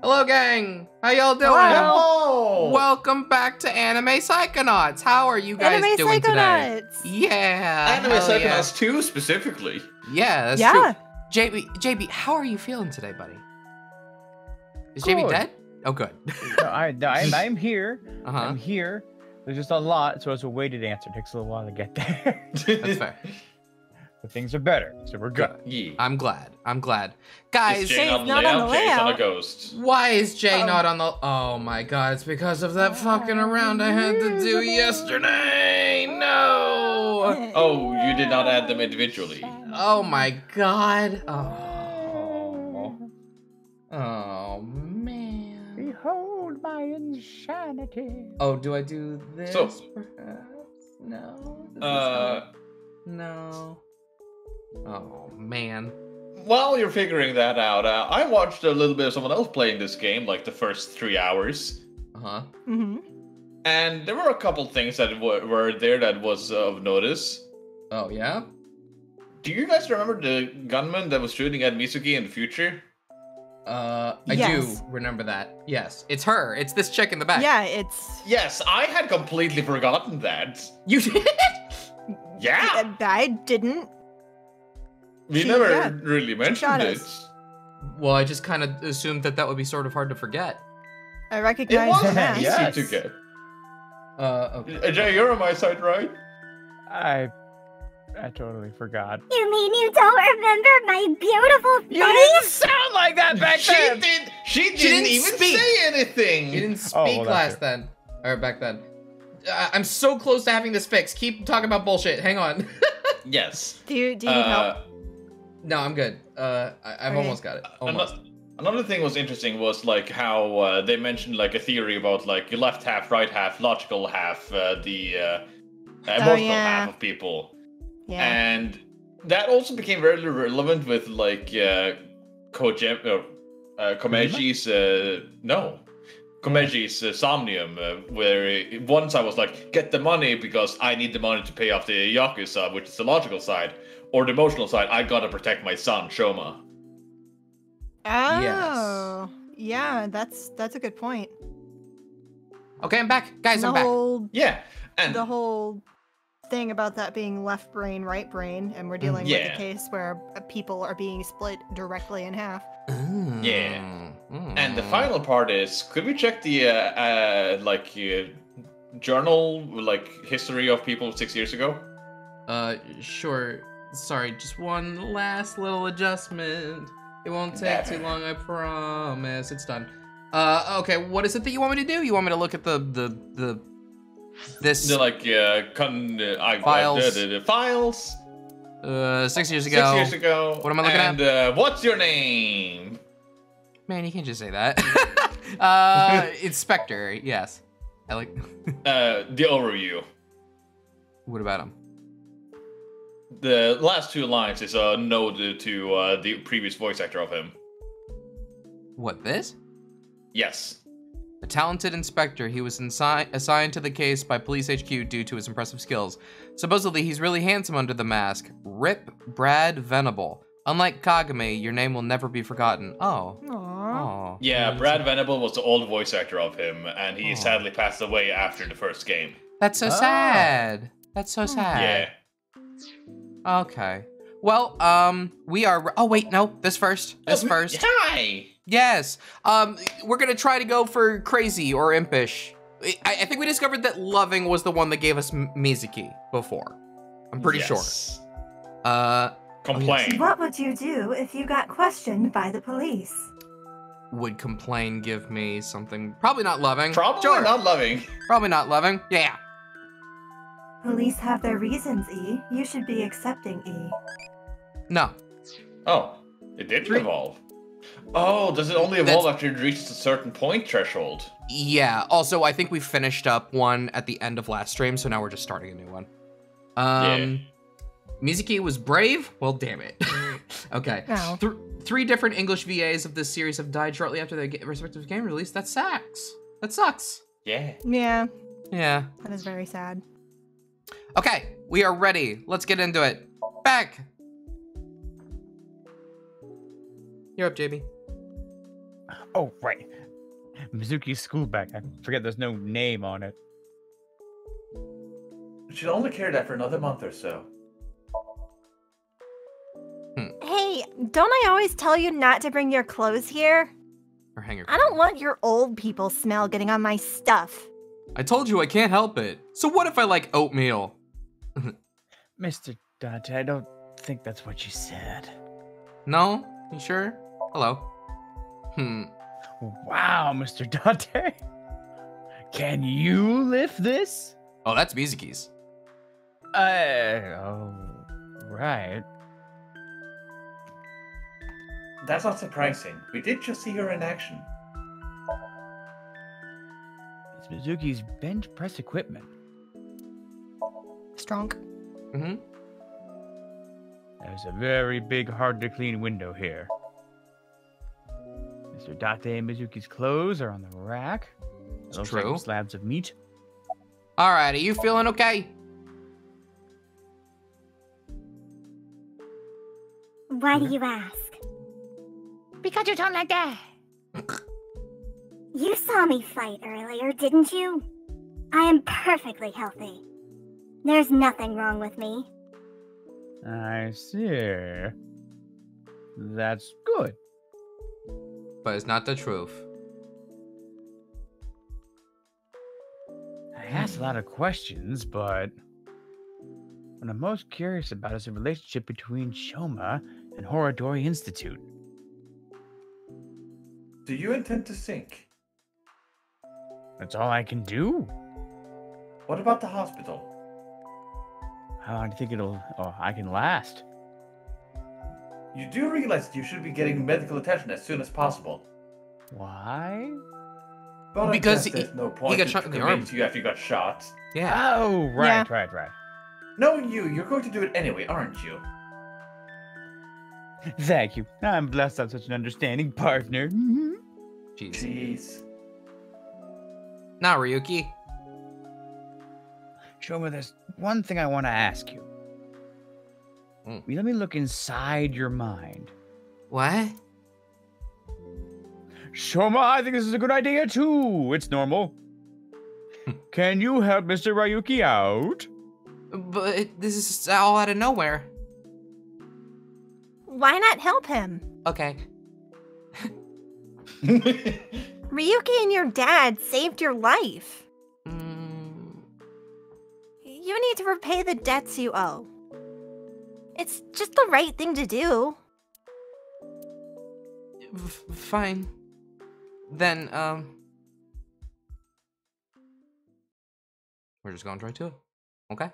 Hello, gang. How y'all doing? Hello. Welcome back to Anime Psychonauts. How are you guys doing today? Yeah. Anime Psychonauts 2 specifically. Yeah, that's true. JB, how are you feeling today, buddy? Is JB dead? Oh, good. No, I'm here. Uh-huh. I'm here. There's just a lot, so it's a weighted answer. It takes a little while to get there. That's fair. But things are better, so we're good. Yeah. I'm glad. Guys, Jay not on the layout? Jay's on a ghost. Why is Jay not on the... Oh my god, it's because of that fucking around I had to do yesterday. No. Oh, you did not add them individually. Oh my god. Oh man. Behold my insanity. Oh, do I do this perhaps? No. No. Oh man. While you're figuring that out, I watched a little bit of someone else playing this game, like the first 3 hours. Uh-huh. Mm-hmm. And there were a couple things that were there that was of notice. Oh, yeah? Do you guys remember the gunman that was shooting at Mizuki in the future? I do remember that. Yes. It's her. It's this chick in the back. Yeah, it's... Yes, I had completely forgotten that. You did? Yeah! I didn't. We never really mentioned it. Well, I just kind of assumed that would be sort of hard to forget. I recognize it the mask. Easy to get. Okay. Jay, you're on my side, right? I totally forgot. You mean you don't remember my beautiful face? You didn't sound like that back then! She didn't even say anything! You didn't speak back then. I'm so close to having this fixed. Keep talking about bullshit. Hang on. Yes. Do you need help? No, I'm good. I've almost got it. Almost. Another thing was interesting was like how they mentioned like a theory about like left half, right half, logical half, the emotional half of people. Yeah. And that also became very relevant with like Komeji's Somnium, where once I was like, get the money because I need the money to pay off the Yakuza, which is the logical side, or the emotional side, I gotta protect my son, Shoma. Oh, yes. Yeah, that's a good point. Okay, I'm back. Guys, I'm back. Yeah, and the whole thing about that being left brain, right brain, and we're dealing with a case where people are being split directly in half. Yeah. And the final part is, could we check the journal history of people 6 years ago? Sure. Sorry, just one last little adjustment. It won't take too long, I promise. It's done. Okay, what is it that you want me to do? You want me to look at the files? Files. 6 years ago. 6 years ago. What am I looking at? And what's your name? Man, you can't just say that. Inspector, yes. I like... the overview. What about him? The last 2 lines is a nod to the previous voice actor of him. What, this? Yes. A talented inspector, he was assigned to the case by Police HQ due to his impressive skills. Supposedly, he's really handsome under the mask. Rip Brad Venable. Unlike Kagame, your name will never be forgotten. Oh. Aww. Yeah, Brad Venable was the old voice actor of him, and he sadly passed away after the first game. That's so sad. That's so sad. Yeah. Okay. Well, we are... Oh, wait, no. This first. Hi! Yes. We're gonna try to go for crazy or impish. I think we discovered that loving was the one that gave us Mizuki before. I'm pretty sure. Complain. What would you do if you got questioned by the police? Would complain give me something? Probably not loving. Probably not loving. Probably not loving. Yeah. Police have their reasons, E. You should be accepting E. No. Oh, it didn't evolve. Oh, does it only evolve after it reaches a certain point threshold? Yeah. Also, I think we finished up one at the end of last stream, so now we're just starting a new one. Mizuki was brave? Well, damn it. Okay. Oh. 3 different English VAs of this series have died shortly after their respective game release. That sucks. That sucks. Yeah. Yeah. Yeah. That is very sad. Okay, we are ready. Let's get into it. Back. You're up, JB. Oh, right. Mizuki's school bag. I forget there's no name on it. She'll only carry that for another month or so. Hey, don't I always tell you not to bring your clothes here? Or hang your I don't want your old people smell getting on my stuff. I told you I can't help it. So what if I like oatmeal? Mr. Dante, I don't think that's what you said. No? You sure? Hello. Wow, Mr. Dante. Can you lift this? Oh, that's Mizuki's. Oh, right. That's not surprising. We did just see her in action. It's Mizuki's bench press equipment. Strong. Mm-hmm. There's a very big, hard-to-clean window here. Mr. Date and Mizuki's clothes are on the rack. It looks true. like slabs of meat. All right, are you feeling okay? Why do you ask? Because you sound like that. You saw me fight earlier, didn't you? I am perfectly healthy. There's nothing wrong with me. I see. That's good. But it's not the truth. I asked a lot of questions, but what I'm most curious about is the relationship between Shoma and Horodori Institute. Do you intend to sink? That's all I can do. What about the hospital? How long do you think I can last? You do realize that you should be getting medical attention as soon as possible. Why? But I Because guess there's no point got to shot in the convince arm. you after you got shot. Yeah. Oh, right. Knowing you're going to do it anyway, aren't you? Thank you. I'm blessed to have such an understanding partner. Jeez. Jeez. Now, Ryuki. Shoma, there's one thing I want to ask you. Will you let me look inside your mind? What? Shoma, I think this is a good idea too. It's normal. Can you help Mr. Ryuki out? But this is all out of nowhere. Why not help him? Okay. Ryuki and your dad saved your life. You need to repay the debts you owe. It's just the right thing to do. Fine. Then, we're just going right to it. Okay?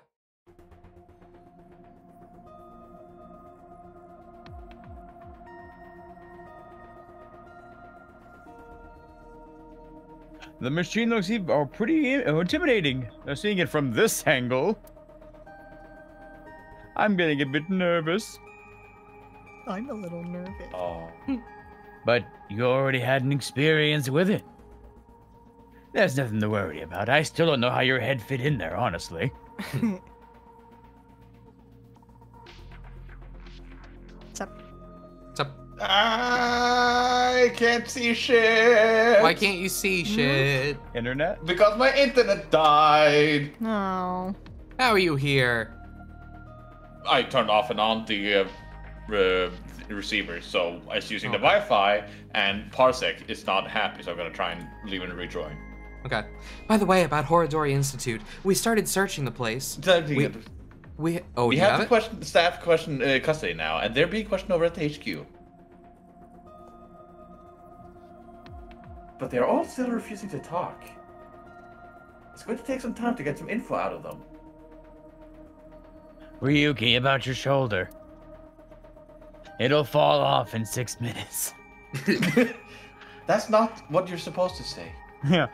The machine looks pretty intimidating. Seeing it from this angle. I'm getting a bit nervous. I'm a little nervous. Oh. But you already had an experience with it. There's nothing to worry about. I still don't know how your head fit in there, honestly. What's up? What's up? I can't see shit. Why can't you see shit? Internet? Because my internet died. No. How are you here? I turned off and on the receiver, so I was using the Wi-Fi, and Parsec is not happy, so I'm gonna try and leave and rejoin. Okay. By the way, about Horodori Institute, we started searching the place. We you have have it? the staff custody now, and they're being questioned over at the HQ. But they're all still refusing to talk. It's going to take some time to get some info out of them. Ryuki, about your shoulder. It'll fall off in 6 minutes. That's not what you're supposed to say. Yeah.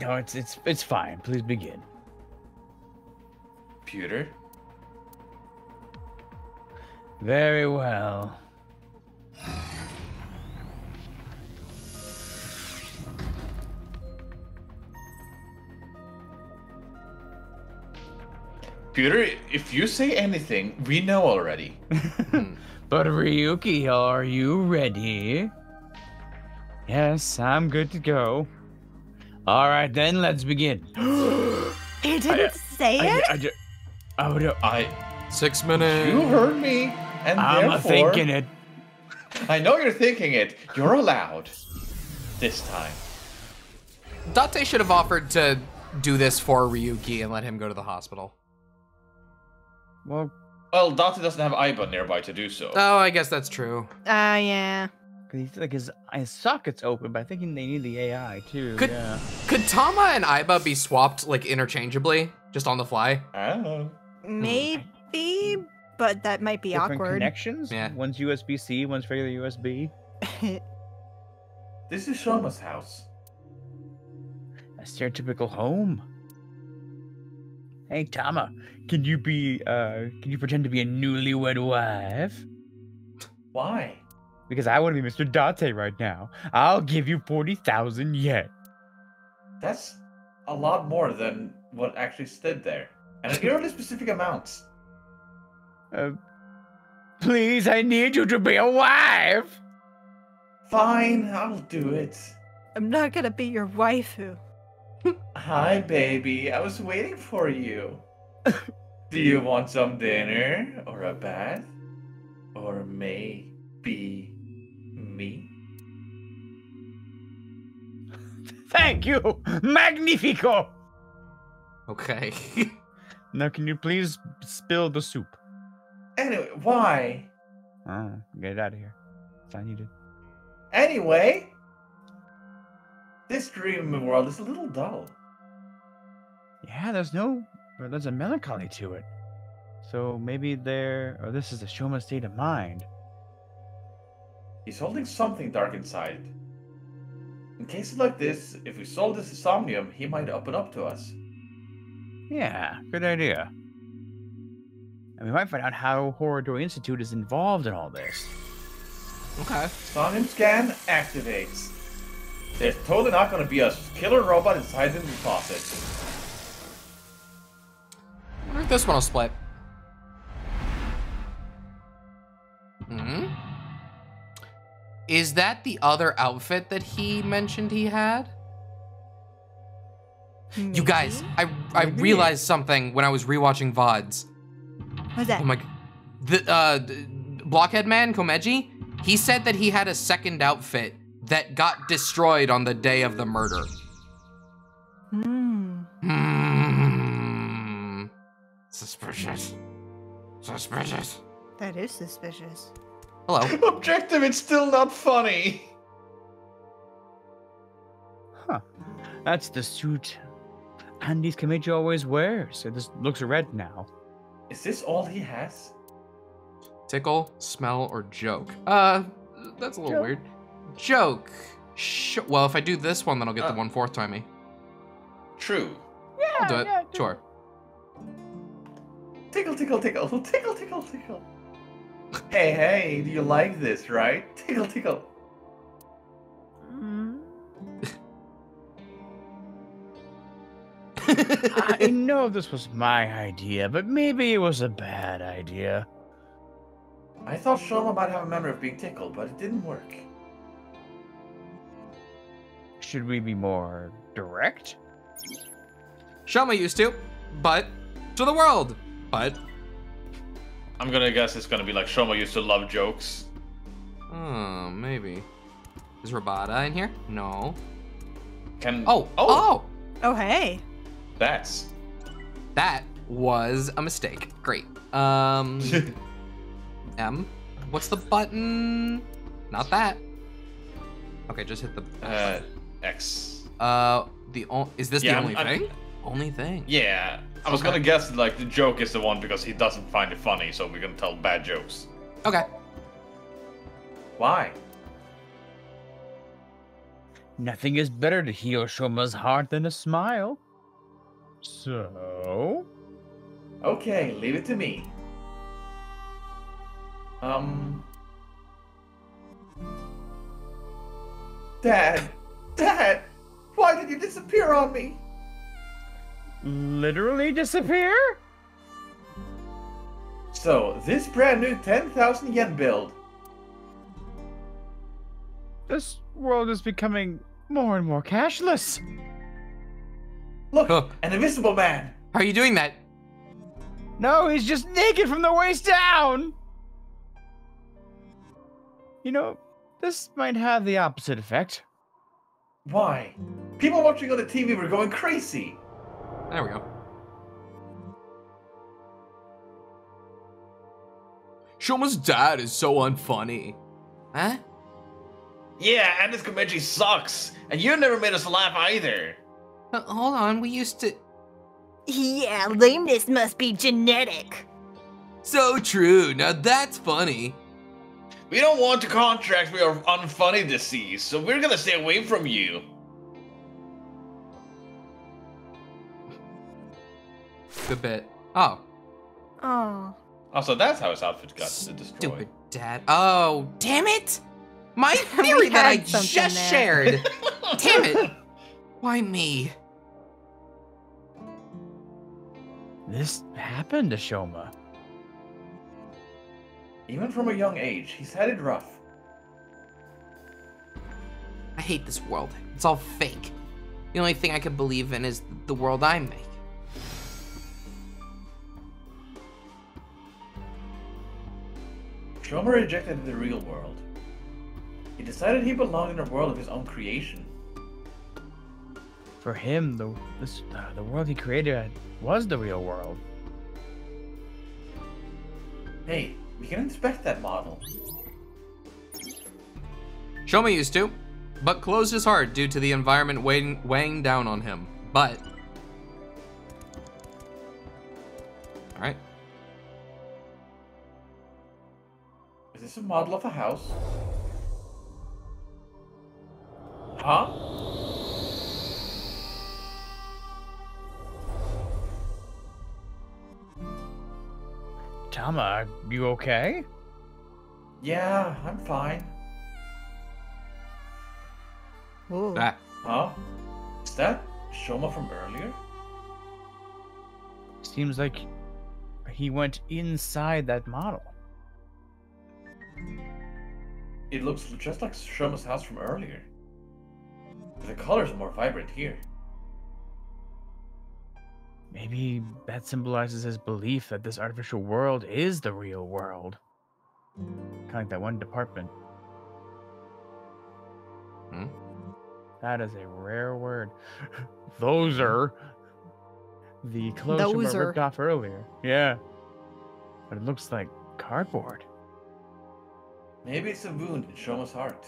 No, it's fine. Please begin. Pewter? Very well. Pewter, if you say anything, we know already. But Ryuki, are you ready? Yes, I'm good to go. All right, then, let's begin. He didn't say it? Oh, no. 6 minutes. You heard me, and I'm therefore... thinking it. I know you're thinking it. You're allowed. This time. Date should have offered to do this for Ryuki and let him go to the hospital. Well, Date doesn't have Aiba nearby to do so. Oh, I guess that's true. Yeah. like his socket's open, but I think they need the AI too. Could Tama and Aiba be swapped like interchangeably, just on the fly? I don't know. Maybe, but that might be Different awkward. connections? Yeah. One's USB-C, one's regular USB. This is Shoma's house. A stereotypical home. Hey, Tama, can you pretend to be a newlywed wife? Why? Because I want to be Mr. Date right now. I'll give you 40,000 yen. That's a lot more than what actually stood there. And here are the specific amounts. Please, I need you to be a wife. Fine, I'll do it. I'm not gonna be your waifu. Hi, baby. I was waiting for you. Do you want some dinner? Or a bath? Or maybe me? Thank you. Magnifico. Okay. Now, can you please spill the soup? Anyway, why? Oh, get it out of here. That's all I needed. Anyway, this dream world is a little dull. Yeah, there's a melancholy to it. So maybe this is a Shoma state of mind. He's holding something dark inside. In cases like this, if we sold this to Somnium, he might open up to us. Yeah, good idea. And we might find out how Horridor Institute is involved in all this. Okay. Somnium scan activates. There's totally not going to be a killer robot inside the closet. I wonder if this one will split. Is that the other outfit that he mentioned he had? You guys, I realized something when I was rewatching VODs. What's that? Oh my, the Blockhead Man, Komeji, he said that he had a second outfit that got destroyed on the day of the murder. Suspicious. Suspicious. That is suspicious. Hello. Objective, it's still not funny. Huh. That's the suit Andy's Komeji always wears. It just looks red now. Is this all he has? Tickle, smell, or joke? That's a little weird. Joke. Well, if I do this one, then I'll get the 1/4 timey. True. I'll do it. Sure. Tickle, tickle, tickle, tickle, tickle, tickle. Hey, do you like this, right? Tickle, tickle. I know this was my idea, but maybe it was a bad idea. I thought Shoma might have a memory of being tickled, but it didn't work. Should we be more direct? Shoma used to, but to the world, but. I'm gonna guess it's gonna be like Shoma used to love jokes. Oh, maybe. Is Rabada in here? No. Oh, Oh, hey. That was a mistake. Great. M. What's the button? Not that. Okay, just hit the X. Is this the only thing? Only thing. Yeah. I was gonna guess like the joke is the one because he doesn't find it funny, so we're gonna tell bad jokes. Okay. Why? Nothing is better to heal Shoma's heart than a smile. So? Okay, leave it to me. Dad, why did you disappear on me? Literally disappear? So, this brand new 10,000 yen build. This world is becoming more and more cashless. Look, Huh. an invisible man. How are you doing that? No, he's just naked from the waist down. You know, this might have the opposite effect. Why? People watching on the TV were going crazy. There we go. Shoma's dad is so unfunny. Huh? Yeah, and this commentary sucks. And you never made us laugh either. Hold on, we used to... Yeah, lameness must be genetic. So true, now that's funny. We don't want to contract with your unfunny disease, so we're gonna stay away from you. Good bit. Oh. Oh. Also, that's how his outfit got destroyed. Stupid dad. Oh, damn it! My We theory that I had something just there. shared. Damn it! Why me? This happened to Shoma. Even from a young age, he's had it rough. I hate this world. It's all fake. The only thing I can believe in is the world I make. Shoma rejected the real world. He decided he belonged in a world of his own creation. For him, the world he created was the real world. Hey, we can inspect that model. Shoma used to, but closed his heart due to the environment weighing down on him. But... Alright. Is this a model of a house? Huh? Tama, are you okay? Yeah, I'm fine. Ooh. Ah. Huh? Is that Shoma from earlier? Seems like he went inside that model. It looks just like Shoma's house from earlier. But the colors are more vibrant here. Maybe that symbolizes his belief that this artificial world is the real world. Kind of like that one department. Hmm? That is a rare word. Those are the clothes Those Shoma are. ripped off earlier. Yeah. But it looks like cardboard. Maybe it's a wound in Shoma's heart.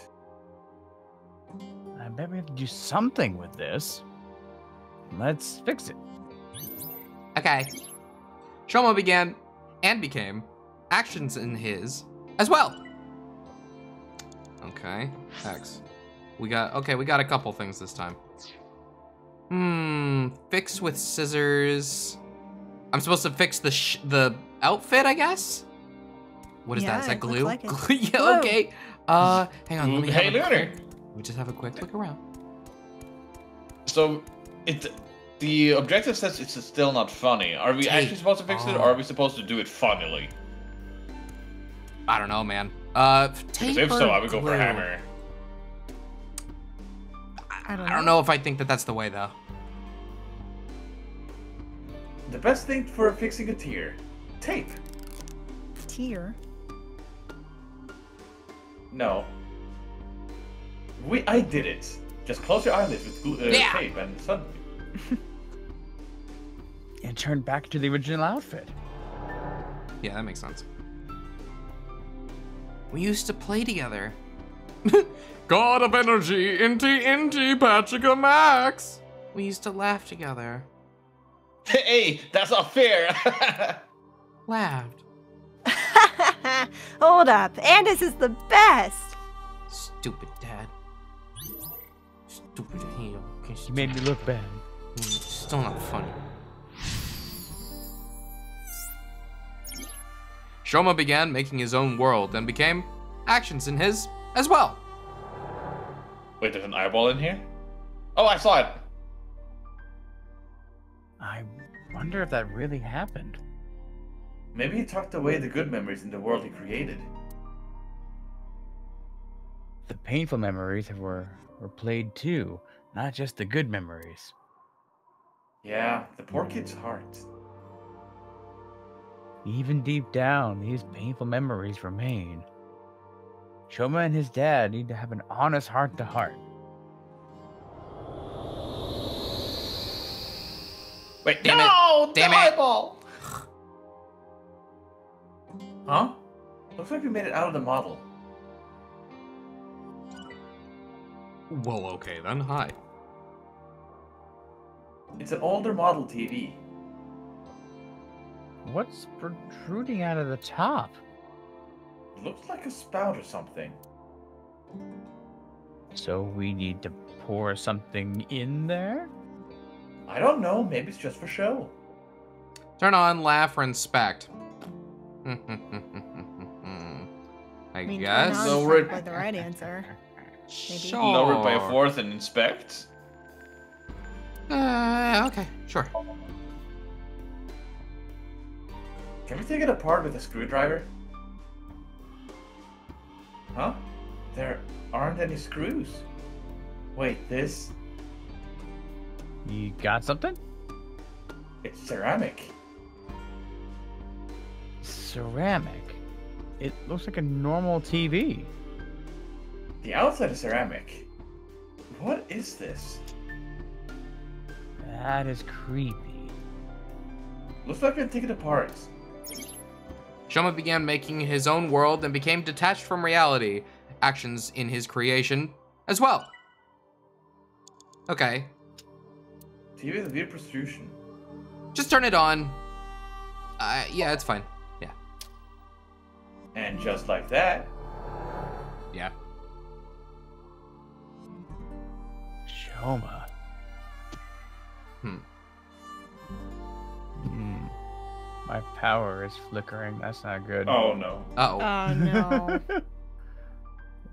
I bet we have to do something with this. Let's fix it. Okay. Shoma began and became actions in his as well. Okay. X. We got a couple things this time. Fix with scissors. I'm supposed to fix the outfit, I guess? What is that? Is Yeah, that it looks glue? like it. Yeah, Glue. okay. Hang on, let me Hey, have a Lunar. quick, let me just have a quick look around. So, the objective says it's still not funny. Are we actually supposed to fix it, or are we supposed to do it funnily? I don't know, man. Because Tape if so, or I would go for glue? hammer. I don't know. I don't know if I think that that's the way, though. The best thing for fixing a tear. Tape. Tear. No. I did it. Just close your eyelids with Yeah. tape and suddenly. And turn back to the original outfit. Yeah, that makes sense. We used to play together. God of energy, inty, Patrick Max. We used to laugh together. Hey, that's not fair. Laughed. Hold up. Andis is the best. Stupid dad. Stupid heel. You made me look bad. Still not funny. Shoma began making his own world and became actions in his as well. Wait, there's an eyeball in here? Oh, I saw it. I wonder if that really happened. Maybe he tucked away the good memories in the world he created. the painful memories were played too, not just the good memories. Yeah, the poor kid's heart. Even deep down, these painful memories remain. Shoma and his dad need to have an honest heart-to-heart. Wait, Damn it. no! Damn the it. eyeball! Huh? Looks like we made it out of the model. Well, okay then. Hi. It's an older model TV. What's protruding out of the top? Looks like a spout or something. So we need to pour something in there? I don't know, maybe it's just for show. Turn on, laugh, or inspect. I mean, guess. turn on So is we're- probably the right answer. Maybe. Lower it by a fourth and inspect. Okay, sure. Can we take it apart with a screwdriver? Huh? There aren't any screws. Wait, this? You got something? It's ceramic. Ceramic. It looks like a normal TV. The outside is ceramic. What is this? That is creepy. Looks like I can take it apart. Shoma began making his own world and became detached from reality. Actions in his creation as well. Okay, TV with a weird protrusion. just turn it on. Yeah, it's fine. Yeah, And just like that, yeah. Shoma. My power is flickering. That's not good. oh no. Uh-oh.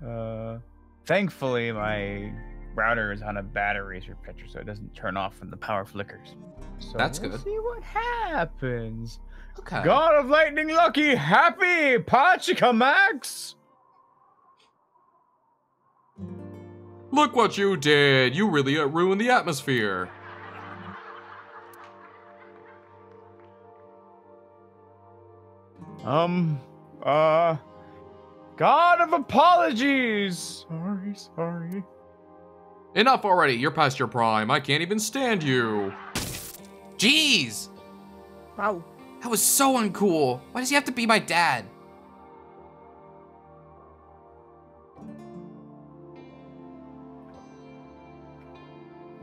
Oh no. Thankfully, my router is on a battery picture, so it doesn't turn off when the power flickers. So That's we'll good. see what happens. Okay. God of Lightning Lucky, happy Pachika Max! Look what you did. You really ruined the atmosphere. God of Apologies! Sorry. Enough already. You're past your prime. I can't even stand you. Jeez. Wow. That was so uncool. Why does he have to be my dad?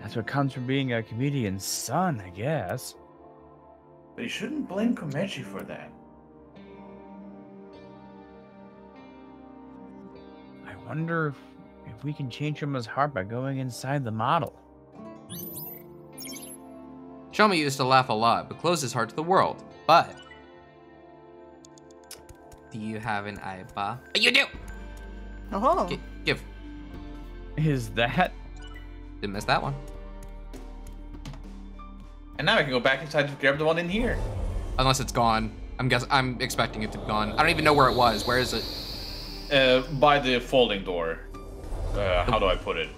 That's what comes from being a comedian's son, I guess. But you shouldn't blame Komechi for that. I wonder if we can change Shoma's heart by going inside the model. Shoma used to laugh a lot, but closed his heart to the world. But do you have an eyeball? You do. Oh. Give. Is that? Didn't miss that one. And now I can go back inside to grab the one in here. Unless it's gone. I'm expecting it to be gone. I don't even know where it was. Where is it? By the folding door. How do I put it?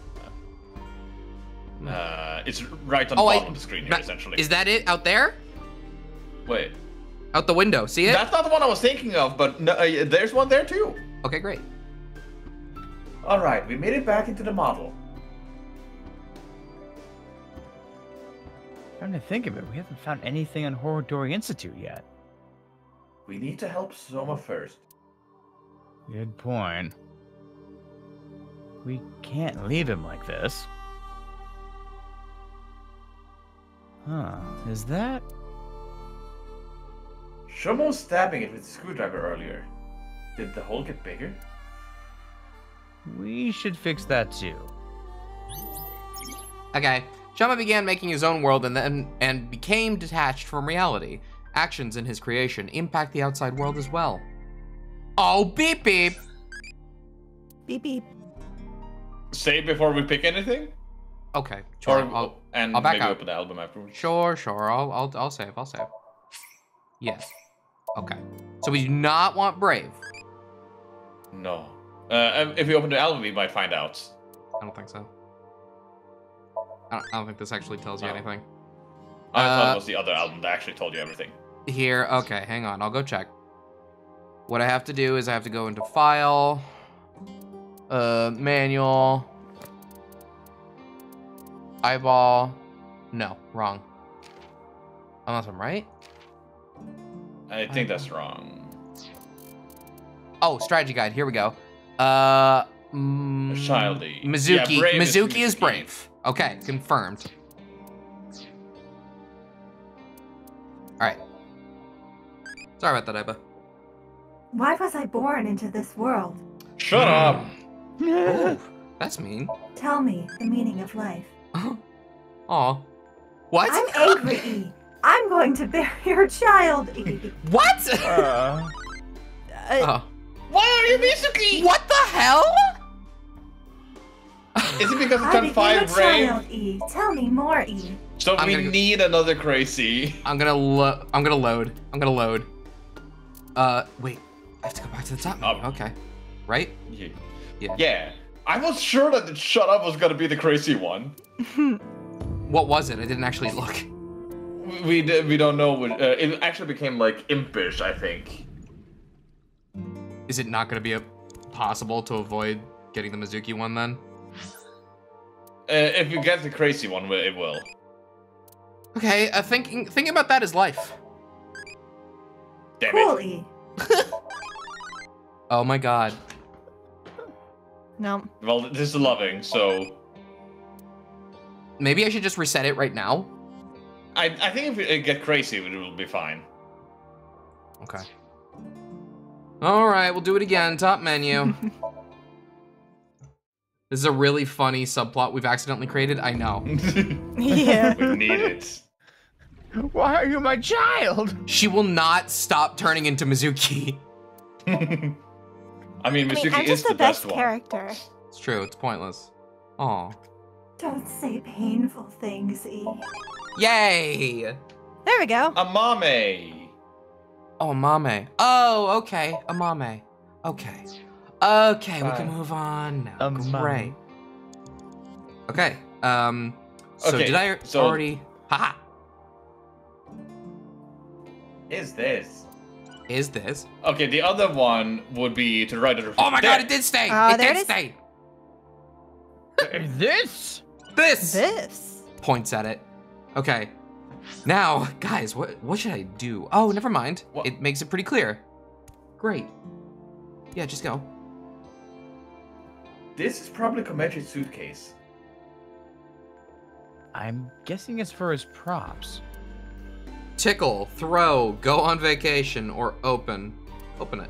It's right on the bottom of the screen here, essentially. Is that it out there? Wait. Out the window. See it? That's not the one I was thinking of, but no, there's one there too. Okay, great. Alright, we made it back into the model. Trying to think of it, we haven't found anything on Horodori Institute yet. We need to help Soma first. Good point. We can't leave him like this. Huh, is that? Soma was stabbing it with a screwdriver earlier. Did the hole get bigger? We should fix that too. Okay. Shoma began making his own world and became detached from reality. Actions in his creation impact the outside world as well. Oh, beep beep. Beep beep. Save before we pick anything? Okay, sure. Or, and I'll back maybe out. open the album afterwards. Sure. I'll save. Yes. Okay. So we do not want Brave. No. If we open the album, we might find out. I don't think so. I don't think this actually tells you anything. I thought it was the other album that actually told you everything. Here, okay, hang on. I'll go check. What I have to do is I have to go into File, Manual, Eyeball. No, wrong. Unless I'm right. I think that's wrong. Oh, strategy guide. Here we go. Childy. Mizuki. Yeah, Brave Mizuki is brave. Okay, confirmed. All right. Sorry about that, Iba. Why was I born into this world? Shut up. Ooh, that's mean. Tell me the meaning of life. Aw. What? I'm angry, E. I'm going to bury your child, E. What? Oh. Why are you Mizuki? What the hell? Is it because I it's on became 5 a brave? child, E. Tell me more, E. So I'm we gonna go- need another crazy. I'm gonna load. Wait. I have to go back to the top menu. Okay. Right? Yeah. Yeah. I was sure that the shut up was gonna be the crazy one. What was it? I didn't actually look. We don't know. It actually became like impish, I think. Is it not gonna be possible to avoid getting the Mizuki one then? If you get the crazy one, it will. Okay, thinking about that is life. Damn Cool, it. E. Oh my god. No. Well, this is loving, so Maybe I should just reset it right now. I think if we get crazy, it will be fine. Okay. All right, we'll do it again. Top menu. This is a really funny subplot we've accidentally created. I know. Yeah. We need it. Why are you my child? She will not stop turning into Mizuki. I mean, Mizuki I'm is just the best one. character. It's true. It's pointless. Aw. Don't say painful things, E. Yay! There we go. Amame. Oh, Amame. Oh, okay. Amame. Okay. Okay, we can move on now. Amame. Great. Okay. So Okay, did I so- already? Haha. Is this? Is this? Okay, the other one would be to the right of the. Oh my god! It did stay. Oh, it there did it is. stay. This? This This. points at it. Okay. Now, guys, what should I do? Oh, never mind. What? It makes it pretty clear. Great. Yeah, just go. This is probably Komechi's suitcase. I'm guessing it's for his props. Tickle, throw, go on vacation, or open. Open it.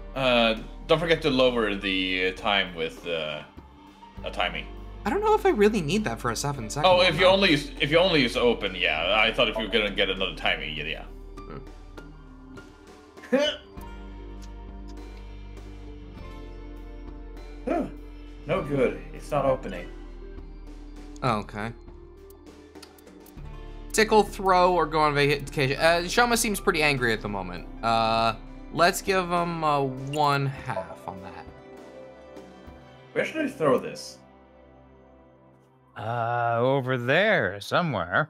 Don't forget to lower the time with a timing. I don't know if I really need that for a 7-second. Oh, one, if you though. only use open, yeah. I thought if you were gonna get another timing, yeah. No good. It's not opening. Okay. Tickle, throw, or go on vacation. Shoma seems pretty angry at the moment. Let's give him 1/2 on that. Where should I throw this? Over there somewhere.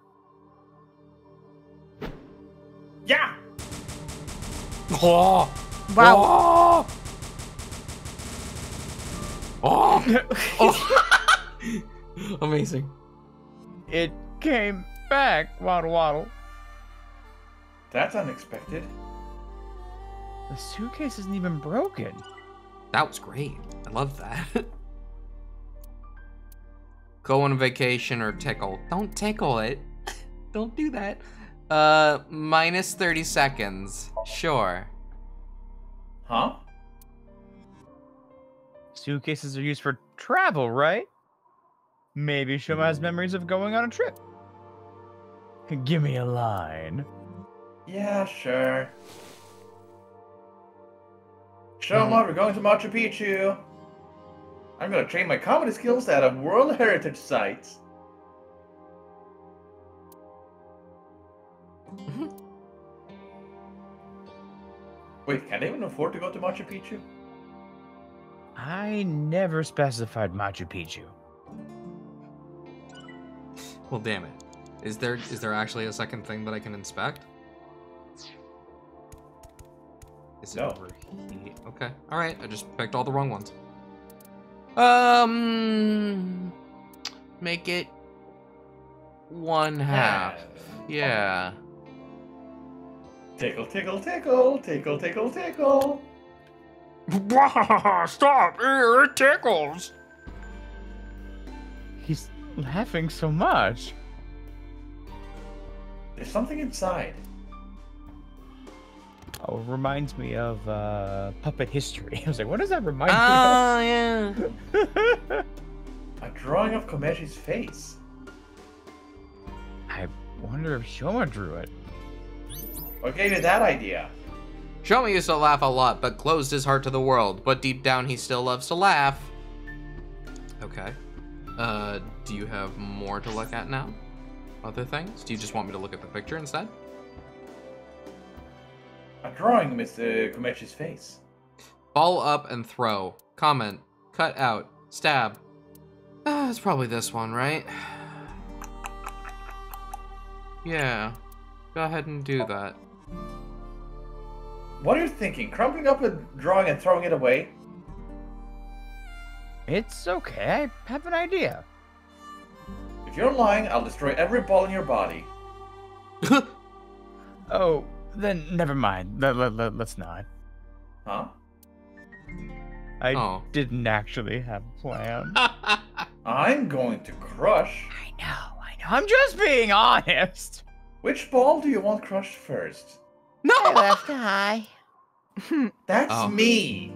Yeah! Oh! Wow. Oh! Oh! Amazing. It came back, Waddle Waddle. That's unexpected. The suitcase isn't even broken. That was great. I love that. Go on vacation or tickle. Don't tickle it. Don't do that. Minus 30 seconds. Sure. Huh? Suitcases are used for travel, right? Maybe Shoma has memories of going on a trip. Give me a line. Yeah, sure. Shoma, we're going to Machu Picchu. I'm gonna train my comedy skills at a World Heritage Site. Wait, can they even afford to go to Machu Picchu? I never specified Machu Picchu. Well, damn it. Is there actually a second thing that I can inspect? Is it No. over here? Okay. All right. I just picked all the wrong ones. Make it 1/2. Yeah. Tickle, tickle, tickle, tickle, tickle, tickle. Stop! It tickles. He's laughing so much. There's something inside. Oh, it reminds me of puppet history. I was like, what does that remind Yeah. me of? A drawing of Komechi's face. I wonder if Shoma drew it. What gave you that idea? Shoma used to laugh a lot, but closed his heart to the world. But deep down, he still loves to laugh. Okay. Do you have more to look at now? Other things? Do you just want me to look at the picture instead? A drawing with Komechi's face. Ball up and throw. Comment. Cut out. Stab. It's probably this one, right? Yeah. Go ahead and do that. What are you thinking? Crumpling up a drawing and throwing it away? It's okay. I have an idea. If you're lying, I'll destroy every ball in your body. Oh, then never mind. Let's not. Huh? I didn't actually have a plan. I'm going to crush. I know. I'm just being honest. Which ball do you want crushed first? No! Left eye. That's me.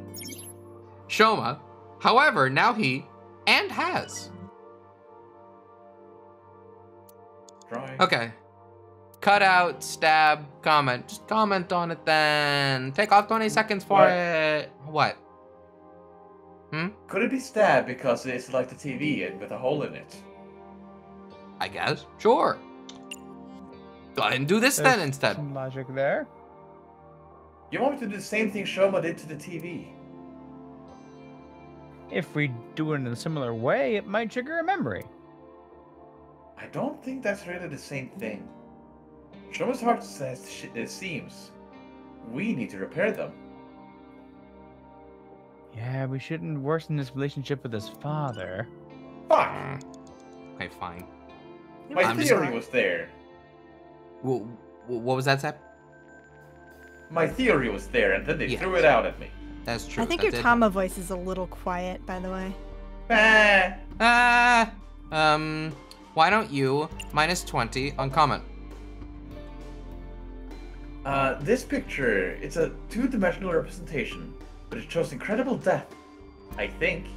Shoma. However, now he and has. Drawing. Okay. Cut out, stab, comment. Just comment on it then. Take off 20 seconds for it. What? Could it be stabbed because it's like the TV with a hole in it? I guess. Sure. Go ahead and do this then instead. Some logic there. You want me to do the same thing Shoma did to the TV? If we do it in a similar way, it might trigger a memory. I don't think that's really the same thing. Shoma's heart says it seems. We need to repair them. Yeah, we shouldn't worsen his relationship with his father. Fuck! Okay, fine. My I'm just- theory was there. What was that, Seb? My theory was there, and then they Yes. threw it out at me. That's true. I think that your did Tama voice is a little quiet, by the way. Ah! Why don't you -20 on comment? This picture, it's a two-dimensional representation, but it shows incredible depth, I think.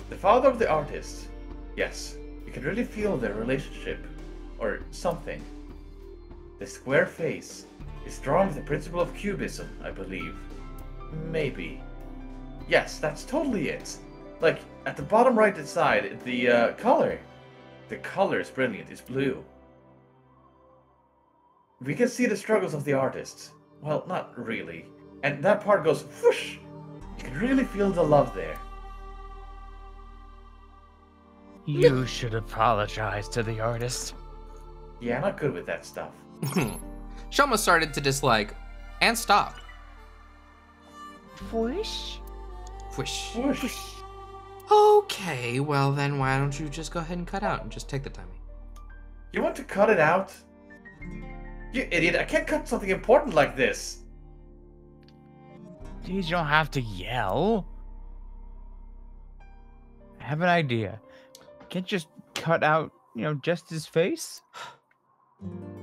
The father of the artist. Yes, you can really feel their relationship, or something. The square face is drawn with the principle of cubism, I believe. Maybe. Yes, that's totally it. Like, at the bottom right side, the color. The color is brilliant, it's blue. We can see the struggles of the artist. Well, not really. And that part goes whoosh! You can really feel the love there. You should apologize to the artist. Yeah, I'm not good with that stuff. Shoma started to dislike and stopped. Whoosh. Whoosh. Whoosh! Okay, well then why don't you just go ahead and cut out and just take the time. You want to cut it out? You idiot, I can't cut something important like this! Geez, you don't have to yell. I have an idea. Can't just cut out, just his face?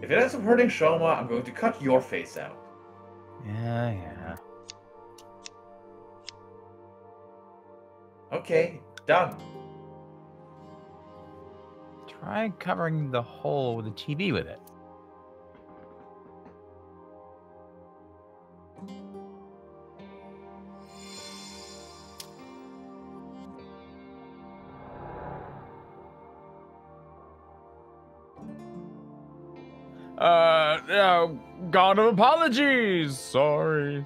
If it ends up hurting Shoma, I'm going to cut your face out. Yeah. Okay, done. Try covering the hole with the TV with it. God of apologies. Sorry.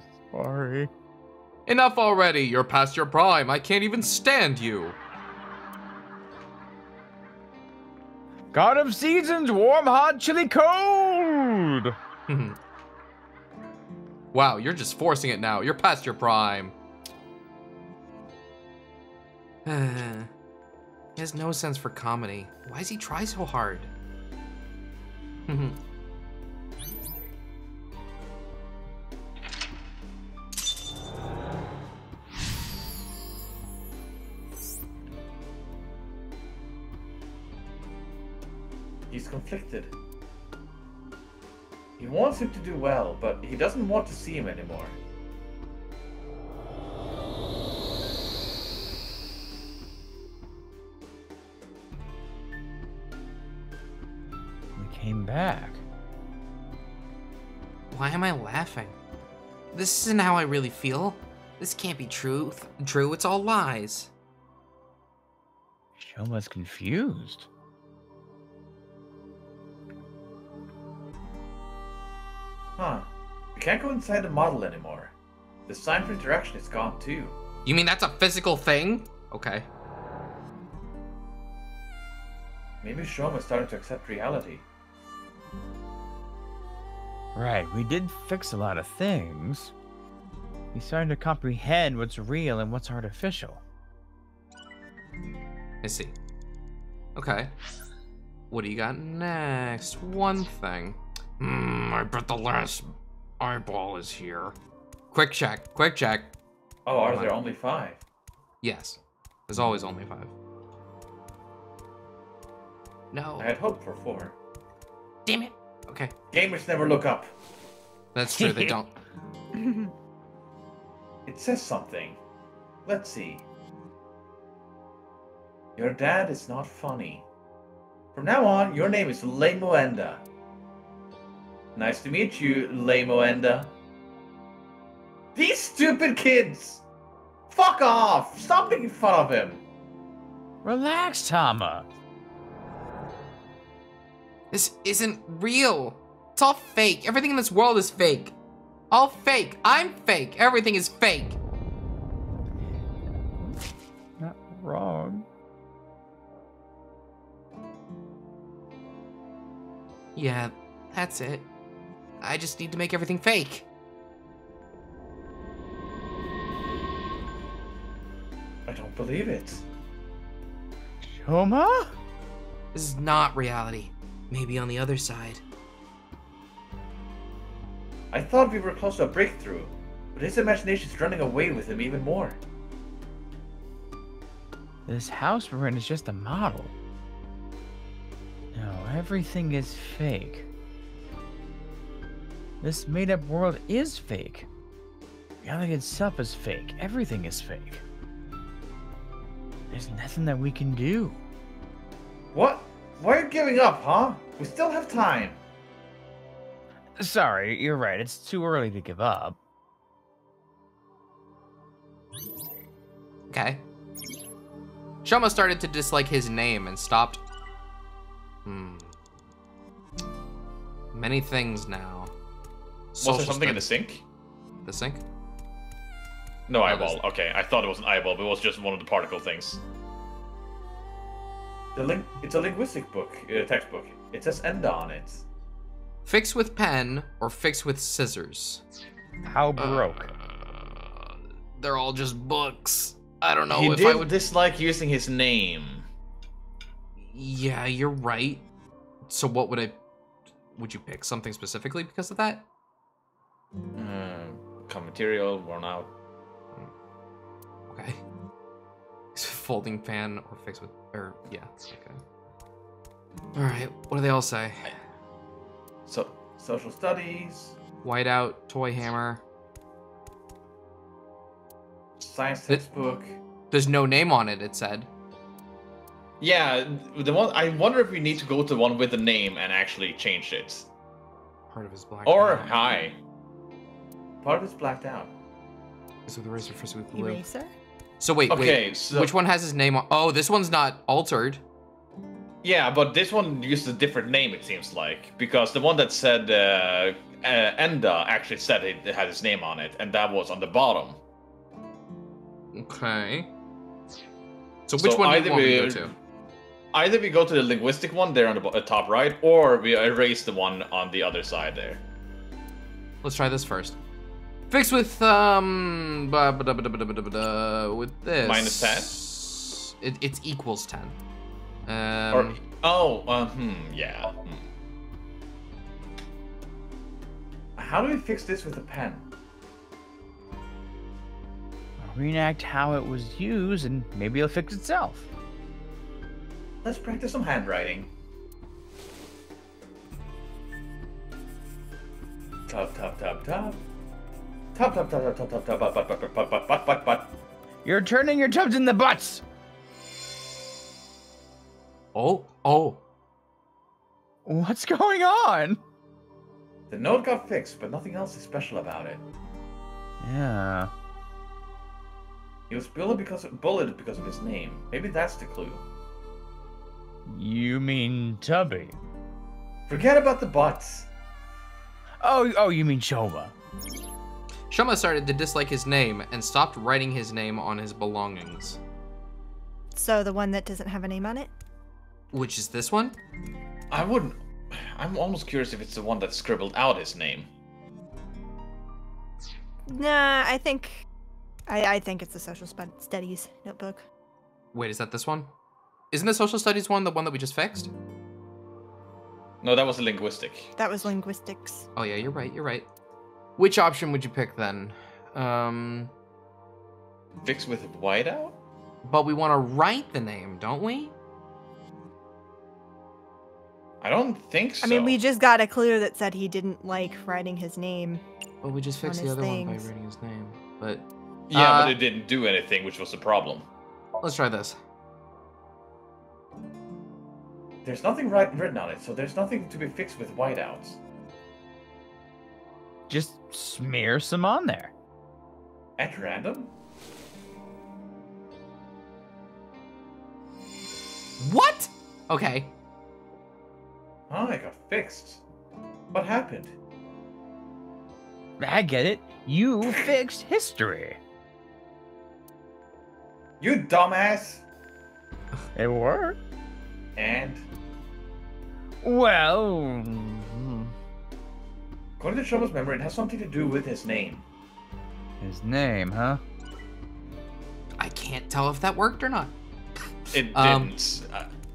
Enough already. You're past your prime. I can't even stand you. God of seasons, warm, hot, chilly, cold. Wow, you're just forcing it now. You're past your prime. He has no sense for comedy. Why does he try so hard? He's conflicted. He wants him to do well, but he doesn't want to see him anymore. We came back. Why am I laughing? This isn't how I really feel. This can't be true. It's all lies. Shoma's confused. Huh. We can't go inside the model anymore. The sign for interaction is gone too. You mean that's a physical thing? Okay. Maybe Shoma's starting to accept reality. Right, we did fix a lot of things. He's starting to comprehend what's real and what's artificial. I see. Okay. What do you got next? One thing. I bet the last eyeball is here. Quick check. Oh, are there only 5? Yes. There's always only 5. No. I had hoped for 4. Damn it. Okay. Gamers never look up. That's true, they don't. It says something. Let's see. Your dad is not funny. From now on, your name is Lemoenda. Nice to meet you, Lemoenda. These stupid kids! Fuck off! Stop making fun of him! Relax, Tama. This isn't real. It's all fake. Everything in this world is fake. All fake. I'm fake. Everything is fake. Not wrong. Yeah, that's it. I just need to make everything fake. I don't believe it. Shoma? This is not reality. Maybe on the other side. I thought we were close to a breakthrough, but his imagination's running away with him even more. This house we're in is just a model. No, everything is fake. This made-up world is fake. Reality itself is fake. Everything is fake. There's nothing that we can do. What? Why are you giving up, huh? We still have time. Sorry, you're right. It's too early to give up. Okay. Shoma started to dislike his name and stopped. Many things now. Was there something in the sink? The sink? No eyeball. Okay, I thought it was an eyeball, but it was just one of the particle things. It's a linguistic book, textbook. It says Enda on it. Fix with pen or fix with scissors? How broke? They're all just books. I don't know He if did I would dislike using his name. Yeah, you're right. So what would you pick something specifically because of that? Come material, worn out. Okay. Folding fan or fix with, or yeah, okay. All right, what do they all say? So, social studies, Whiteout, toy hammer. science textbook. There's no name on it, it said. Yeah, the one. I wonder if we need to go to the one with the name and actually change it. Part of his black. Or eye. hi. Part of it's blacked out. Is with eraser first with blue. Eraser? So wait, So, which one has his name on? Oh, this one's not altered. Yeah, but this one used a different name, it seems like, because the one that said Enda actually said it had his name on it, and that was on the bottom. Okay. So which one do you want me to go to? Either we go to the linguistic one there on the top right, or we erase the one on the other side there. Let's try this first. Fix with with this. -10? It's equals 10. Yeah. How do we fix this with a pen? Reenact how it was used, and maybe it'll fix itself. Let's practice some handwriting. Top, top, top, top. Top, top, top, top, top, top, top, but. You're turning your tubs in the butts! Oh. What's going on? The note got fixed, but nothing else is special about it. Yeah. He was bullied because of his name. Maybe that's the clue. You mean Tubby? Forget about the butts. Oh, you mean Shoma. Shoma started to dislike his name and stopped writing his name on his belongings. So the one that doesn't have a name on it? Which is this one? I'm almost curious if it's the one that scribbled out his name. Nah, I think it's the social studies notebook. Wait, is that this one? Isn't the social studies one the one that we just fixed? No, that was the linguistic. That was linguistics. Oh yeah, you're right. Which option would you pick then? Fix with whiteout? But we want to write the name, don't we? I don't think so. I mean, we just got a clue that said he didn't like writing his name. Well, we just fixed the his other one by things. writing his name. But yeah, but it didn't do anything, which was the problem. Let's try this. There's nothing written on it, so there's nothing to be fixed with whiteouts. Just smear some on there. At random? What? Okay. Oh, it got fixed. What happened? I get it. You fixed history. You dumbass! It worked. And? Well... According to Shoma's memory, it has something to do with his name. His name, huh? I can't tell if that worked or not. It didn't.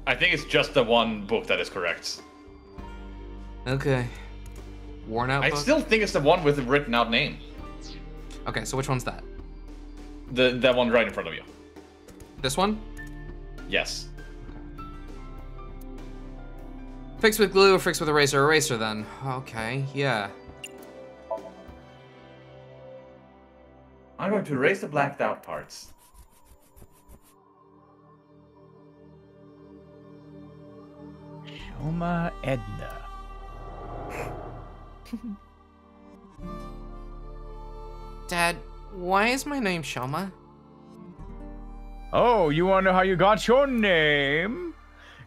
I think it's just the one book that is correct. Okay. Worn out I book? still think it's the one with the written out name. Okay, so which one's that? That one right in front of you. This one? Yes. Fix with glue or fix with eraser? Eraser then. Okay, yeah. I'm going to erase the blacked out parts. Shoma Edna. Dad, why is my name Shoma? Oh, you want to know how you got your name?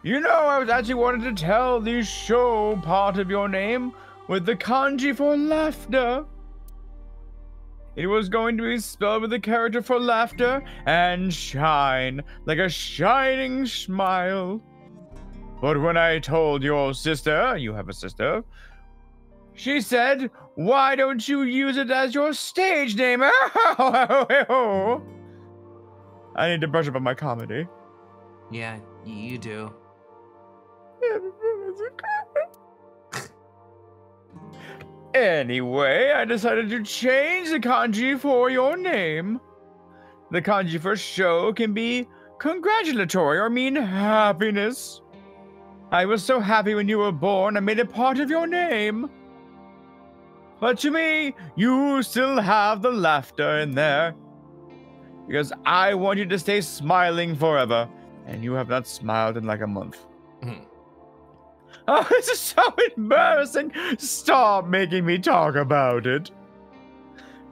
You know, I was actually wanting to tell the show part of your name with the kanji for laughter. It was going to be spelled with the character for laughter and shine, like a shining smile. But when I told your sister, you have a sister, she said, why don't you use it as your stage name? I need to brush up on my comedy. Yeah, you do. Anyway, I decided to change the kanji for your name. The kanji for show can be congratulatory or mean happiness. I was so happy when you were born, I made it part of your name. But to me, you still have the laughter in there. Because I want you to stay smiling forever, and you have not smiled in like a month. Oh, this is so embarrassing. Stop making me talk about it.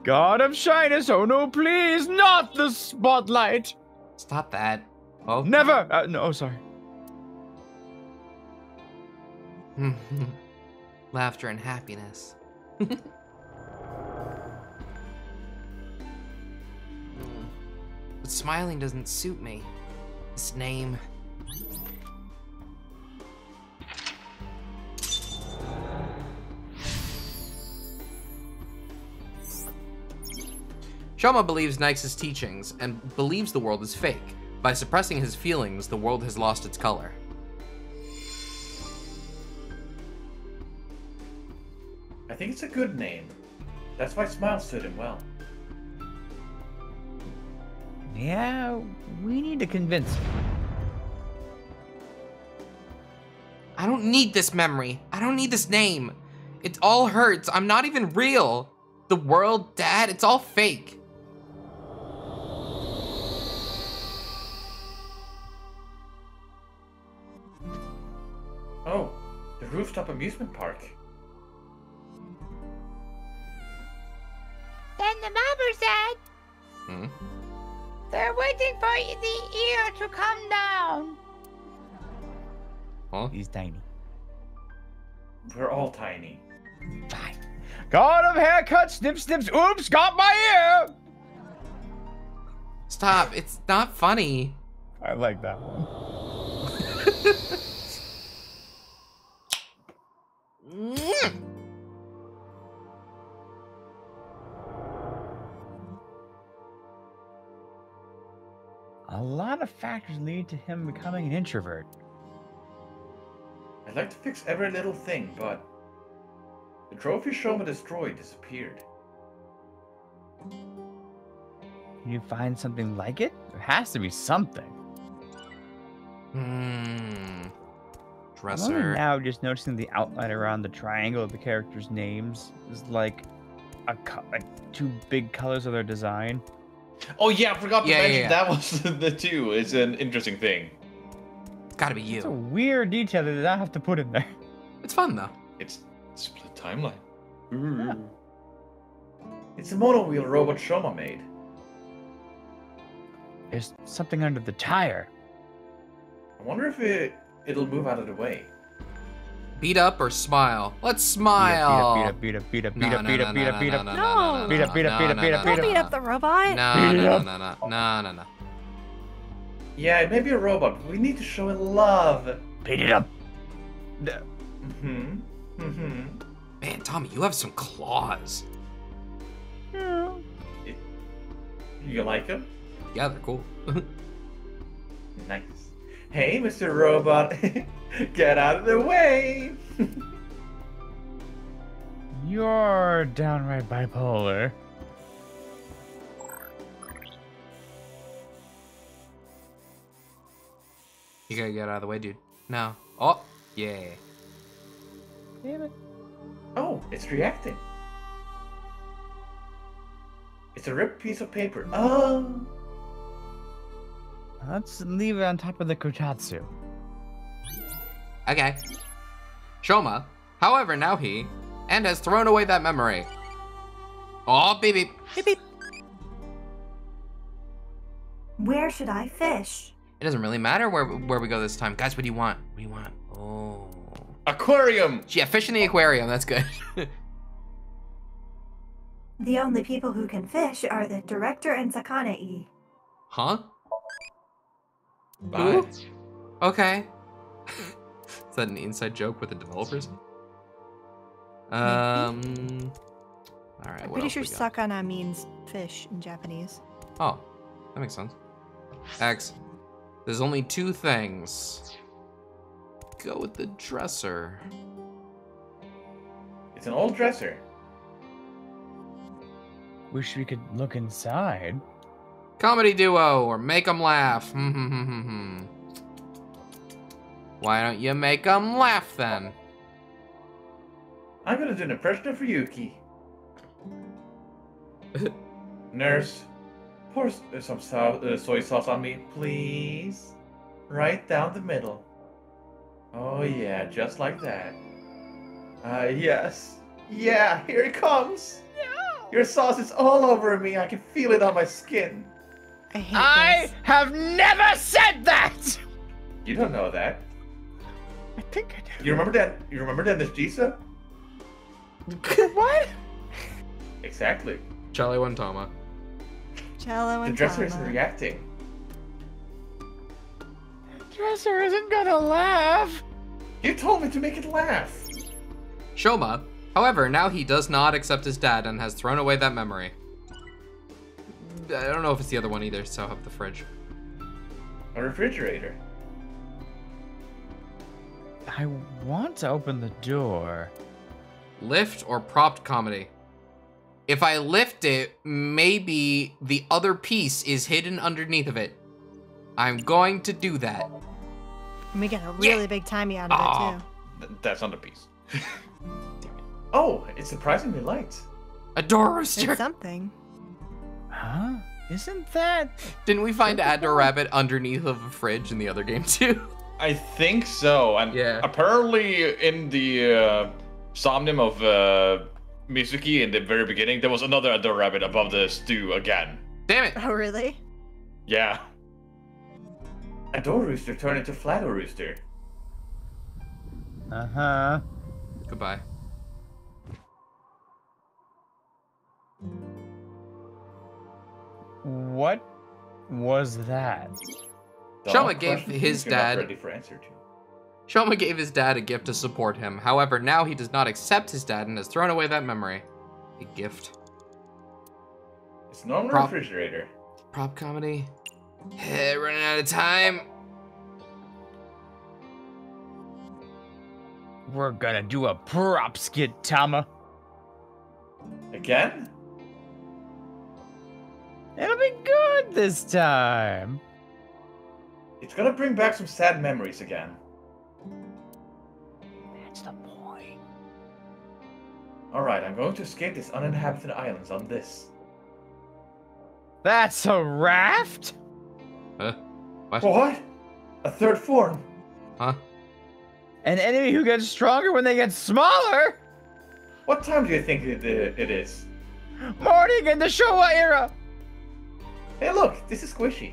God of shyness, oh no, please, not the spotlight. Stop that. Oh. Never. No, sorry. Laughter and happiness. the smiling doesn't suit me. This name. Shoma believes Nyx's teachings and believes the world is fake. By suppressing his feelings, the world has lost its color. I think it's a good name. That's why Smile stood him well. Yeah, we need to convince him. I don't need this memory. I don't need this name. It all hurts. I'm not even real. The world, Dad, it's all fake. Oh, the rooftop amusement park. Then the mapper said, they're waiting for the ear to come down. Huh? He's tiny. We're all tiny. Fine. God of haircut, snip, snips, oops, got my ear! Stop, it's not funny. I like that one. A lot of factors lead to him becoming an introvert. I'd like to fix every little thing, but the trophy Shoma destroyed disappeared. Can you find something like it? There has to be something. I'm Dresser. only now just noticing the outline around the triangle of the characters' names is like two big colors of their design. Oh yeah, I forgot to mention yeah. that was the two. It's an interesting thing. It's gotta be It's a you. weird detail that they don't have to put in there. It's fun though. It's split timeline. Yeah. It's a monowheel robot Shoma made. There's something under the tire. I wonder if it'll move out of the way. Beat up or smile? Let's smile. Beat up. No, no, no, no, no, Beat up. no, No. no, Beat up, beat up, no, beat up, no, beat up, no, beat Don't beat up the robot. No, Beat it no, up. no. Yeah, it may be a robot, but we need to show it love. Beat it up. Man, Tommy, you have some claws. You like him? Yeah, they're cool. Nice. Hey, Mr. Robot, get out of the way. You're downright bipolar. You gotta get out of the way, dude. No. Oh, yeah. Damn it. Oh, it's reacting. It's a ripped piece of paper. Oh. Let's leave it on top of the kotatsu. Okay. Shoma, however, now and has thrown away that memory. Oh, beep beep. Beep, beep. Where should I fish? It doesn't really matter where we go this time. Guys, what do you want? What do you want? Oh. Aquarium. Yeah, fish in the aquarium. That's good. The only people who can fish are the director and Sakane-e. Huh? Bye. Who? Okay. Is that an inside joke with the developers? All right. I'm what pretty else sure we got? sakana means fish in Japanese. Oh, that makes sense. X. There's only two things. Go with the dresser. It's an old dresser. Wish we could look inside. Comedy duo or make them laugh. Why don't you make them laugh then? I'm gonna do an impression of Ryuki. Nurse, pour some soy sauce on me, please. Right down the middle. Oh yeah, just like that. Yes. Yeah, here it comes. No. Your sauce is all over me. I can feel it on my skin. I hate I this. have never said that! You don't know that. I think I do. You remember that? You remember that, Miss Jisa? What? Exactly. Charlie Wantama. Cello The and dresser isn't Tama. reacting. Dresser isn't gonna laugh. You told me to make it laugh. Shoma, however, now he does not accept his dad and has thrown away that memory. I don't know if it's the other one either, so I'll have the fridge. A refrigerator. I want to open the door. Lift or propped comedy? If I lift it, maybe the other piece is hidden underneath of it. I'm going to do that. And we get a really big timey out of it, too. That's not a piece. Oh, it's surprisingly light. A door rooster. It's something. Huh? Isn't that? Didn't we find Adder Rabbit underneath of a fridge in the other game too? I think so, and Yeah. apparently in the Somnium of Mizuki in the very beginning, there was another Adore Rabbit above the stew again. Damn it. Oh, really? Yeah. A door rooster turned into Flato Rooster. Uh-huh. Goodbye. What was that? The Shoma odd gave question his you're not dad- ready for answer to. Shoma gave his dad a gift to support him. However, now he does not accept his dad and has thrown away that memory. A gift. It's normal Prop- refrigerator. Prop comedy. Running out of time. We're gonna do a prop skit, Tama. Again? It'll be good this time. It's gonna bring back some sad memories again. That's the point. Alright, I'm going to escape these uninhabited islands on this. That's a raft? Huh? What? What? A third form? Huh? An enemy who gets stronger when they get smaller? What time do you think it is? Morning in the Showa era. Hey look, this is Squishy.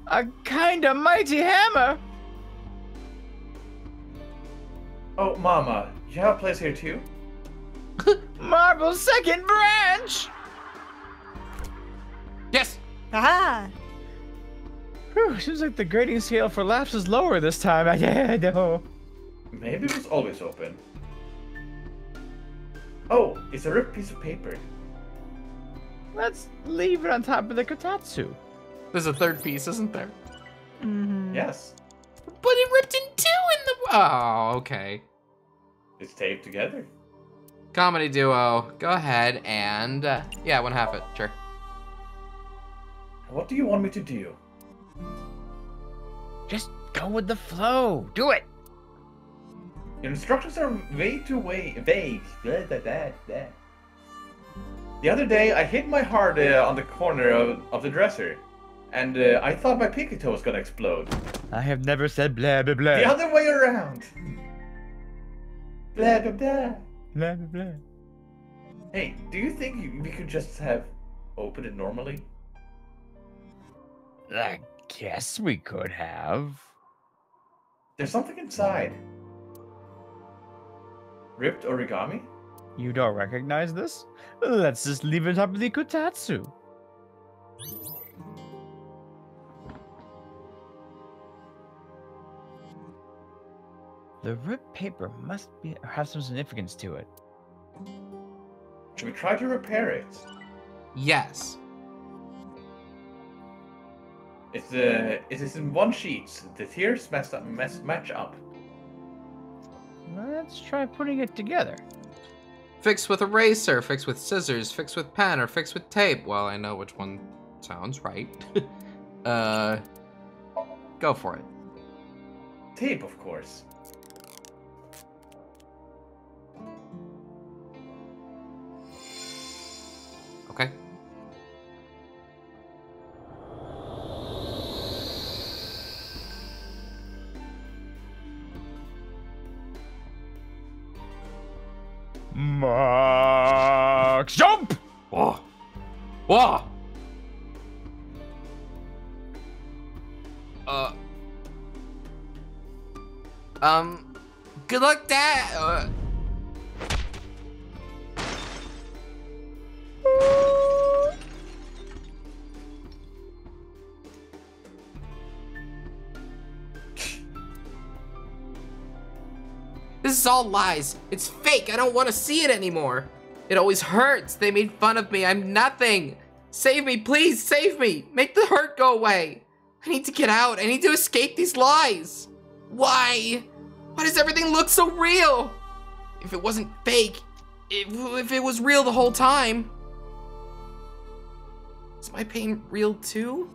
A kinda mighty hammer. Oh, Mama, you have a place here too? Marble's second branch. Yes! Ah! Whew, seems like the grading scale for laughs is lower this time. I know. Maybe it was always open. Oh, it's a ripped piece of paper. Let's leave it on top of the kotatsu. There's a third piece, isn't there? Mm-hmm. Yes, But it ripped in two in the... Oh, okay. it's taped together. Comedy duo. Go ahead and... yeah, 1/2 it. Sure. What do you want me to do? Just go with the flow. Do it. Your instructions are way too vague. Blah, blah, blah, blah. The other day, I hit my heart on the corner of the dresser, and I thought my pinky toe was gonna explode. I have never said blah blah blah. The other way around. Blah blah blah. Blah blah blah. Hey, do you think we could just have opened it normally? I guess we could have. There's something inside. Ripped origami? You don't recognize this? Let's just leave it on top of the kotatsu. The ripped paper must have some significance to it. Should we try to repair it? Yes. It is in one sheet. The tiers match up. Let's try putting it together. Fix with eraser, fix with scissors, fix with pen, or fix with tape. Well, I know which one sounds right. Go for it. Tape, of course. Okay. Max jump! Whoa. Whoa. Good luck, Dad. This is all lies. It's fake. I don't want to see it anymore. It always hurts. They made fun of me. I'm nothing. Save me, please, save me. Make the hurt go away. I need to get out. I need to escape these lies. Why? Why does everything look so real? If it wasn't fake, if it was real the whole time, is my pain real too?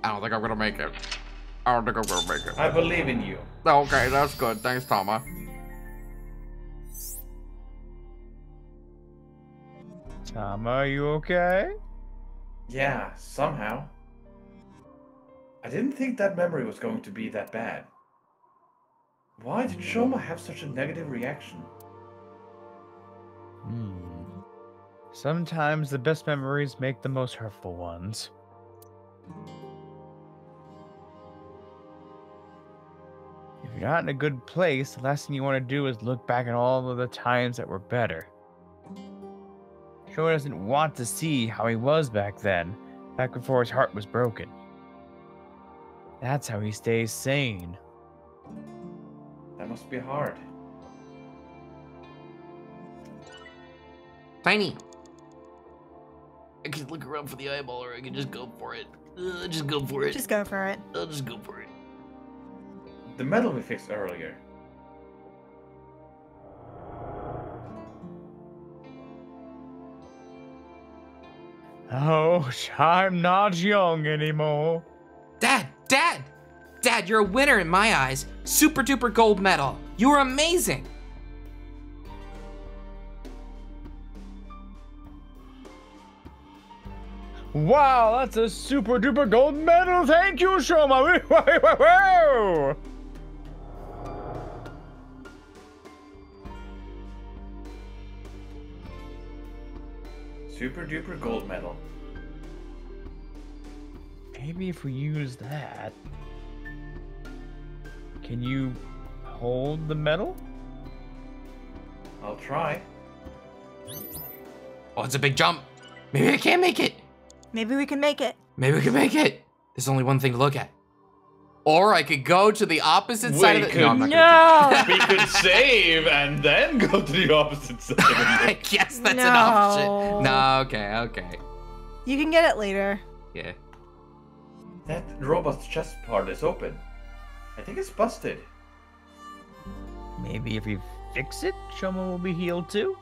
I don't think I'm gonna make it. I don't think I'm gonna make it. I believe in you. Okay, that's good. Thanks, Tama. Tama, are you okay? Yeah, somehow. I didn't think that memory was going to be that bad. Why did Shoma have such a negative reaction? Sometimes the best memories make the most hurtful ones. If you're not in a good place, the last thing you want to do is look back at all of the times that were better. Shoma doesn't want to see how he was back then, back before his heart was broken. That's how he stays sane. That must be hard. Tiny. I could look around for the eyeball, or I could just go for it. Just go for it. Just go for it. I'll just go for it. The medal we fixed earlier. Oh, I'm not young anymore. Dad! Dad, you're a winner in my eyes. Super duper gold medal. You were amazing. Wow, that's a super duper gold medal. Thank you, Shoma. Woo! Super duper gold medal. Maybe if we use that, can you hold the medal? I'll try. Oh, it's a big jump. Maybe I can't make it. Maybe we can make it. Maybe we can make it. There's only one thing to look at. Or I could go to the opposite side of the... No, I'm not gonna do We could save and then go to the opposite side. I guess that's an option. No, okay. You can get it later. Yeah. That robot's chest part is open. I think it's busted. Maybe if we fix it, Shoma will be healed too?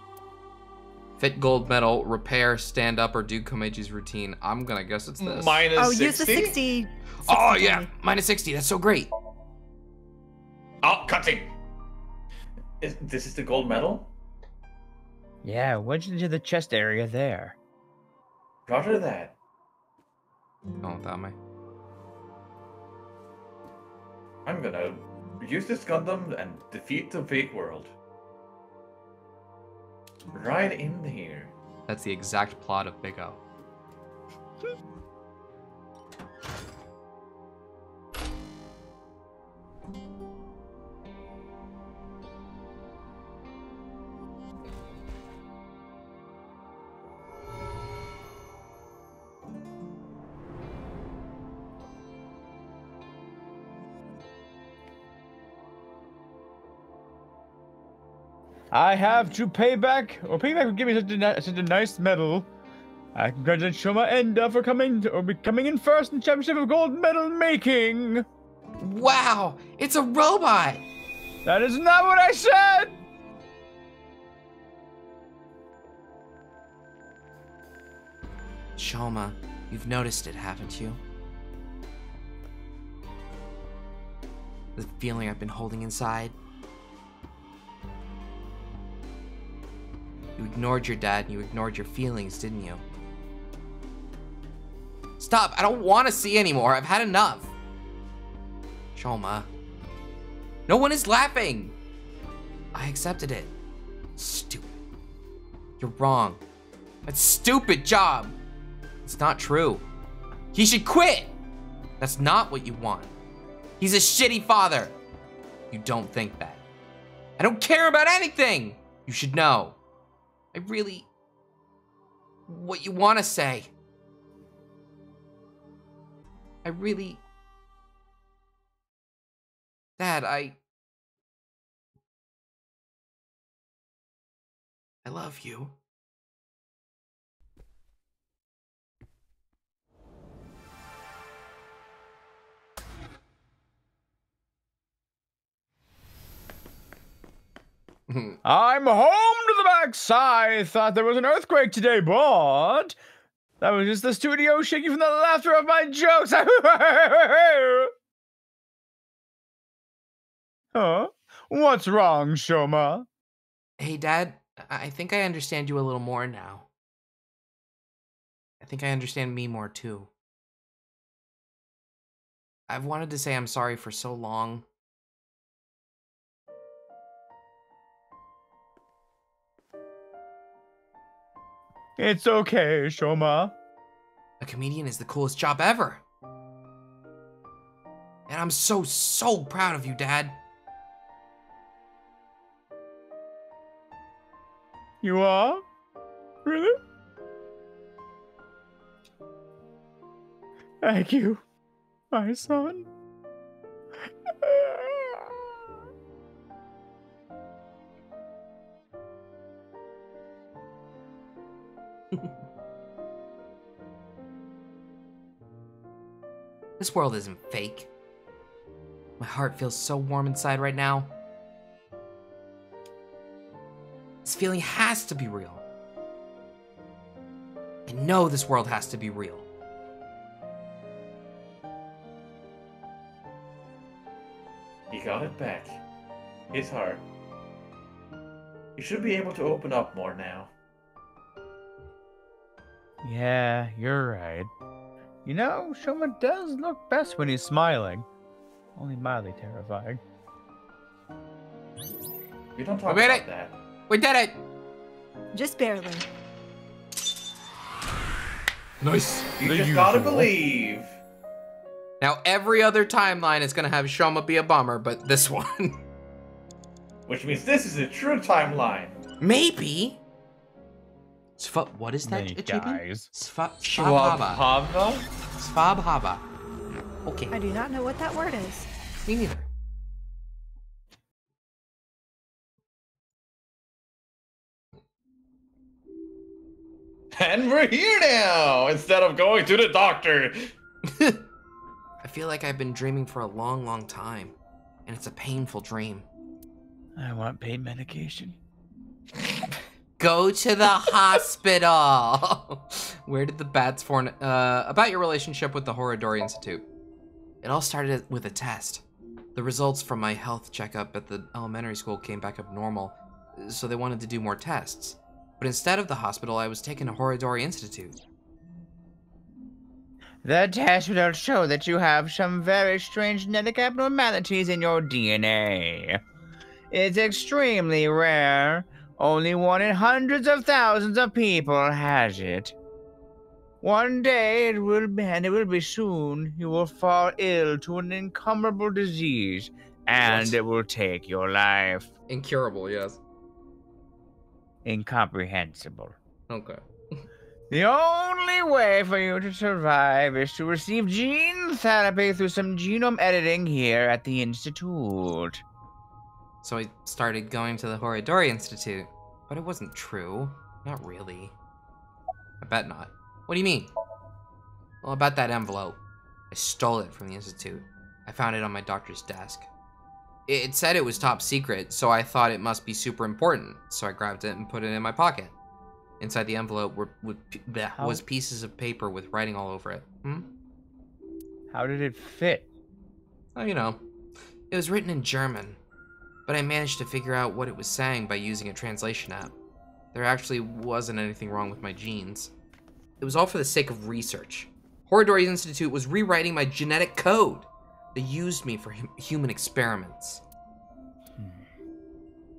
Fit gold medal, repair, stand up, or do Komeji's routine. I'm gonna guess it's this. Minus Oh, 60? use the 60. Oh, yeah. Minus 60. That's so great. Oh, cutting. This is the gold medal? Yeah, wedge into the chest area there. Roger that. Oh, without me. I'm gonna use this Gundam and defeat the fake world. Right in here. That's the exact plot of Big O. I have to pay back, or payback would give me such a nice medal. I congratulate Shoma Enda for coming in first in the championship of gold medal making. Wow, it's a robot. That is not what I said. Shoma, you've noticed it, haven't you? The feeling I've been holding inside. You ignored your dad and you ignored your feelings, didn't you? Stop, I don't want to see anymore. I've had enough. Shoma. No one is laughing. I accepted it. Stupid. You're wrong. That's stupid job. It's not true. He should quit. That's not what you want. He's a shitty father. You don't think that. I don't care about anything. You should know. I really... What you want to say. I really... Dad, I love you. I'm home to the backside. Thought there was an earthquake today, but that was just the studio shaking from the laughter of my jokes. Huh? What's wrong, Shoma? Hey, Dad, I think I understand you a little more now. I think I understand me more, too. I've wanted to say I'm sorry for so long. It's okay, Shoma. A comedian is the coolest job ever. And I'm so proud of you, Dad. You are? Really? Thank you, my son. This world isn't fake. My heart feels so warm inside right now. This feeling has to be real. I know this world has to be real. He got it back. His heart. You should be able to open up more now. Yeah, you're right. You know, Shoma does look best when he's smiling. Only mildly terrifying. We don't talk We made about it. that. We did it! Just barely. Nice. You The just gotta usual. believe. Now, every other timeline is gonna have Shoma be a bummer, but this one... Which means this is a true timeline. Maybe. What is that Then he achievement? dies. Svabhava. Schwabhava? Svabhava. Okay. I do not know what that word is. Me neither. And we're here now, instead of going to the doctor. I feel like I've been dreaming for a long time, and it's a painful dream. I want pain medication. Go to the hospital. Where did the bats form? About your relationship with the Horodori Institute. It all started with a test. The results from my health checkup at the elementary school came back abnormal, so they wanted to do more tests. But instead of the hospital, I was taken to Horodori Institute. The test will show that you have some very strange genetic abnormalities in your DNA. It's extremely rare. Only one in hundreds of thousands of people has it. One day it will be soon, you will fall ill to an incurable disease, and What? it will take your life. Incurable, yes. Incomprehensible. Okay. The only way for you to survive is to receive gene therapy through some genome editing here at the Institute. So I started going to the Horodori Institute, but it wasn't true. Not really. I bet not. What do you mean? Well, about that envelope. I stole it from the Institute. I found it on my doctor's desk. It said it was top secret, so I thought it must be super important. So I grabbed it and put it in my pocket. Inside the envelope was pieces of paper with writing all over it. How did it fit? Oh, you know. It was written in German, but I managed to figure out what it was saying by using a translation app. There actually wasn't anything wrong with my genes. It was all for the sake of research. Horodori Institute was rewriting my genetic code. They used me for human experiments.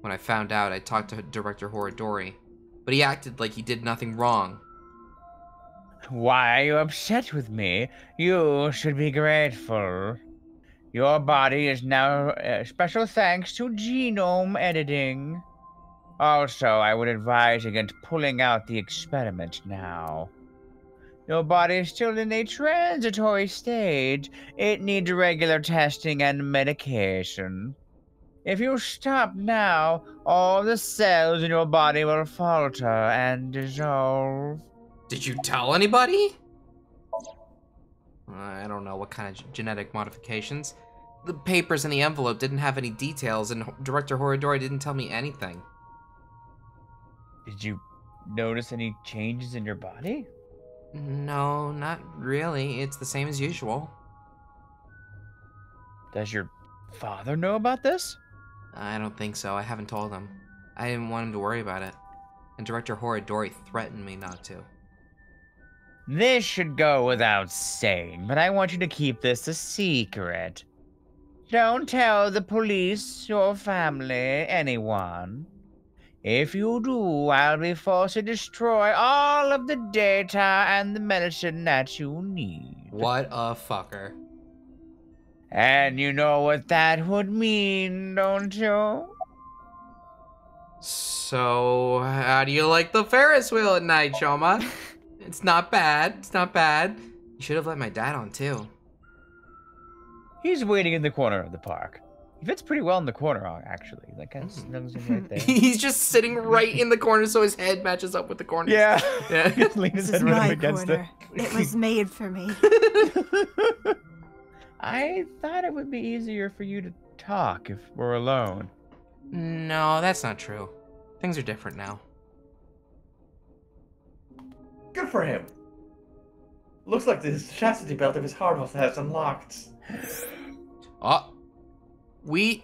When I found out, I talked to Director Horodori, but he acted like he did nothing wrong. Why are you upset with me? You should be grateful. Your body is now special thanks to genome editing. Also, I would advise against pulling out the experiment now. Your body is still in a transitory stage. It needs regular testing and medication. If you stop now, all the cells in your body will falter and dissolve. Did you tell anybody? I don't know what kind of genetic modifications. The papers in the envelope didn't have any details, and Director Horadori didn't tell me anything. Did you notice any changes in your body? No, not really. It's the same as usual. Does your father know about this? I don't think so. I haven't told him. I didn't want him to worry about it. And Director Horadori threatened me not to. This should go without saying, but I want you to keep this a secret. Don't tell the police, your family, anyone. If you do, I'll be forced to destroy all of the data and the medicine that you need. What a fucker. And you know what that would mean, don't you? So, how do you like the Ferris wheel at night, Choma? It's not bad. It's not bad. You should have let my dad on, too. He's waiting in the corner of the park. He fits pretty well in the corner, actually. Like, kind of snugs in right there. He's just sitting right in the corner so his head matches up with the corner. Yeah. This is my corner. It was made for me. I thought it would be easier for you to talk if we're alone. No, that's not true. Things are different now. Good for him. Looks like the chastity belt of his heart has unlocked. We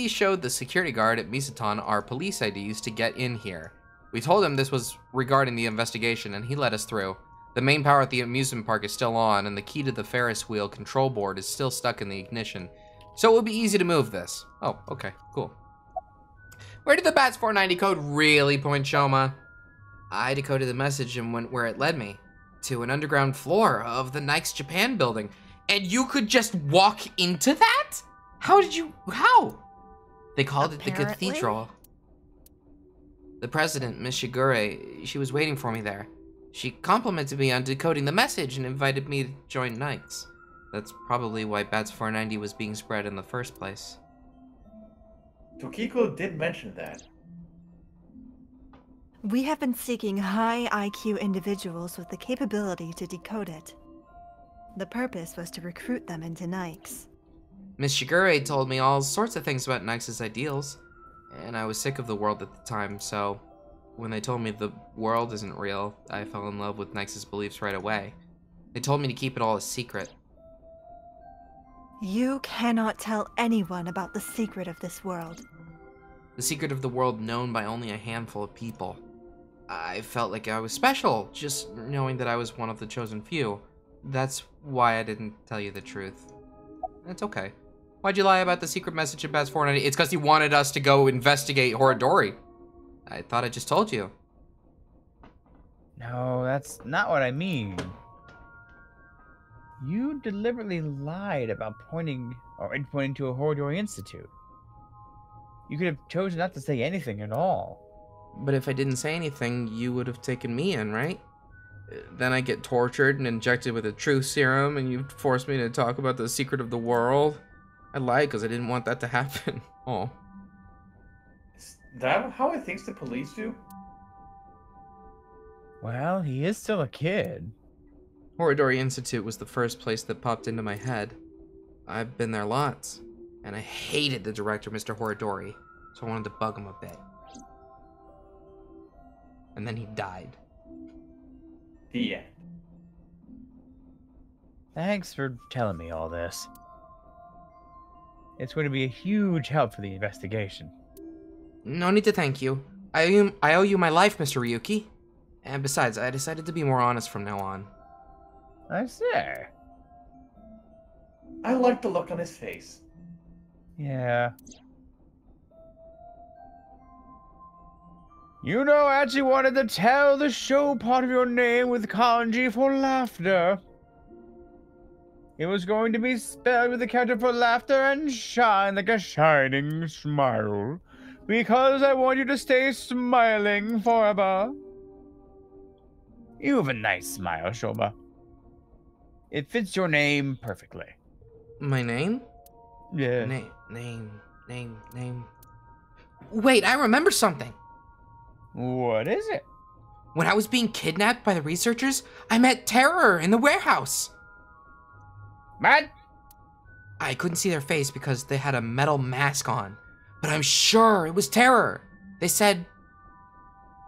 showed the security guard at Misaton our police IDs to get in here. We told him this was regarding the investigation, and he let us through. The main power at the amusement park is still on, and the key to the Ferris wheel control board is still stuck in the ignition. So it would be easy to move this. Oh, okay, cool. Where did the BATS 490 code really point, Shoma? I decoded the message and went where it led me. To an underground floor of the Nike's Japan building. And you could just walk into that? How? They called it the cathedral. The president, Miss Shigure, she was waiting for me there. She complimented me on decoding the message and invited me to join Knights. That's probably why BATS 490 was being spread in the first place. Tokiko did mention that. We have been seeking high IQ individuals with the capability to decode it. The purpose was to recruit them into Nikes. Miss Shigure told me all sorts of things about Nikes' ideals, and I was sick of the world at the time, so when they told me the world isn't real, I fell in love with Nikes' beliefs right away. They told me to keep it all a secret. You cannot tell anyone about the secret of this world. The secret of the world known by only a handful of people. I felt like I was special, just knowing that I was one of the chosen few. That's why I didn't tell you the truth. It's okay. Why'd you lie about the secret message in BATS 490? It's because you wanted us to go investigate Horadori. I thought I just told you. No, that's not what I mean. You deliberately lied about pointing to a Horadori Institute. You could have chosen not to say anything at all. But if I didn't say anything, you would have taken me in, right? Then I get tortured and injected with a truth serum, and you'd force me to talk about the secret of the world. I lied because I didn't want that to happen. Oh. Is that how he thinks the police do? Well, he is still a kid. Horadori Institute was the first place that popped into my head. I've been there lots, and I hated the director, Mr. Horadori, so I wanted to bug him a bit. And then he died. The end. Thanks for telling me all this. It's going to be a huge help for the investigation. No need to thank you. I owe you my life, Mr. Ryuki. And besides, I decided to be more honest from now on. I see. I like the look on his face. Yeah. You know, I actually wanted to tell the show part of your name with kanji for laughter. It was going to be spelled with the character for laughter and shine like a shining smile. Because I want you to stay smiling forever. You have a nice smile, Shoma. It fits your name perfectly. My name? Yeah. Name. Wait, I remember something. What is it? When I was being kidnapped by the researchers, I met Terror in the warehouse. What? I couldn't see their face because they had a metal mask on, but I'm sure it was Terror. They said,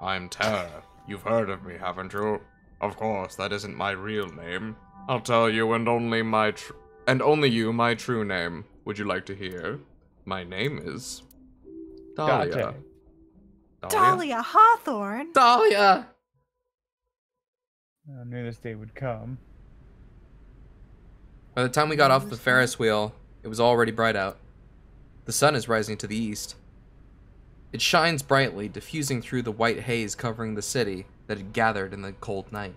"I'm Terror. You've heard of me, haven't you? Of course, that isn't my real name. I'll tell you and only you my true name. Would you like to hear? My name is Dahlia." Gotcha. Dahlia Hawthorne? Dahlia! I knew this day would come. By the time we got off the Ferris wheel, it was already bright out. The sun is rising to the east. It shines brightly, diffusing through the white haze covering the city that had gathered in the cold night.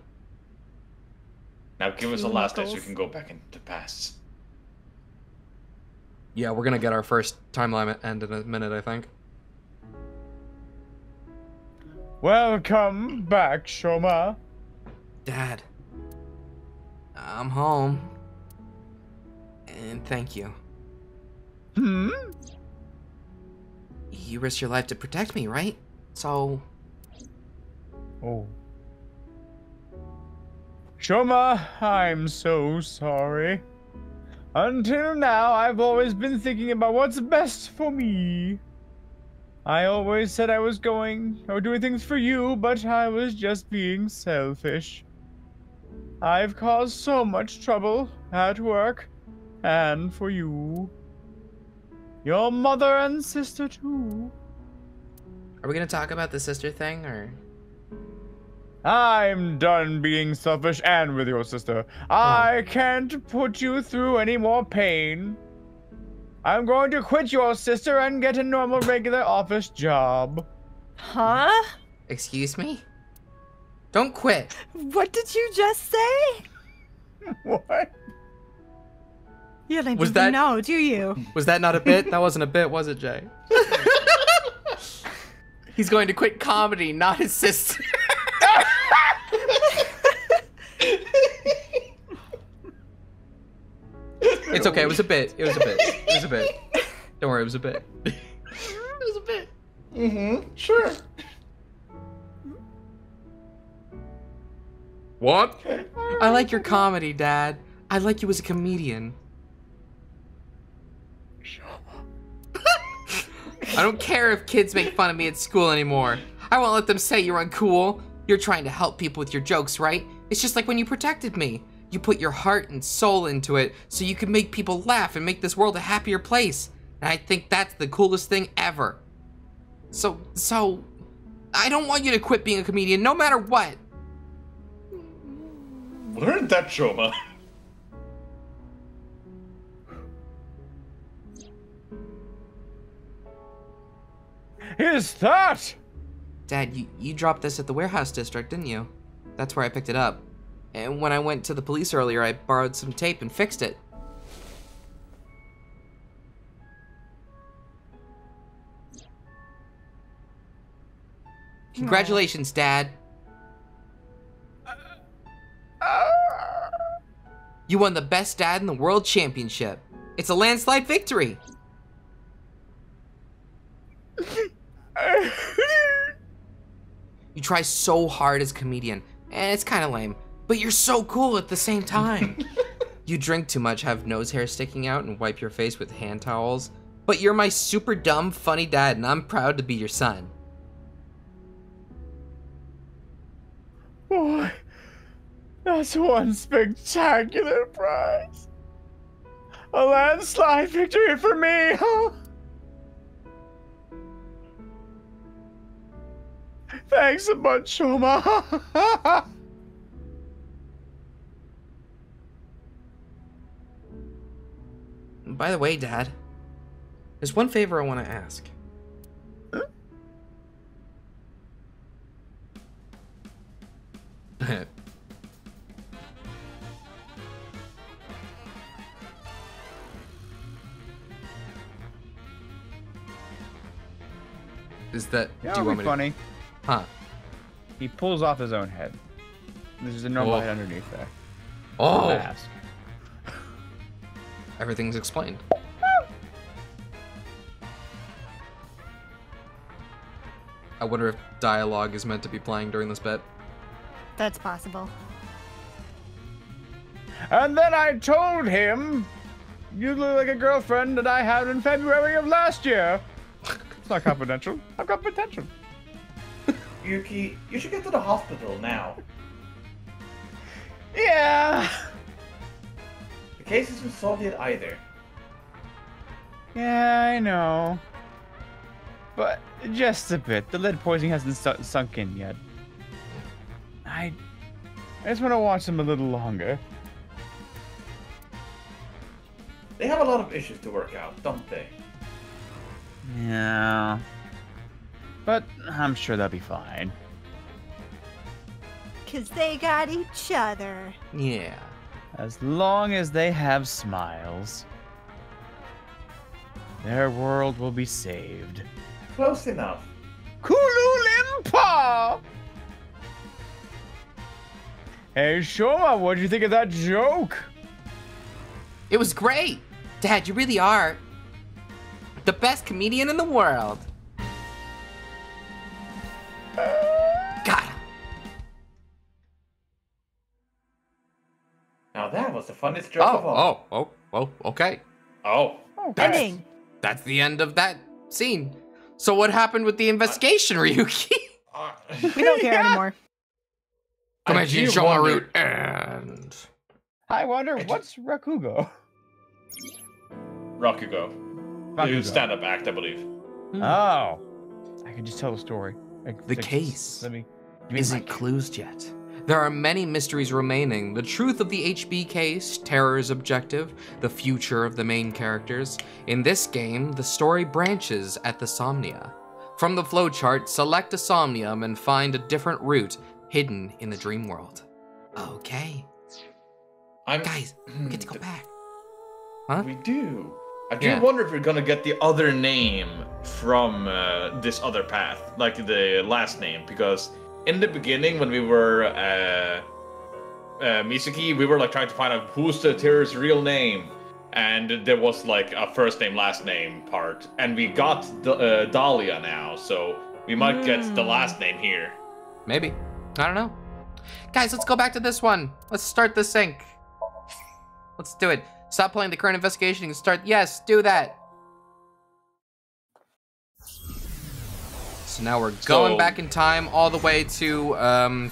Now give us a last day so we can go back into the past. Yeah, we're gonna get our first timeline end in a minute, I think. Welcome back, Shoma. Dad, I'm home. And thank you. Hmm? You risked your life to protect me, right? So... Oh. Shoma, I'm so sorry. Until now, I've always been thinking about what's best for me. I always said I was doing things for you, but I was just being selfish. I've caused so much trouble at work and for you. Your mother and sister too. Are we gonna talk about the sister thing, or...? I'm done being selfish and with your sister. I can't put you through any more pain. I'm going to quit your sister and get a normal, regular office job. Huh? Excuse me? Don't quit. What did you just say? What? You don't Was even that- know, do you? Was that not a bit? That wasn't a bit, was it, Jay? He's going to quit comedy, not his sister. It's okay, it was a bit. It was a bit. It was a bit. Don't worry, it was a bit. It was a bit. Mm-hmm. Sure. What? I like your comedy, Dad. I like you as a comedian. I don't care if kids make fun of me at school anymore. I won't let them say you're uncool. You're trying to help people with your jokes, right? It's just like when you protected me. You put your heart and soul into it so you can make people laugh and make this world a happier place. And I think that's the coolest thing ever. So, I don't want you to quit being a comedian no matter what. Learn that, Shoma. Is that? Dad, you dropped this at the warehouse district, didn't you? That's where I picked it up. And when I went to the police earlier, I borrowed some tape and fixed it. Congratulations, Dad. You won the best dad in the world championship. It's a landslide victory. You try so hard as a comedian, and it's kind of lame, but you're so cool at the same time. You drink too much, have nose hair sticking out, and wipe your face with hand towels, but you're my super dumb, funny dad, and I'm proud to be your son. Boy, that's one spectacular prize. A landslide victory for me. Thanks a bunch, Shoma. By the way, Dad, there's one favor I want to ask. Is that... Yeah, do you want be me funny. to... Huh. He pulls off his own head. There's a normal Oh. head underneath there. Oh, Mask. everything's explained. I wonder if dialogue is meant to be playing during this bit. That's possible. And then I told him, you look like a girlfriend that I had in February of last year. It's not confidential. I've got potential. Yuki, you should get to the hospital now. Yeah. The case isn't solved yet either. Yeah, I know. But just a bit. The lead poisoning hasn't sunk in yet. I just want to watch them a little longer. They have a lot of issues to work out, don't they? Yeah. But I'm sure they'll be fine. 'Cause they got each other. Yeah. As long as they have smiles, their world will be saved. Close enough. Kululimpa! Hey, Shoma, what'd you think of that joke? It was great! Dad, you really are the best comedian in the world. Got him. Now that was the funnest joke of all. Okay. Oh. That's, Ending. that's the end of that scene. So what happened with the investigation, Ryuki? We don't care anymore. Come I at do you, show my wonder- route, and I wonder, what's Rakugo? Rakugo. Rakugo. Stand-up act, I believe. Oh. I can just tell the story. The case Let me... isn't closed yet. There are many mysteries remaining. The truth of the HB case, Terror's objective, the future of the main characters. In this game, the story branches at the Somnia. From the flowchart, select a Somnium and find a different route hidden in the dream world. Okay. Guys, we get to go back. Huh? We do. I do Yeah. wonder if we're gonna get the other name from this other path, like the last name, because in the beginning when we were Mizuki, we were like trying to find out who's the terrorist's real name, and there was like a first name, last name part, and we got Dahlia now, so we might get the last name here. Maybe. I don't know. Guys, let's go back to this one. Let's start the sync. Let's do it. Stop playing the current investigation and start. Yes, do that. So now we're going back in time all the way to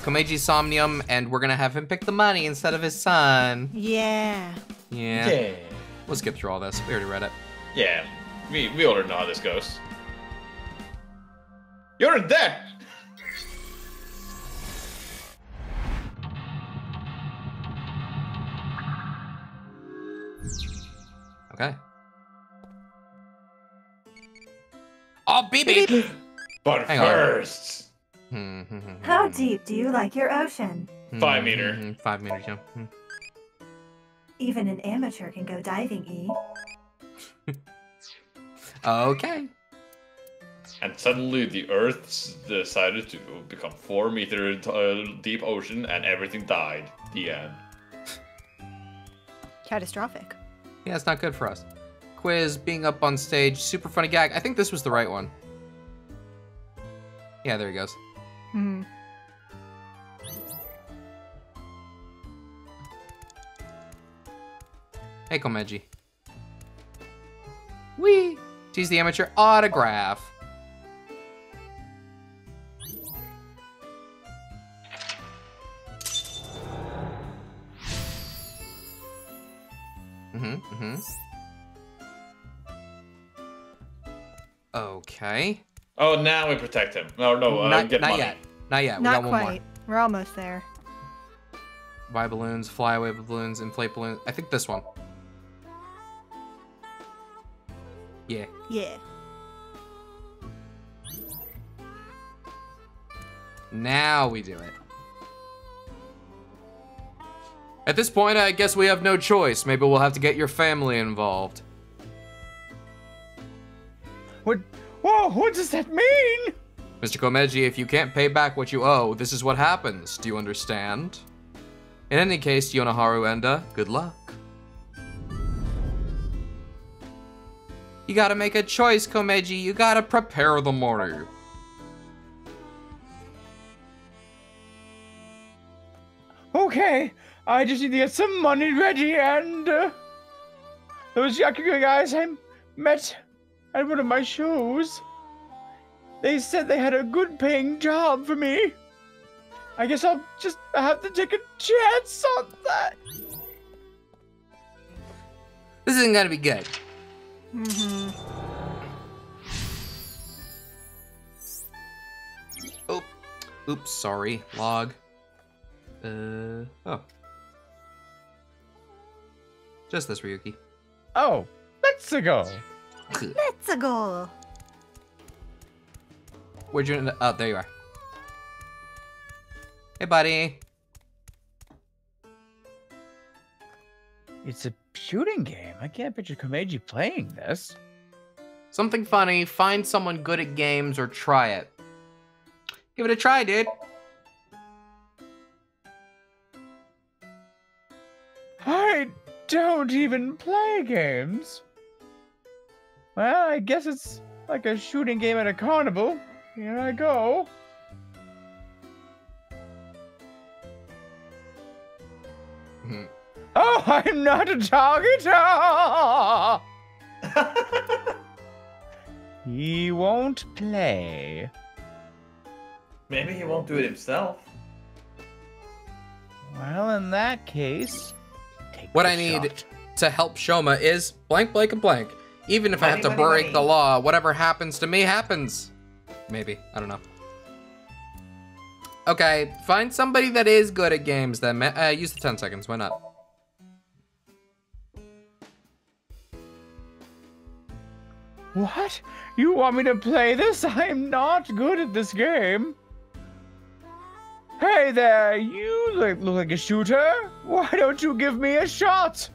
Komeji's Somnium, and we're gonna have him pick the money instead of his son. Yeah. Yeah. Yeah. We'll skip through all this. We already read it. Yeah. We already know how this goes. You're in debt! Okay. Oh, BB! But Hang on. first, How deep do you like your ocean? 5 meter. 5 meters, yeah. Even an amateur can go diving, E. Okay. And suddenly the Earth decided to become 4 meter deep ocean, and everything died. The end. Catastrophic. Yeah, it's not good for us. Quiz, being up on stage, super funny gag. I think this was the right one. Yeah, there he goes. Hmm. Hey, Komeji. Whee! Tease the amateur autograph. Okay. Oh, now we protect him. No, not get money. yet. Not yet. We Not got one quite. We're almost there. more. Buy balloons, fly away balloons, inflate balloons. I think this one. Yeah. Yeah. Now we do it. At this point, I guess we have no choice. Maybe we'll have to get your family involved. What? Whoa, what does that mean? Mr. Komeji, if you can't pay back what you owe, this is what happens. Do you understand? In any case, Yonoharu Enda, good luck. You gotta make a choice, Komeiji. You gotta prepare the money. Okay, I just need to get some money ready, and those Yakuza guys I met at one of my shows, they said they had a good-paying job for me. I guess I'll just have to take a chance on that. This isn't gonna be good. Oh, oops, sorry, log. Oh. Just this, Ryuki. Oh, let's go. Let's go. Where'd you end up? Oh, there you are. Hey, buddy. It's a shooting game. I can't picture Komeiji playing this. Something funny, find someone good at games or try it. Give it a try, dude. I don't even play games. Well, I guess it's like a shooting game at a carnival. Here I go. Oh, I'm not a target! He won't play. Maybe he won't do it himself. Well, in that case, take What the I need shot. to help Shoma is blank, blank, and blank. Even if I have to break the law, whatever happens to me happens. Maybe. I don't know. Okay, find somebody that is good at games then. Use the 10 seconds. Why not? What? You want me to play this? I'm not good at this game. Hey there, you look like a shooter. Why don't you give me a shot?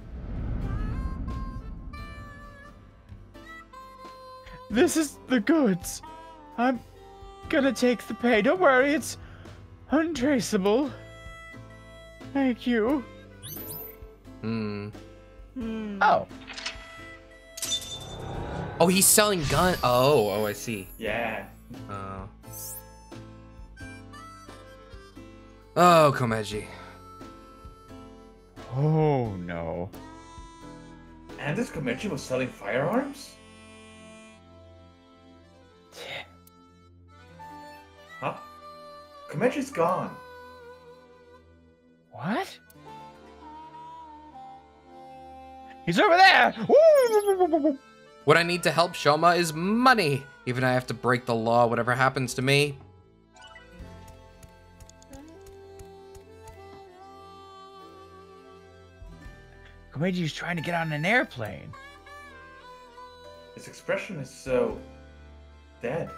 This is the goods. I'm gonna take the pay. Don't worry, it's untraceable. Thank you. Oh. Oh, he's selling gun. Oh, I see. Yeah. Oh. Oh, Komeiji. Oh no. And this Komeiji was selling firearms? Huh? Komeji's gone. What? He's over there! Woo! What I need to help Shoma is money. Even if I have to break the law, whatever happens to me. Komeji's trying to get on an airplane. His expression is so dead.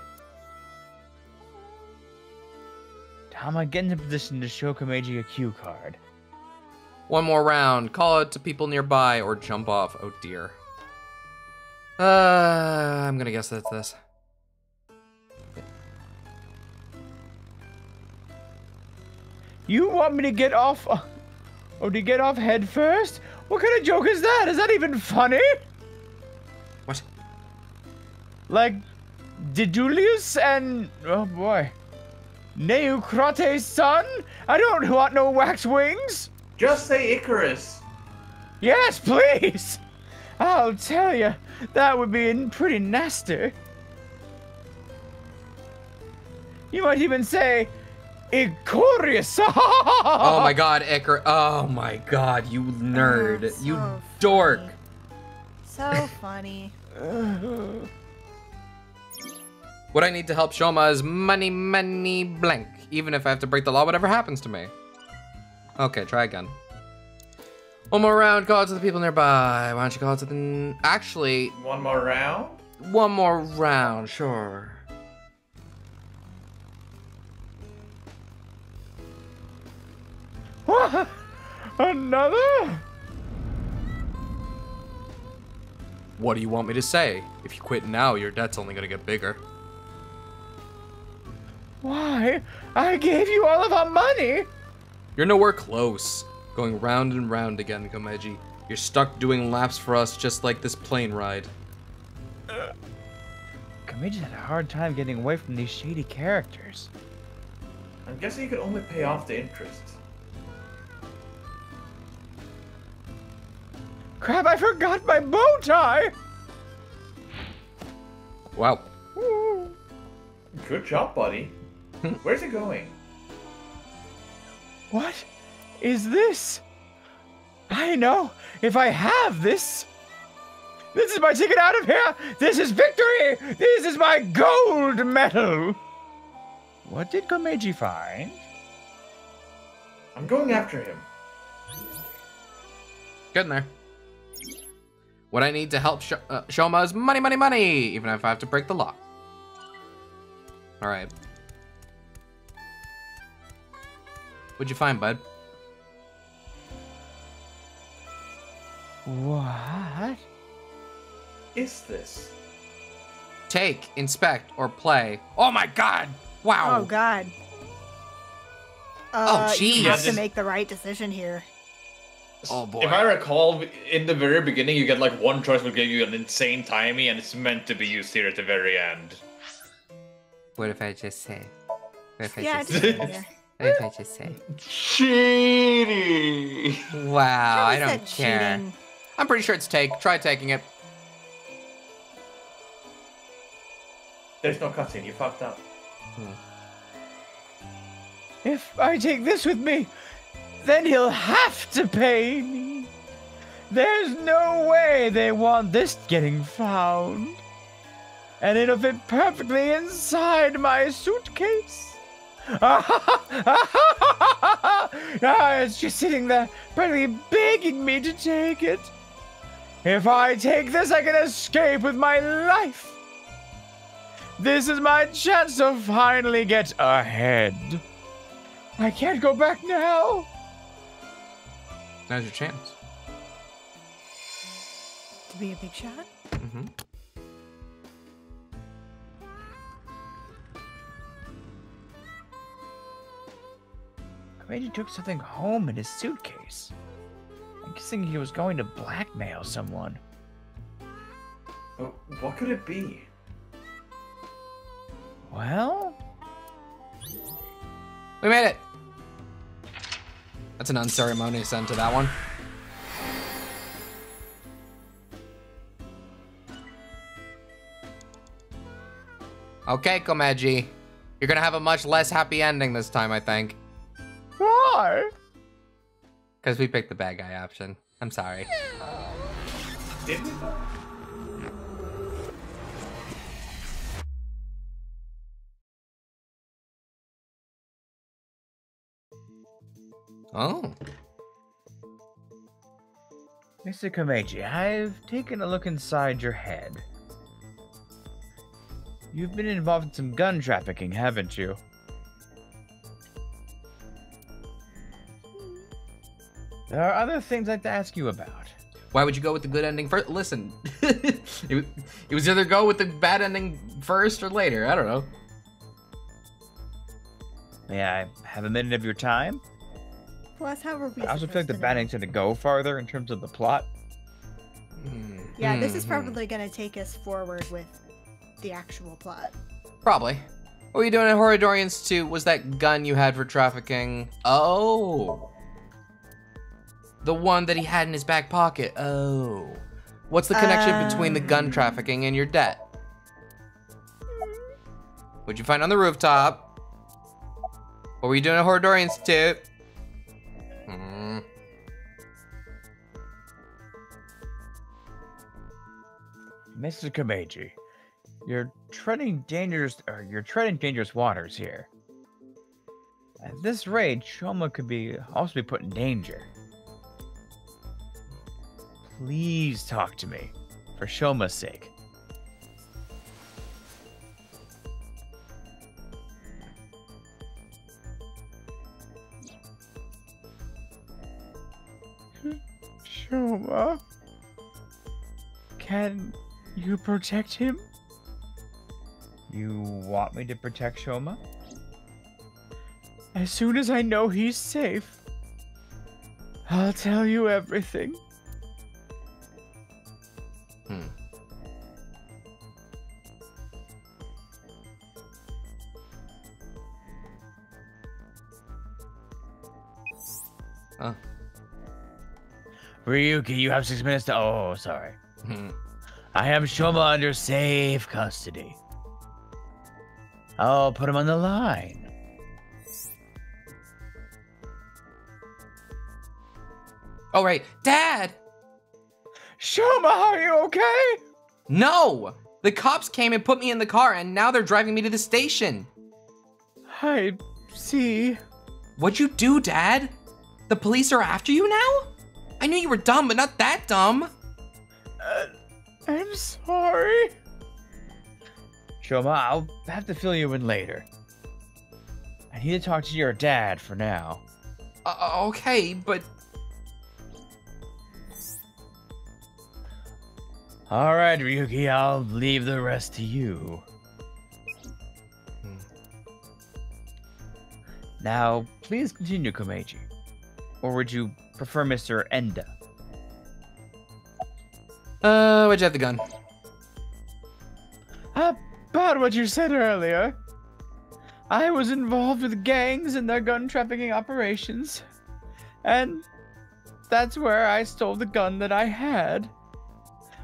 Tama, get in a position to show Komeiji a cue card. One more round. Call out to people nearby or jump off. Oh dear. I'm gonna guess that's this. You want me to get off? Oh, to get off head first? What kind of joke is that? Is that even funny? What? Like, Dedulius and oh boy, Neucrate's son? I don't want no wax wings. Just say Icarus. Yes, please. I'll tell you, that would be pretty nasty. You might even say, Icarus. Oh my god, Icar. Oh my god, you nerd. Oh, so you funny. dork. So funny. What I need to help Shoma is money, money, blank. Even if I have to break the law, whatever happens to me. Okay, try again. One more round, call out to the people nearby. Why don't you call out to the... Actually, One more round? one more round, sure. What? Another? What do you want me to say? If you quit now, your debt's only gonna get bigger. Why? I gave you all of our money. You're nowhere close. Going round and round again, Komeji. You're stuck doing laps for us just like this plane ride. Komeji had a hard time getting away from these shady characters. I'm guessing you could only pay off the interest. Crap, I forgot my bow tie! Wow. Good job, buddy. Where's it going? What is this? I know. If I have this. This is my ticket out of here. This is victory. This is my gold medal. What did Komeji find? I'm going after him. Good in there. What I need to help Shoma is money, money, money, even if I have to break the law. All right. What'd you find, bud? What is this? Take, inspect, or play. Oh my god! Wow. Oh god. Oh jeez. You have to make the right decision here. Oh boy. If I recall, in the very beginning, you get like one choice will give you an insane timey, and it's meant to be used here at the very end. What if I just say? What if I Yeah, just just say? What if I just say? Cheating! Wow, I How is don't that care. cheating? I'm pretty sure it's take. Try taking it. There's no cutscene. You fucked up. if I take this with me? Then he'll have to pay me. There's no way they want this getting found. And it'll fit perfectly inside my suitcase. It's just sitting there, practically begging me to take it. If I take this, I can escape with my life. This is my chance to finally get ahead. I can't go back now. Now's your chance. To be a big shot? Mm-hmm. Komeji took something home in his suitcase. I'm guessing he was going to blackmail someone. What could it be? Well, We made it. That's an unceremonious end to that one. Okay, Komeji. You're gonna have a much less happy ending this time, I think. why? Because we picked the bad guy option. I'm sorry. Did we? Oh. Mr. Komeji, I've taken a look inside your head. You've been involved in some gun trafficking, haven't you? There are other things I'd like to ask you about. Why would you go with the good ending first? Listen, it was either go with the bad ending first or later. I don't know. May I have a minute of your time? Plus, how were we I also feel like the supposed to bad know? ending's going to go farther in terms of the plot. Yeah, this is Mhm. probably going to take us forward with the actual plot. Probably. What were you doing in Horridorians 2? Was that gun you had for trafficking? Oh. The one that he had in his back pocket. Oh. What's the connection between the gun trafficking and your debt? What'd you find on the rooftop? What were you doing in Horridorians 2? Mr. Komeji, you're treading dangerous waters here. At this rate, Shoma could also be put in danger. Please talk to me, for Shoma's sake. Shoma? Can you protect him? You want me to protect Shoma? As soon as I know he's safe. I'll tell you everything. Huh. Ryuki, you have 6 minutes to. Oh, sorry. I have Shoma under safe custody. I'll put him on the line. Oh, right. Dad! Shoma, are you okay? No! The cops came and put me in the car, and now they're driving me to the station. I see. What'd you do, Dad? The police are after you now? I knew you were dumb, but not that dumb. I'm sorry. Shoma, I'll have to fill you in later. I need to talk to your dad for now. Okay, but... All right, Ryuki, I'll leave the rest to you. Now, please continue, Komeiji. Or would you prefer Mr. Enda? Where'd you have the gun? About what you said earlier. I was involved with gangs and their gun trafficking operations. And that's where I stole the gun that I had.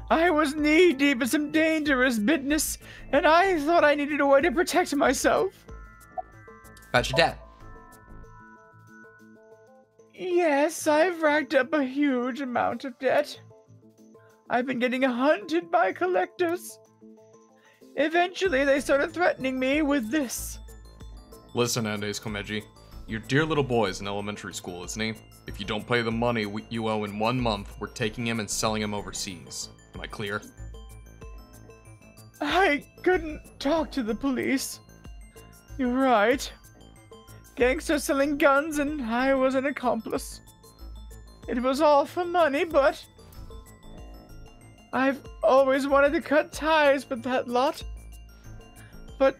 I was knee-deep in some dangerous business, and I thought I needed a way to protect myself. About your dad? Yes, I've racked up a huge amount of debt. I've been getting hunted by collectors. Eventually, they started threatening me with this. Listen, Andes Komeiji. Your dear little boy is in elementary school, isn't he? If you don't pay the money you owe in 1 month, we're taking him and selling him overseas. Am I clear? I couldn't talk to the police. You're right. Gangsters selling guns and I was an accomplice. It was all for money, but... I've always wanted to cut ties with that lot. But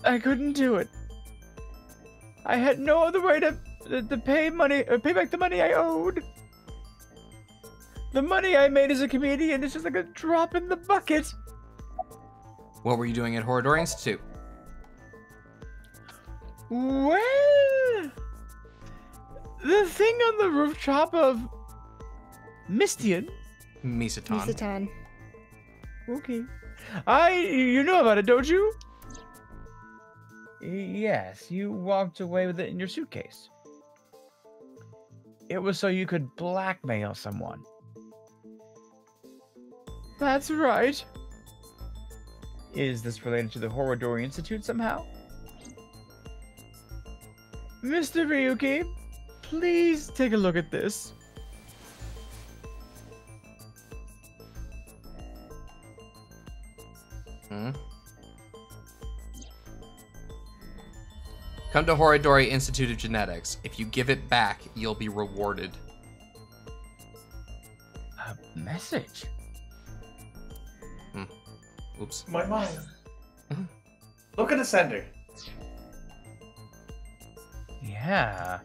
I couldn't do it. I had no other way to pay back the money I owed. The money I made as a comedian is just like a drop in the bucket. What were you doing at Horridor Institute? Well, the thing on the rooftop of Mistian. Misatan. Okay. You know about it, don't you? Yes, you walked away with it in your suitcase. It was so you could blackmail someone. That's right. Is this related to the Horridor Institute somehow? Mr. Ryuki, please take a look at this. Come to Horridori Institute of Genetics. If you give it back, you'll be rewarded. A message? Oops. My mind. Look at the sender. Yeah.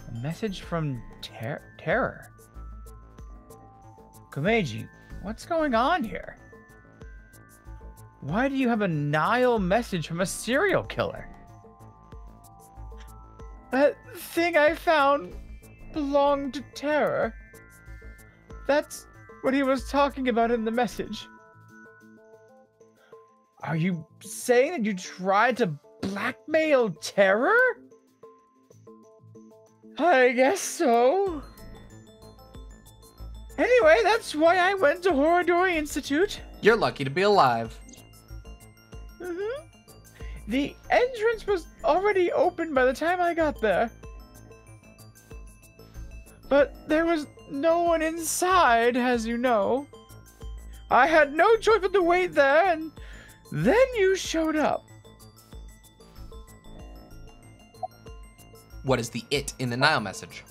A message from Terror. Komeiji, what's going on here? Why do you have a Nile message from a serial killer? That thing I found belonged to Terror. That's what he was talking about in the message. Are you saying that you tried to blackmail Terror? I guess so. Anyway, that's why I went to Horridori Institute. You're lucky to be alive. The entrance was already open by the time I got there. But there was no one inside, as you know. I had no choice but to wait there, and then you showed up. What is the it in the Nile message?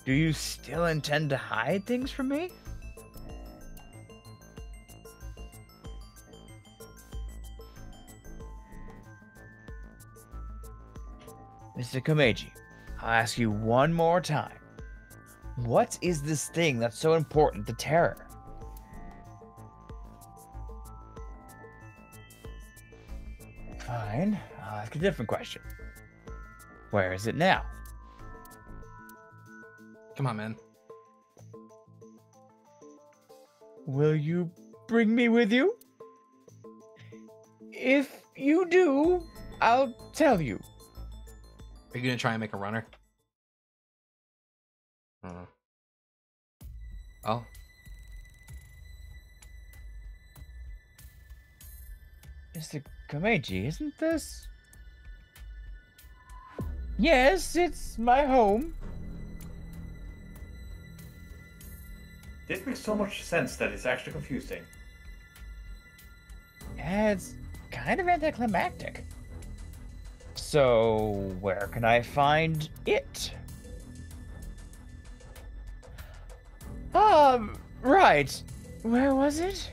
Do you still intend to hide things from me? Mr. Komeiji, I'll ask you one more time. What is this thing that's so important to Terror? Fine, I'll ask a different question. Where is it now? Come on, man. Will you bring me with you? If you do, I'll tell you. Are you gonna try and make a runner? Oh. Mr. Komeiji, isn't this? Yes, it's my home. This makes so much sense that it's actually confusing. Yeah, it's kind of anticlimactic. So, where can I find it? Right. Where was it?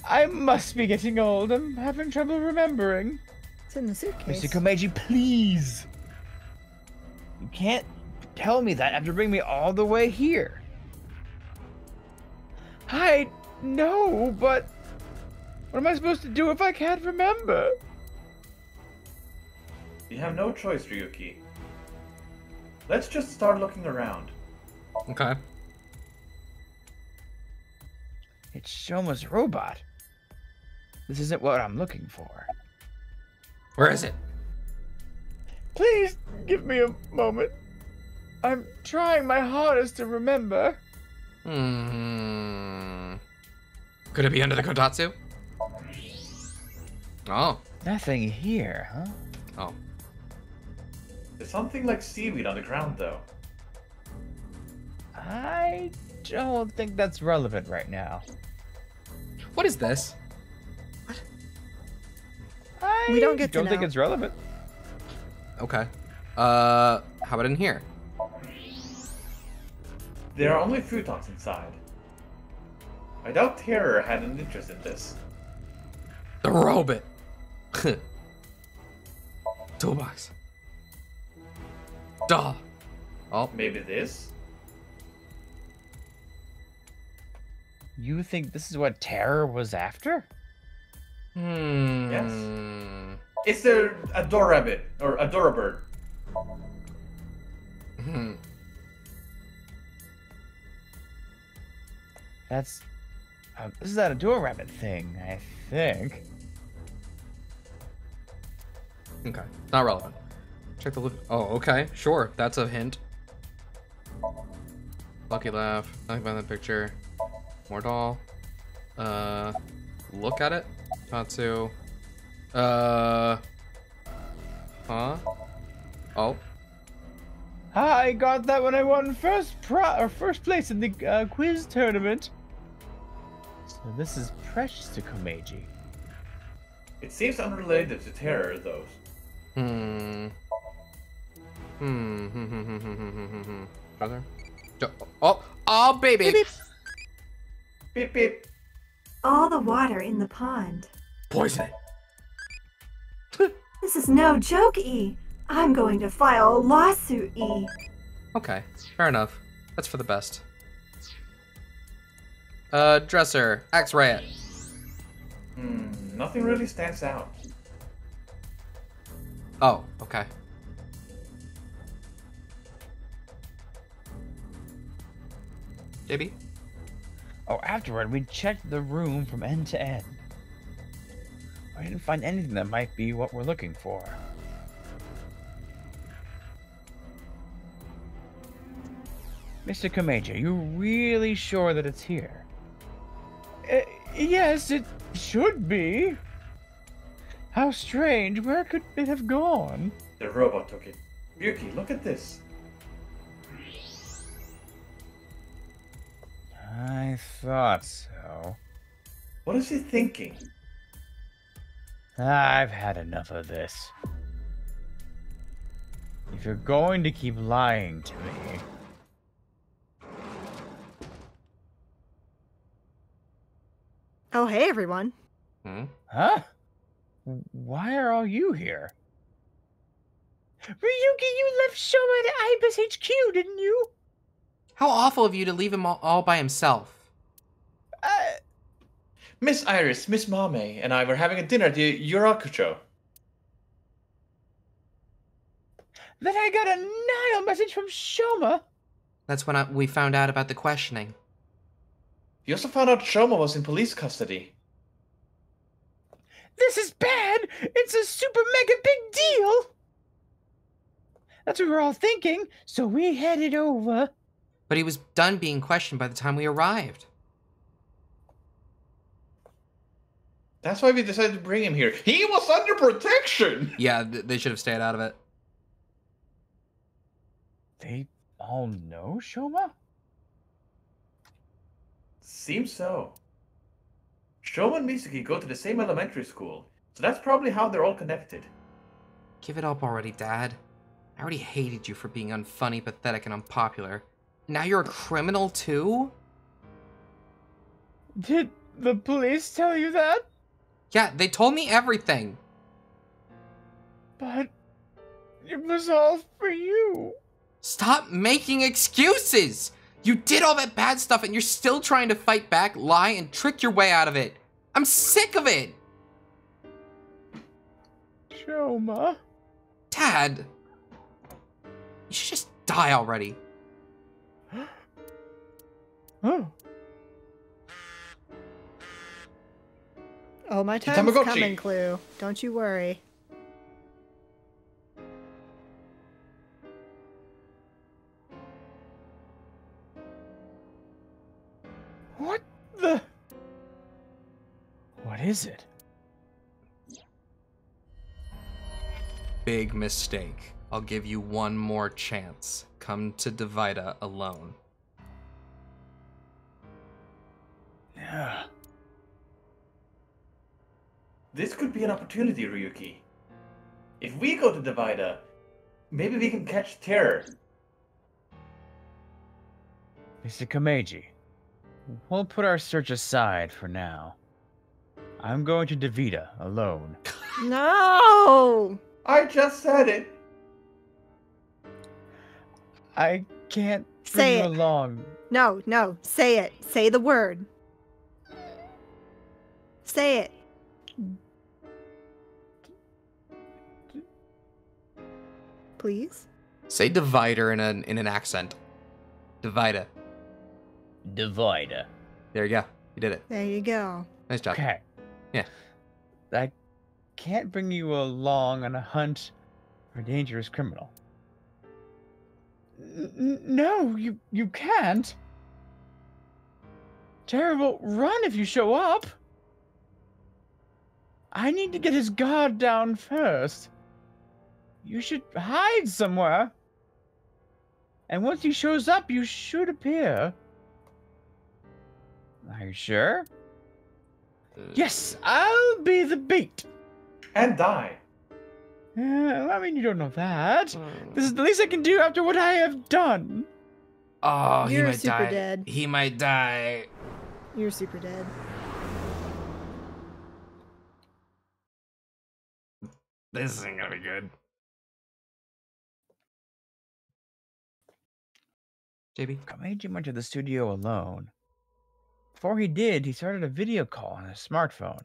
I must be getting old. I'm having trouble remembering. It's in the suitcase. Mr. Komeiji, please. You can't tell me that after bringing me all the way here. I know, but what am I supposed to do if I can't remember? You have no choice, Ryuki. Let's just start looking around. Okay. It's Shoma's robot. This isn't what I'm looking for. Where is it? Please give me a moment. I'm trying my hardest to remember. Could it be under the kotatsu? Oh. Nothing here, huh? Oh. There's something like seaweed on the ground, though. I don't think that's relevant right now. What is this? We don't get to don't think know. it's relevant. Okay. How about in here? There are only futons inside. I doubt Terror had an interest in this. The robot. Toolbox. Duh. Oh. Maybe this? You think this is what Terror was after? Yes. Is there a door rabbit or a bird? That's... this is that Adora Rabbit thing, I think. Okay. Not relevant. Check the look. Oh, okay. Sure. That's a hint. Lucky laugh. Nothing about that picture. More doll. Look at it. Tatsu. Huh? Oh. I got that when I won first place in the quiz tournament. So this is precious to Komeiji. It seems unrelated to Terror, though. Brother? Oh, baby! Beep, beep. Beep beep. All the water in the pond. Poison it. This is no joke, E. I'm going to file a lawsuit, E. Okay, fair enough. That's for the best. Dresser, X-ray it. Nothing really stands out. Oh, okay. JB? Oh, afterward, we checked the room from end to end. I didn't find anything that might be what we're looking for. Mr. Komeiji, are you really sure that it's here? Yes, it should be. How strange. Where could it have gone? The robot took it. Ryuki, look at this. I thought so. What is he thinking? I've had enough of this. If you're going to keep lying to me... Oh, hey, everyone. Huh? Why are all you here? Ryuki, you left Shoma at Ibis HQ, didn't you? How awful of you to leave him all by himself. Miss Iris, Miss Mame, and I were having a dinner at the Yurakucho. Then I got a Nile message from Shoma. That's when we found out about the questioning. You also found out Shoma was in police custody. This is bad! It's a super mega big deal! That's what we were all thinking, so we headed over. But he was done being questioned by the time we arrived. That's why we decided to bring him here. He was under protection! Yeah, they should have stayed out of it. They all know Shoma? Seems so. Shoma and Misuki go to the same elementary school, so that's probably how they're all connected. Give it up already, Dad. I already hated you for being unfunny, pathetic, and unpopular. Now you're a criminal, too? Did the police tell you that? Yeah, they told me everything. But it was all for you. Stop making excuses! You did all that bad stuff and you're still trying to fight back, lie, and trick your way out of it. I'm sick of it! Shoma. Dad! You should just die already. Oh. Oh, my time's coming, Clue. Don't you worry. What the? What is it? Big mistake. I'll give you one more chance. Come to Divida alone. Yeah. This could be an opportunity, Ryuki. If we go to Divida, maybe we can catch Terror. Mr. Kameji, we'll put our search aside for now. I'm going to Davida alone. No! I just said it. I can't Say bring you it. along. No, no. Say it. Say the word. Say it. Please? Say divider in an accent. Divida. Divida. There you go. You did it. There you go. Nice job. Okay. Yeah. I can't bring you along on a hunt for a dangerous criminal. No, you can't. Terrible, run if you show up. I need to get his guard down first. You should hide somewhere. And once he shows up, you should appear. Are you sure? Yes, I'll be the bait. And die. I mean, you don't know that. This is the least I can do after what I have done. Oh, he You're might super die. dead. He might die. You're super dead. This isn't gonna be good. JB? Kameji went to the studio alone. Before he did, he started a video call on his smartphone.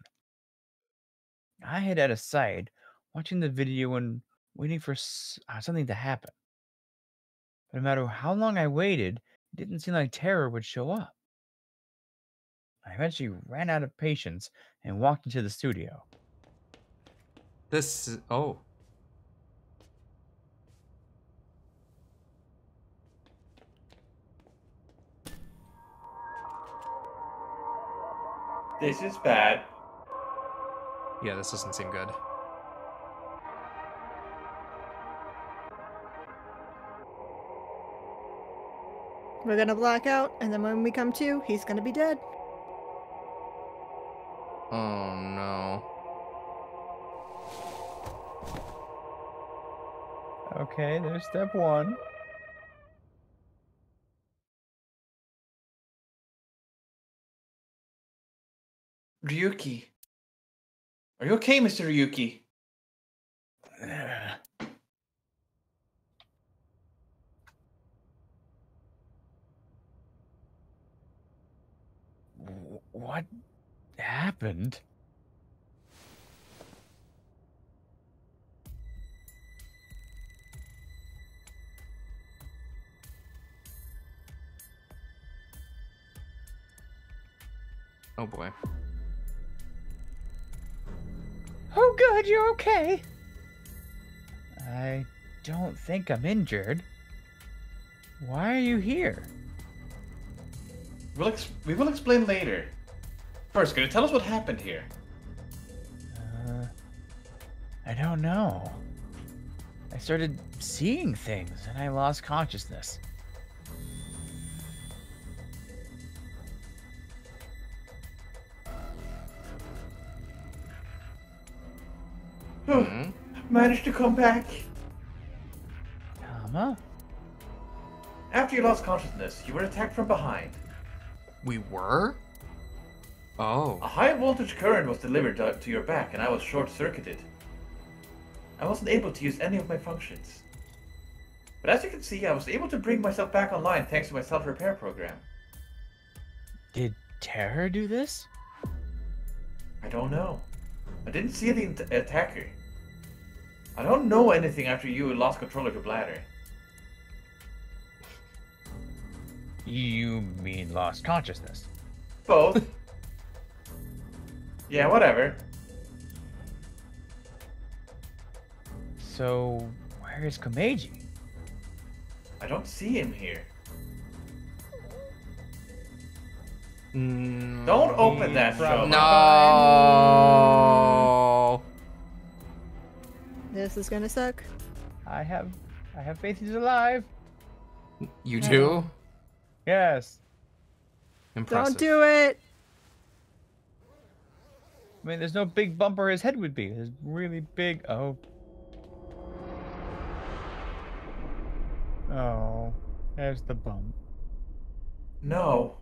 I hid out of sight, watching the video and waiting for something to happen. But no matter how long I waited, it didn't seem like Terror would show up. I eventually ran out of patience and walked into the studio. This is... Oh. This is bad. Yeah, this doesn't seem good. We're gonna black out, and then when we come to, he's gonna be dead. Oh, no. Okay, there's step one. Ryuki. Are you okay, Mr. Ryuki? What happened? Oh boy. Oh, good, you're okay. I don't think I'm injured. Why are you here? We will explain later. First, can you tell us what happened here? I don't know. I started seeing things and I lost consciousness. Managed to come back. Tama? After you lost consciousness, you were attacked from behind. We were? Oh. A high voltage current was delivered to your back and I was short-circuited. I wasn't able to use any of my functions. But as you can see, I was able to bring myself back online thanks to my self-repair program. Did Terror do this? I don't know. I didn't see the attacker. I don't know anything after you lost control of your bladder. You mean lost consciousness? Both. Yeah, whatever. So, where is Komeiji? I don't see him here. Don't open that show. No. This is gonna suck. I have faith he's alive. You do? Yes. Impressive. Don't do it. I mean, there's no big bump where his head would be. There's really big. Oh. Oh. There's the bump. No.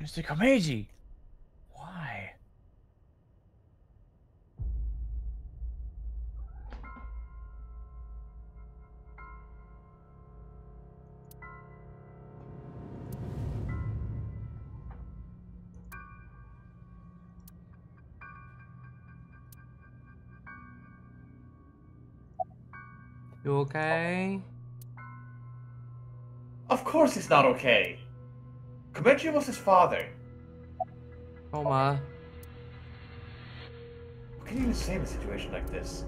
Mr. Komeiji. Why? You okay? Of course he's not okay. Komeiji was his father. Oh ma. What can you even say in a situation like this?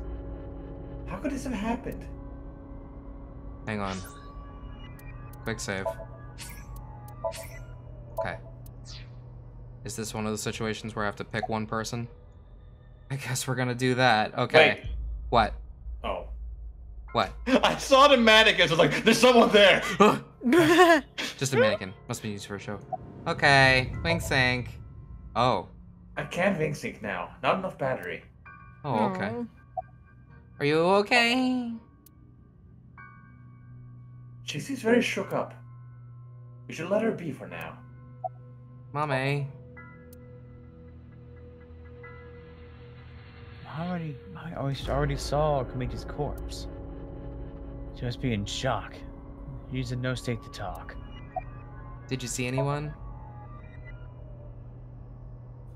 How could this have happened? Hang on. Quick save. Okay. Is this one of the situations where I have to pick one person? I guess we're gonna do that. Okay. Wait. What? Oh. What? I saw the mannequins. I was like, there's someone there. Just a mannequin. Must be used for a show. Okay. Wing sync. Oh. I can't wing sync now. Not enough battery. Oh, okay. Are you okay? She seems very shook up. We should let her be for now. Mommy. I already saw Komeiji's corpse. She must be in shock. She's in no state to talk. Did you see anyone?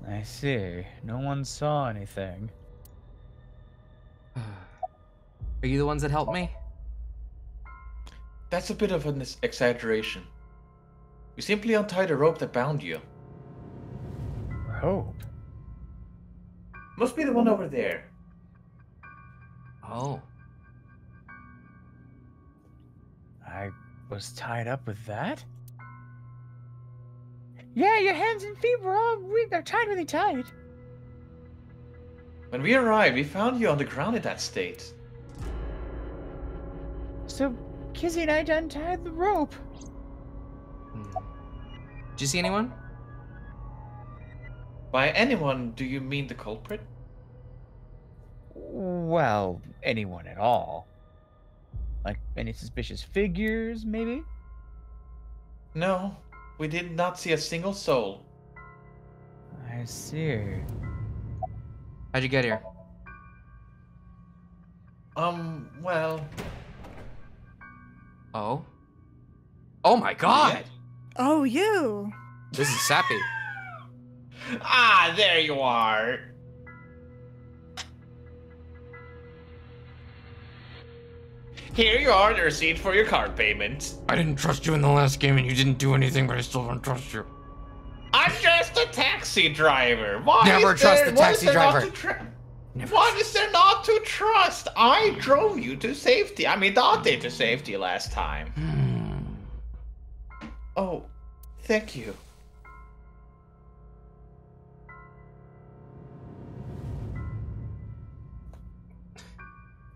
I see. No one saw anything. Are you the ones that helped me? That's a bit of an exaggeration. We simply untied a rope that bound you. Rope? Must be the one over there. Oh. I was tied up with that? Yeah, your hands and feet were all they're tied really tight. When we arrived, we found you on the ground in that state. So, Kizzy and I untied the rope. Did you see anyone? By anyone, do you mean the culprit? Well, anyone at all. Like any suspicious figures, maybe? No, we did not see a single soul. I see. How'd you get here? Well... Oh? Oh my god! Oh, you. This is sappy. Ah, there you are. Here you are, the receipt for your card payment. I didn't trust you in the last game and you didn't do anything, but I still don't trust you. I'm just a taxi driver. Why Never is trust there, the taxi driver. What is there not to trust? I drove you to safety. I mean, Dante to safety last time. Oh, thank you.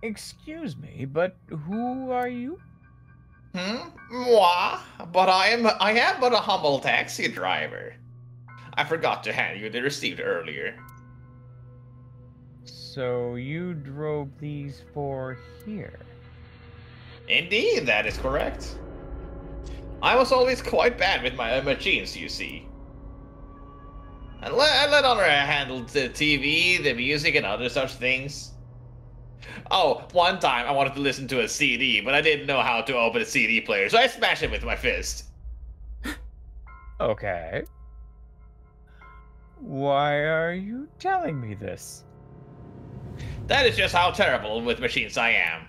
Excuse me, but who are you? Moi? But I am but a humble taxi driver. I forgot to hand you the receipt earlier. So you drove these for here? Indeed, that is correct. I was always quite bad with my machines, you see. I let Honor handle the TV, the music, and other such things. Oh, one time I wanted to listen to a CD, but I didn't know how to open a CD player, so I smashed it with my fist. Okay. Why are you telling me this? That is just how terrible with machines I am.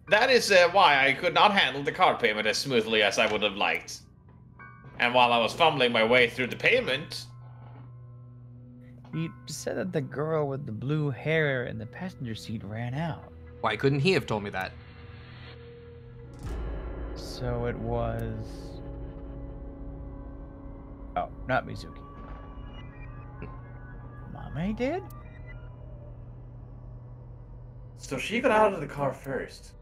That is why I could not handle the card payment as smoothly as I would have liked. And while I was fumbling my way through the payment... He said that the girl with the blue hair in the passenger seat ran out. Why couldn't he have told me that? So it was... Oh, not Mizuki. Mame did? So she got out of the car first.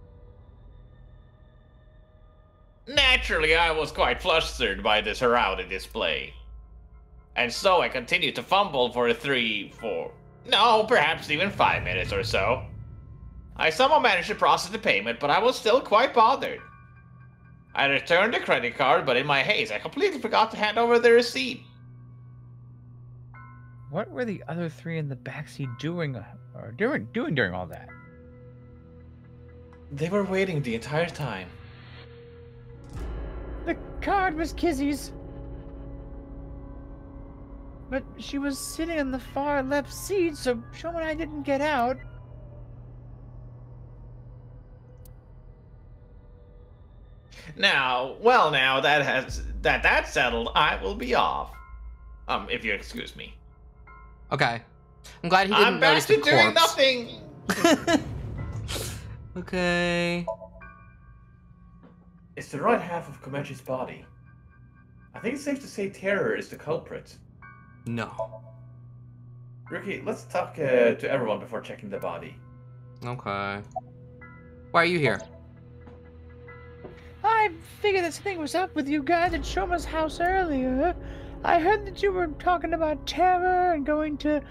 Naturally, I was quite flustered by this rowdy display. And so I continued to fumble for 3, 4, no, perhaps even 5 minutes or so. I somehow managed to process the payment, but I was still quite bothered. I returned the credit card, but in my haste, I completely forgot to hand over the receipt. What were the other three in the backseat doing during all that? They were waiting the entire time. The card was Kizzy's. But she was sitting in the far left seat, so Shoma and I didn't get out. Now, that's settled, I will be off. If you excuse me. Okay. I'm glad he didn't I'm back notice to the doing corpse. nothing. Okay. It's the right half of Komechi's body. I think it's safe to say Terror is the culprit. No. Ricky, let's talk to everyone before checking the body. Okay. Why are you here? I figured that something was up with you guys at Shoma's house earlier. I heard that you were talking about terror and going to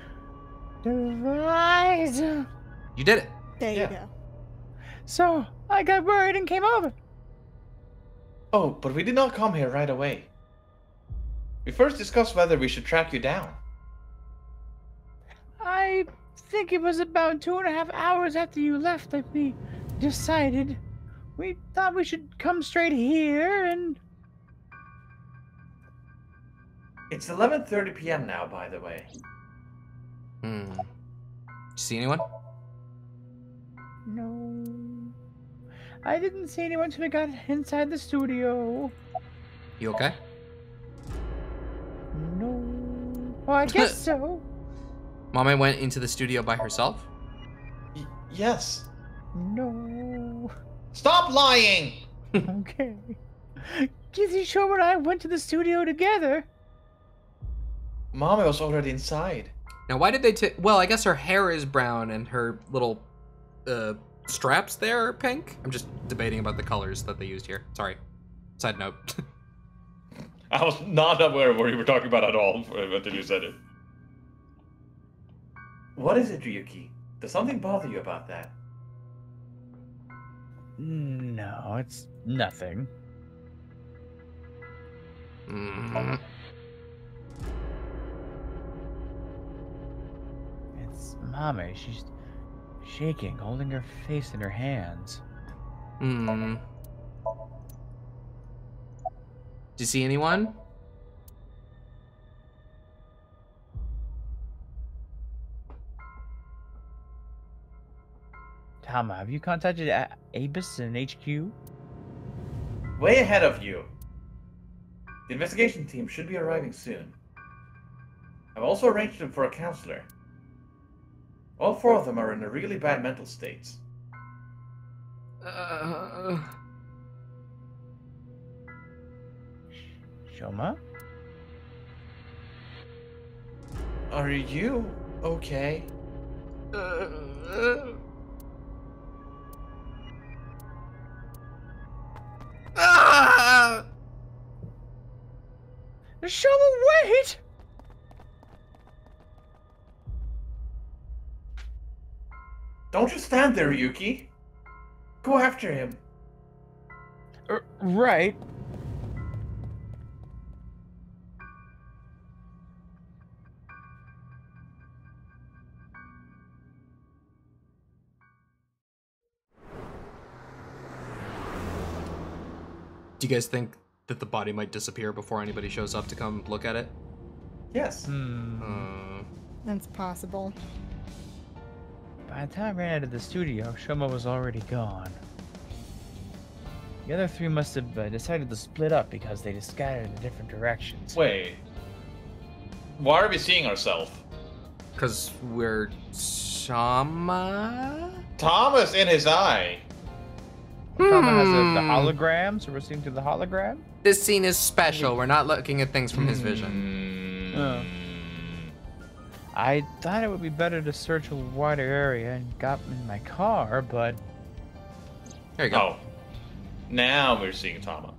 the rise. You did it. There you go. So I got worried and came over. Oh, but we did not come here right away. We first discussed whether we should track you down. I think it was about 2.5 hours after you left that we decided. We thought we should come straight here and... It's 11:30 p.m. now, by the way. Did you see anyone? No. I didn't see anyone until we got inside the studio. You okay? No. Well, I guess so. Mama went into the studio by herself? Yes. No. Stop lying! Okay. Kizzy, Shoma, and I went to the studio together. Mama was already inside. Now, why did they take... Well, I guess her hair is brown and her little straps there are pink. I'm just debating about the colors that they used here. Sorry. Side note. I was not aware of what you were talking about at all until you said it. What is it, Ryuki? Does something bother you about that? No, it's nothing. It's Mame. She's shaking, holding her face in her hands. Did you see anyone? Tama, have you contacted Abus and HQ? Way ahead of you. The investigation team should be arriving soon. I've also arranged them for a counselor. All 4 of them are in a really bad mental state. Shoma? Are you okay? Shoma, wait! Don't just stand there, Yuki. Go after him. Right. Do you guys think that the body might disappear before anybody shows up to come look at it? Yes. That's possible. By the time I ran out of the studio, Shoma was already gone. The other 3 must have decided to split up because they just scattered in different directions. Wait. Why are we seeing ourselves? Because we're Shama? Thomas in his eye. Tama has the hologram, so we're seeing through the hologram? This scene is special. We're not looking at things from his vision. Oh. I thought it would be better to search a wider area and got in my car, but... There you go. Oh. Now we're seeing Tama.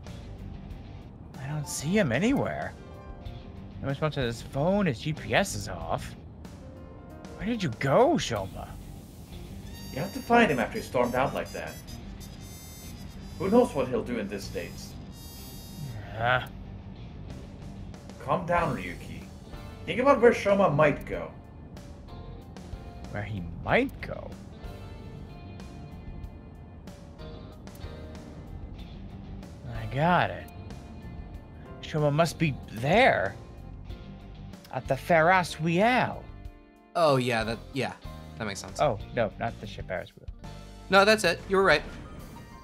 I don't see him anywhere. No response to his phone, his GPS is off. Where did you go, Shoma? You have to find him after he stormed out like that. Who knows what he'll do in this state? Calm down, Ryuki. Think about where Shoma might go. Where he might go? I got it. Shoma must be there. At the Ferras Wheel. Oh, yeah, that makes sense. Oh, no, not the Ferras Wheel. No, that's it. You were right.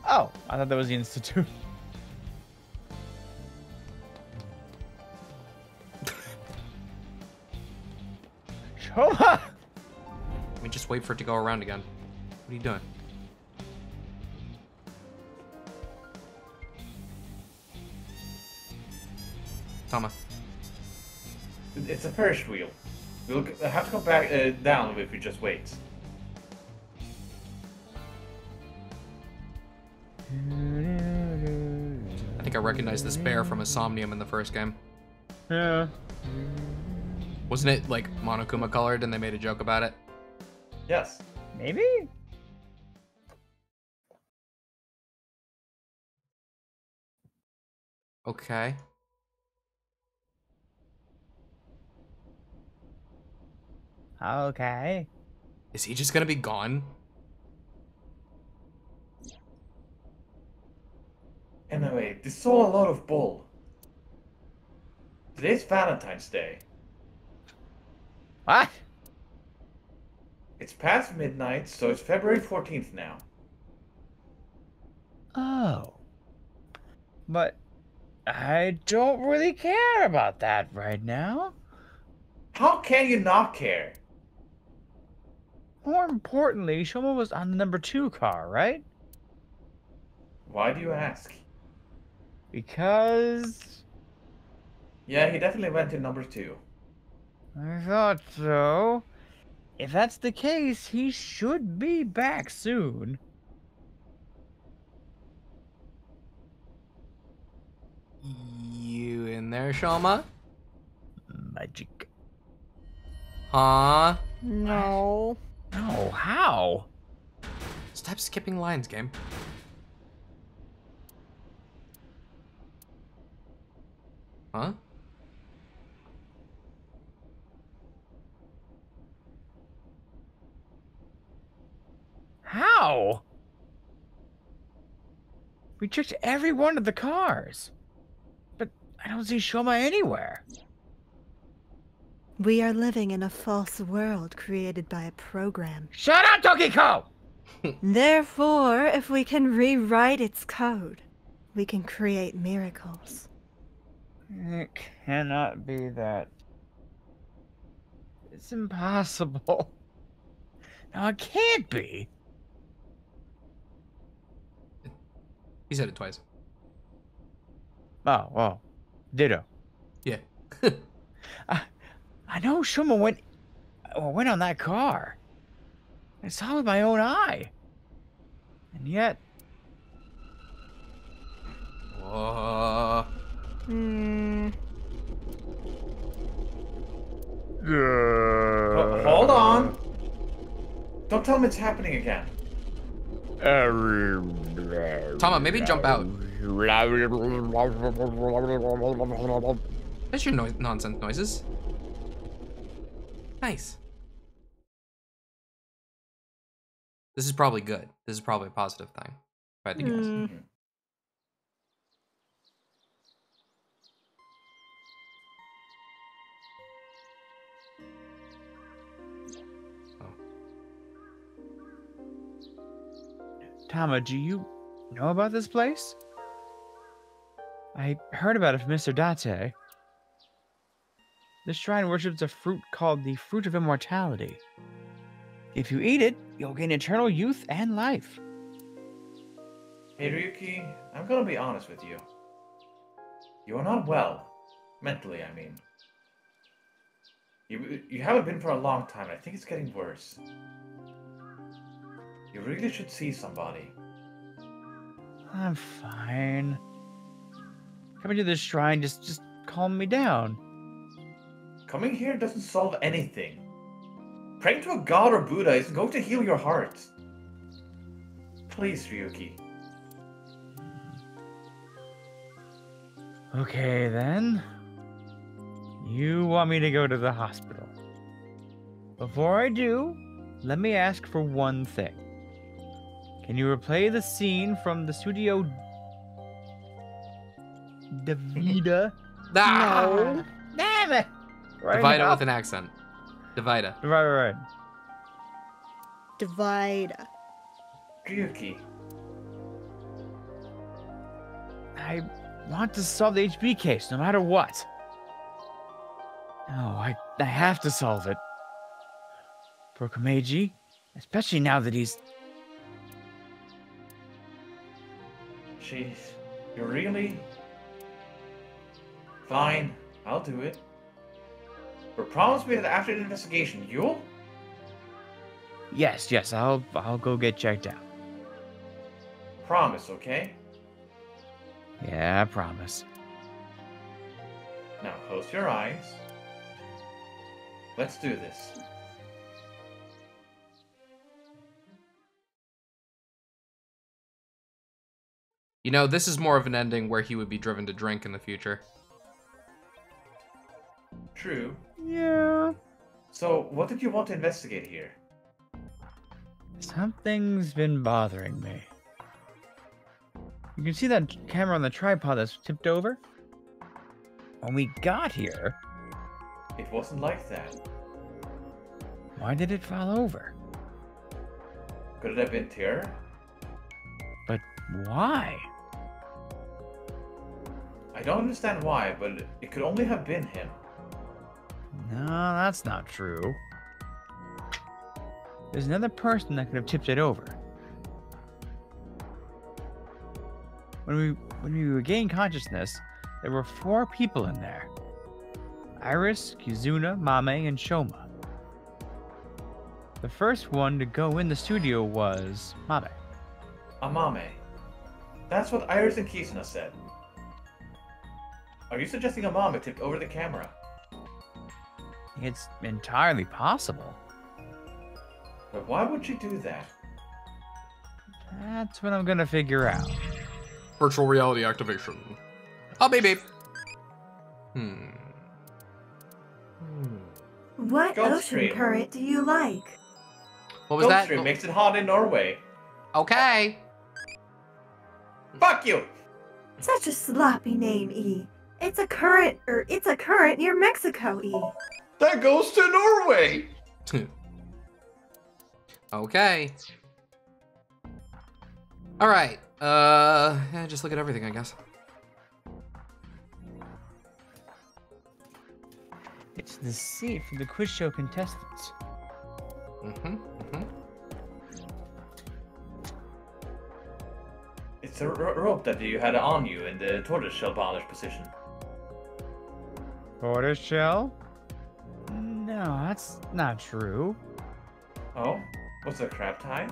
Oh, I thought that was the Institute. Shoma! Let me just wait for it to go around again. What are you doing? Tama. It's a Ferris wheel. We'll have to come back down if we just wait. I think I recognize this bear from a Somnium in the first game. Yeah. Wasn't it like Monokuma colored and they made a joke about it? Yes. Maybe? Okay. Okay. Is he just gonna be gone? Anyway, this is all a lot of bull. Today's Valentine's Day. What? It's past midnight, so it's February 14th now. Oh. But I don't really care about that right now. How can you not care? More importantly, Shoma was on the number 2 car, right? Why do you ask? Because... Yeah, he definitely went to number 2. I thought so. If that's the case, he should be back soon. You in there, Shoma? Magic. Huh? No. No, how? Stop skipping lines, game. Huh? How? We checked every one of the cars. But I don't see Shoma anywhere. We are living in a false world created by a program. Shut up, Tokiko! Therefore, if we can rewrite its code, we can create miracles. It cannot be that. It's impossible. No, it can't be. He said it twice. Oh, well. Ditto. Yeah. I know Shuma went on that car. I saw it with my own eye. And yet... Hold on. Don't tell him it's happening again. Tama, maybe jump out. That's your nonsense noises. Nice. This is probably good. This is probably a positive thing. If I had to guess. Tama, do you know about this place? I heard about it from Mr. Date. This shrine worships a fruit called the Fruit of Immortality. If you eat it, you'll gain eternal youth and life. Hey Ryuki, I'm gonna be honest with you. You are not well. Mentally, I mean. You haven't been for a long time, and I think it's getting worse. You really should see somebody. I'm fine. Coming to this shrine just calm me down. Coming here doesn't solve anything. Praying to a god or Buddha isn't going to heal your heart. Please, Ryuki. Okay, then. You want me to go to the hospital. Before I do, let me ask for one thing. Can you replay the scene from the Studio Davida? No. Damn it! Right Divida now. with an accent. Divida. Right. Divide. Ryuki. I want to solve the HB case, no matter what. No, I have to solve it. For Komeiji, especially now that he's... Jeez, you really? Fine, I'll do it. But promise me that after the investigation, you'll? Yes, I'll go get checked out. Promise, okay? Yeah, I promise. Now close your eyes. Let's do this. You know, this is more of an ending where he would be driven to drink in the future. True. Yeah. So, what did you want to investigate here? Something's been bothering me. You can see that camera on the tripod that's tipped over? When we got here... It wasn't like that. Why did it fall over? Could it have been terror? But why? I don't understand why, but it could only have been him. No, that's not true. There's another person that could have tipped it over. When we regained consciousness, there were 4 people in there. Iris, Kizuna, Mame, and Shoma. The first one to go in the studio was Mame. Amame. That's what Iris and Kizuna said. Are you suggesting Amame tipped over the camera? It's entirely possible. But why would she do that? That's what I'm gonna figure out. Virtual reality activation. Oh, baby. What Gulf ocean Stream. current do you like? What was Gulf that? Stream makes it hot in Norway. Okay. Fuck you! Such a sloppy name, E. It's a current near Mexico, E. That goes to Norway! Okay. All right. Yeah, just look at everything, I guess. It's the seat for the quiz show contestants. It's a rope that you had on you in the tortoiseshell bondage position. Tortoiseshell? No, that's not true. Oh? What's a crab tie?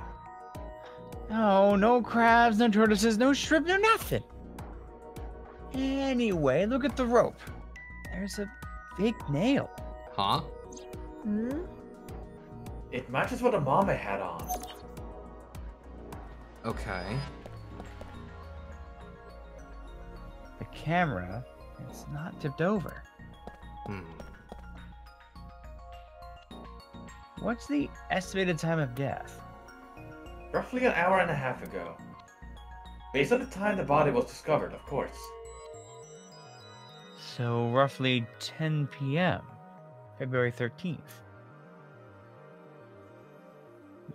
No, no crabs, no tortoises, no shrimp, no nothing. Anyway, look at the rope. There's a fake nail. Huh? Hmm? It matches what a mama had on. Okay. The camera, it's not tipped over. What's the estimated time of death? Roughly an hour and a half ago. Based on the time the body was discovered, of course. So roughly 10 p.m., February 13th.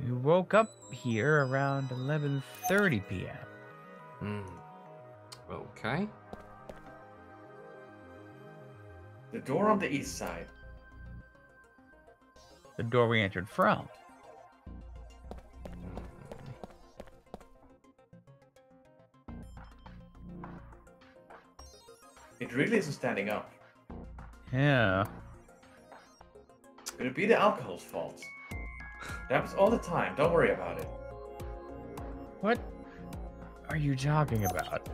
We woke up here around 11:30 p.m. Okay. The door on the east side. The door we entered from. It really isn't standing up. Yeah. Could it be the alcohol's fault? It happens all the time, don't worry about it. What are you talking about?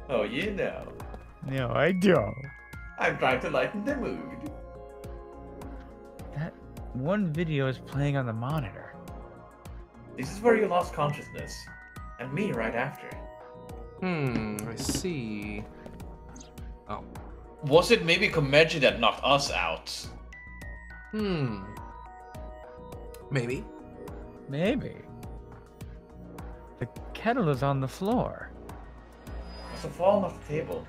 Oh, you know. No, I don't. I'm trying to lighten the mood. That one video is playing on the monitor. This is where you lost consciousness. And me right after. I see. Oh. Was it maybe Komeji that knocked us out? Maybe. Maybe. The kettle is on the floor. Must have fallen off the table.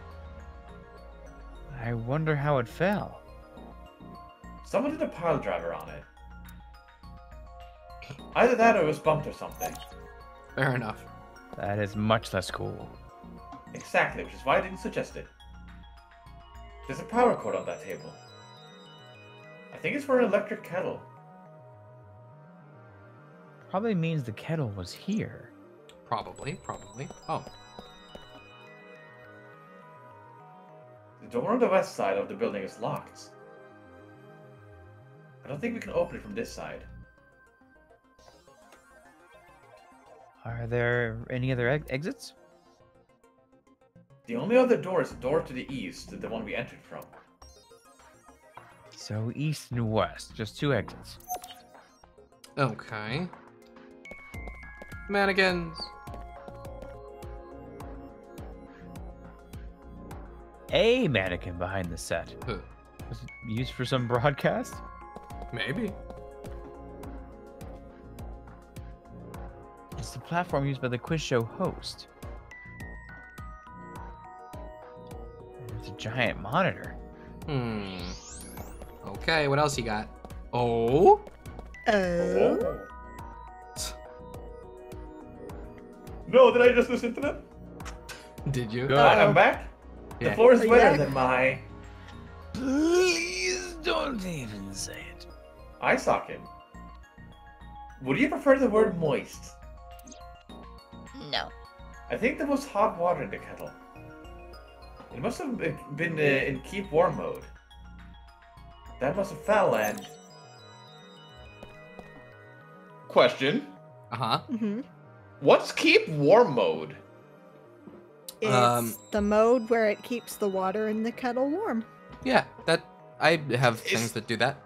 I wonder how it fell. Someone did a pile driver on it. Either that or it was bumped or something. Fair enough. That is much less cool. Exactly, which is why I didn't suggest it. There's a power cord on that table. I think it's for an electric kettle. Probably means the kettle was here. Probably. Oh. The door on the west side of the building is locked. I don't think we can open it from this side. Are there any other exits? The only other door is the door to the east, the one we entered from. So east and west, just two exits. Okay. Mannequins. A mannequin behind the set. Huh. Was it used for some broadcast? Maybe. It's the platform used by the quiz show host. It's a giant monitor. Okay, what else you got? Oh? Oh. No, did I just listen to that? Did you? I'm back. Yeah. The floor is Are you wetter back? than my Please don't even say it. eye socket. Would you prefer the word moist? No. I think there was hot water in the kettle. It must have been in keep warm mode. That must have fell and... Question. Uh-huh. What's keep warm mode? It's the mode where it keeps the water in the kettle warm. Yeah, that I have things that do that.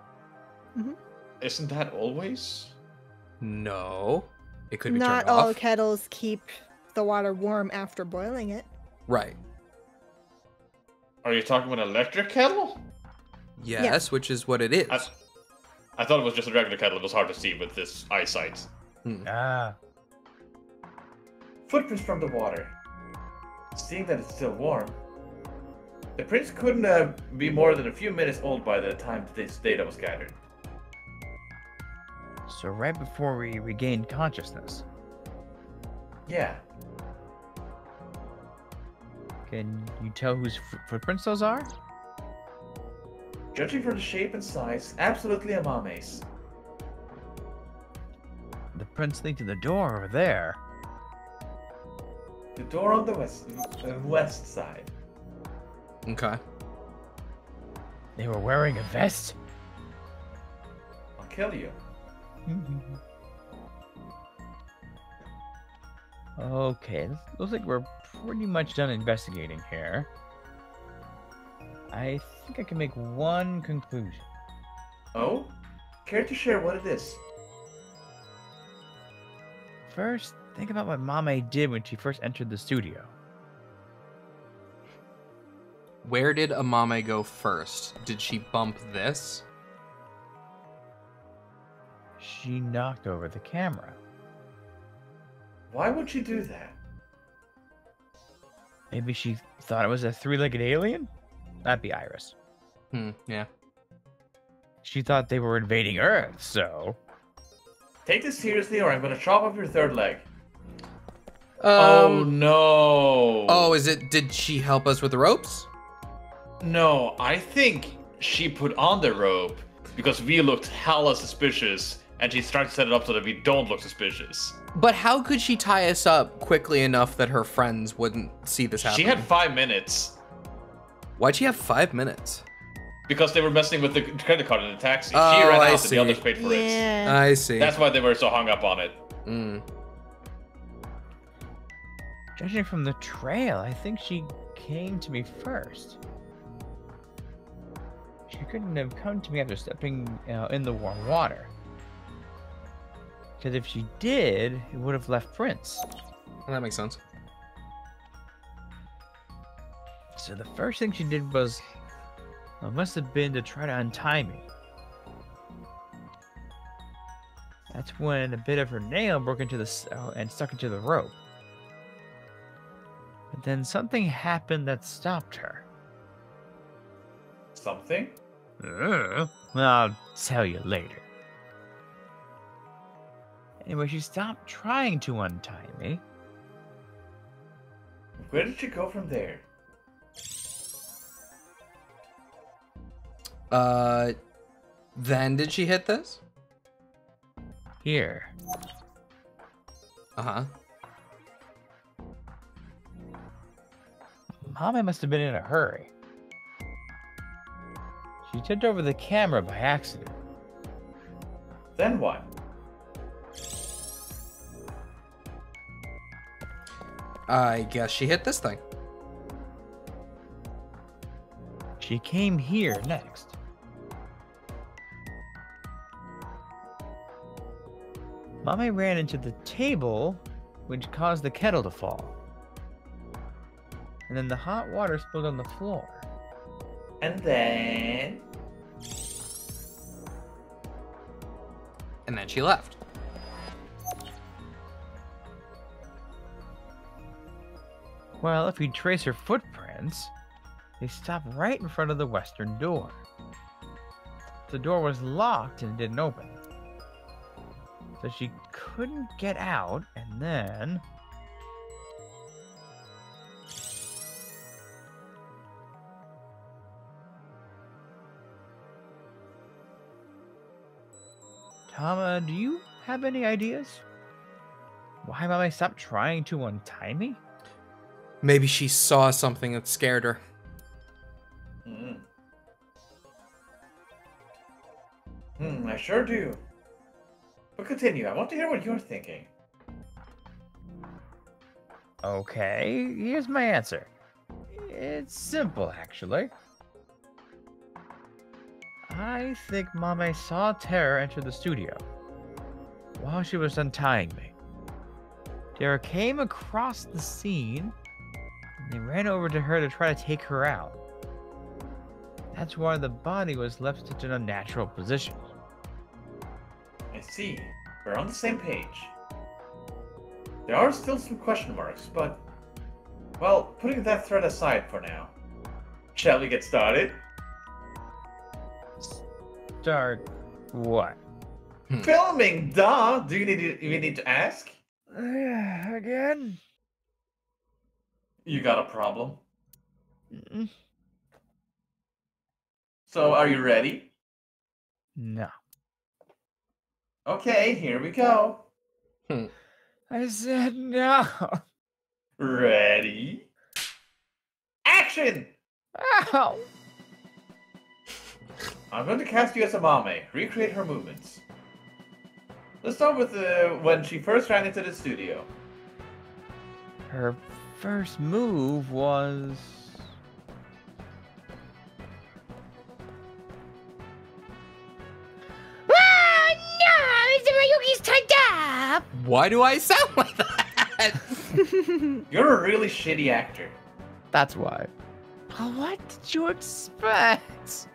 Isn't that always? No. It could be Not turned all off. kettles keep the water warm after boiling it. Right. Are you talking about an electric kettle? Yes, which is what it is. I thought it was just a regular kettle. It was hard to see with this eyesight. Ah. Footprints from the water. Seeing that it's still warm. The prints couldn't be more than a few minutes old by the time this data was gathered. So right before we regained consciousness. Yeah. Can you tell whose footprints those are? Judging from the shape and size, absolutely a Mame's. The prints lead to the door over there. The door on the west side. Okay. They were wearing a vest? I'll kill you. Okay, looks like we're pretty much done investigating here. I think I can make one conclusion. Oh? Care to share what it is? First, think about what Mame did when she first entered the studio. Where did Amame go first? Did she bump this? She knocked over the camera. Why would she do that? Maybe she thought it was a three-legged alien? That'd be Iris. Yeah. She thought they were invading Earth, so... Take this seriously or I'm gonna chop off your third leg. Oh no! Oh, did she help us with the ropes? No, I think she put on the rope because we looked hella suspicious and she's trying to set it up so that we don't look suspicious. But how could she tie us up quickly enough that her friends wouldn't see this happen? She had 5 minutes. Why'd she have 5 minutes? Because they were messing with the credit card in the taxi. She Oh, ran I out see. and the others paid for it. I see. That's why they were so hung up on it. Judging from the trail, I think she came to me first. She couldn't have come to me after stepping in the warm water. Because if she did, it would have left prints. Well, that makes sense. So the first thing she did was, must have been to try to untie me. That's when a bit of her nail broke into and stuck into the rope. But then something happened that stopped her. Something? I'll tell you later. Anyway, she stopped trying to untie me. Where did she go from there? Then did she hit this? Here. Uh-huh. Mama must have been in a hurry. She tipped over the camera by accident. Then what? I guess she hit this thing. She came here next. Mama ran into the table, which caused the kettle to fall. And then the hot water spilled on the floor. And then... And then she left. Well, if we trace her footprints, they stop right in front of the western door. The door was locked and it didn't open. So she couldn't get out, and then... Tama, do you have any ideas? Why Mama stopped trying to untie me? Maybe she saw something that scared her. I sure do. But continue, I want to hear what you're thinking. Okay, here's my answer. It's simple, actually. I think Mame saw Terror enter the studio while she was untying me. Terror came across the scene, and they ran over to her to try to take her out. That's why the body was left in such an unnatural position. I see. We're on the same page. There are still some question marks, but... Well, putting that thread aside for now. Shall we get started? Start what? Filming, duh! Do you need to ask? Again? You got a problem? Mm-mm. So, are you ready? No. Okay, here we go. I said no. Ready? Action! Ow! I'm going to cast you as a Mame. Recreate her movements. Let's start with when she first ran into the studio. Her first move was... Oh no! It's Ryuki's turned up! Why do I sound like that? You're a really shitty actor. That's why. What did you expect?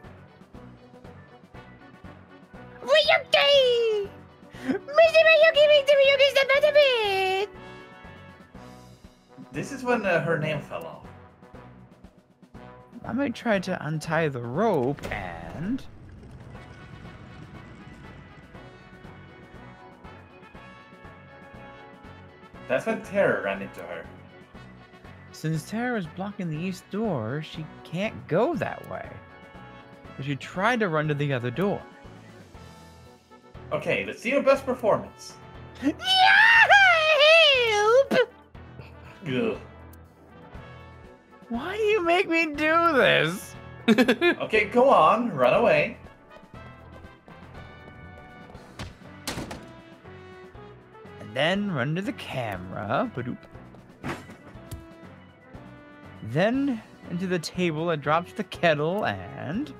Ryuki! Mr. Ryuki makes the Ryuki step out of it! This is when her name fell off. I might try to untie the rope and... That's when Terror ran into her. Since Tara is blocking the east door, she can't go that way. So she tried to run to the other door. Okay, let's see your best performance. Help! Ugh. Why do you make me do this? Okay, go on, run away. And then run to the camera. Ba-doop. Then into the table that drops the kettle and...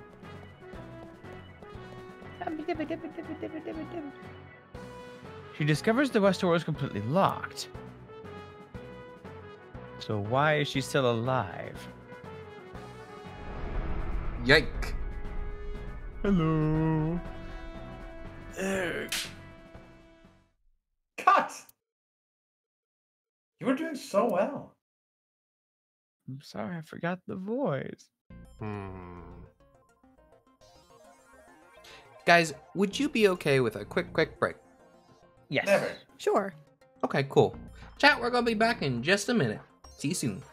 She discovers the west door is completely locked. So why is she still alive? Yike. Hello. Cut! You were doing so well. I'm sorry, I forgot the voice. Guys, would you be okay with a quick break? Yes. Never. Sure. Okay, cool. Chat, we're gonna be back in just a minute. See you soon.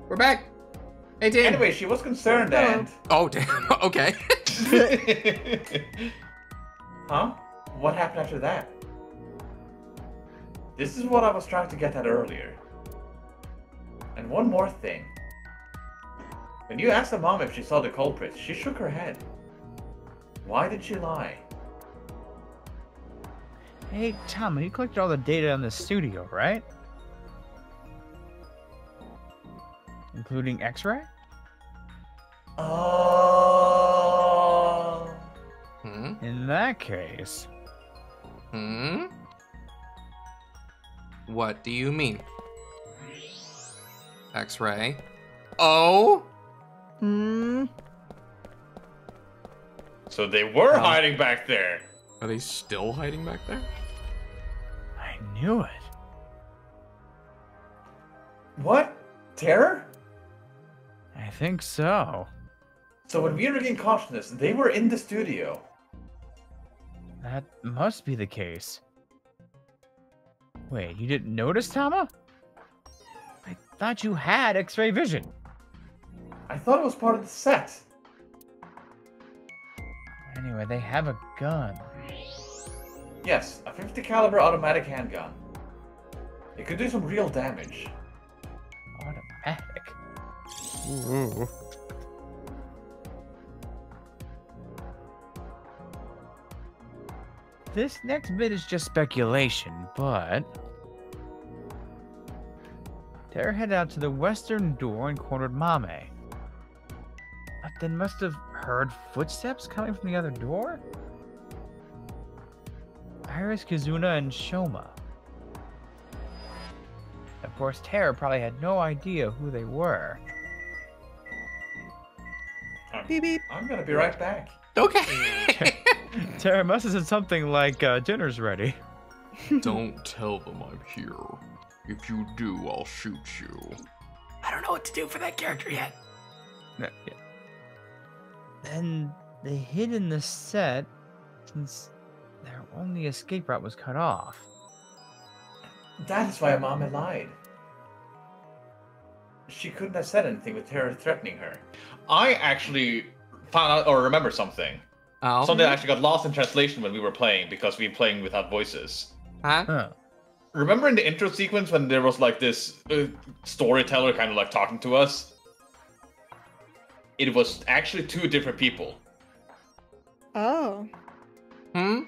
We're back. Hey, Dan. Anyway, she was concerned and... Oh, damn. Okay. Huh? What happened after that? This is what I was trying to get at earlier. And one more thing. When you asked the mom if she saw the culprit, she shook her head. Why did she lie? Hey, Tom, you collected all the data on the studio, right? Including X-ray? In that case... What do you mean? X-ray. Oh? So they were hiding back there. Are they still hiding back there? I knew it. What? Terror? I think so. So when we regained consciousness, they were in the studio. That must be the case. Wait, you didn't notice, Tama? I thought you had X-ray vision. I thought it was part of the set. Anyway, they have a gun. Yes, a 50 caliber automatic handgun. It could do some real damage. Automatic? Ooh. This next bit is just speculation, but... Terra headed out to the western door and cornered Mame. But then must have heard footsteps coming from the other door? Iris, Kizuna, and Shoma. Of course, Terra probably had no idea who they were. Beep beep. I'm gonna be right back. Okay. Terra must have said something like, dinner's ready. Don't tell them I'm here. If you do, I'll shoot you. I don't know what to do for that character yet. Then they hid in the set since their only escape route was cut off. That is why Mama lied. She couldn't have said anything with Terror threatening her. I actually found out or remember something. Oh. Something that actually got lost in translation when we were playing because we were playing without voices. Huh? Remember in the intro sequence when there was like this storyteller kind of like talking to us? It was actually two different people. Oh.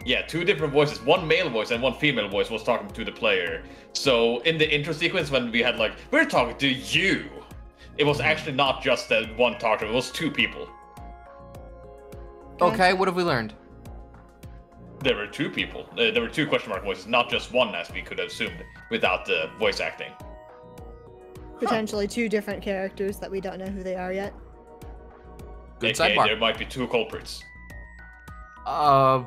Yeah, two different voices. One male voice and one female voice was talking to the player. So in the intro sequence when we had like, we're talking to you, it was actually not just that one talker, it was two people. Okay, what have we learned? There were two people. There were two question mark voices, not just one as we could have assumed without the voice acting. Potentially two different characters that we don't know who they are yet. Good AKA, sidebar. there might be two culprits. I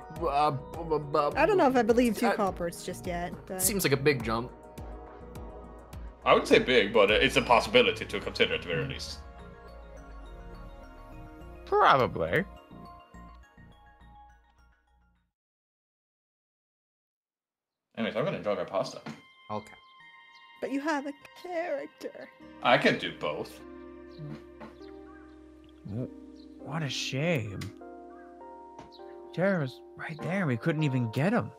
don't know if I believe two culprits just yet. But... Seems like a big jump. I would say big, but it's a possibility to consider at the very least. Probably. Anyways, I'm gonna enjoy my pasta. Okay. But you have a character. I can do both. What a shame. Terra was right there. We couldn't even get him.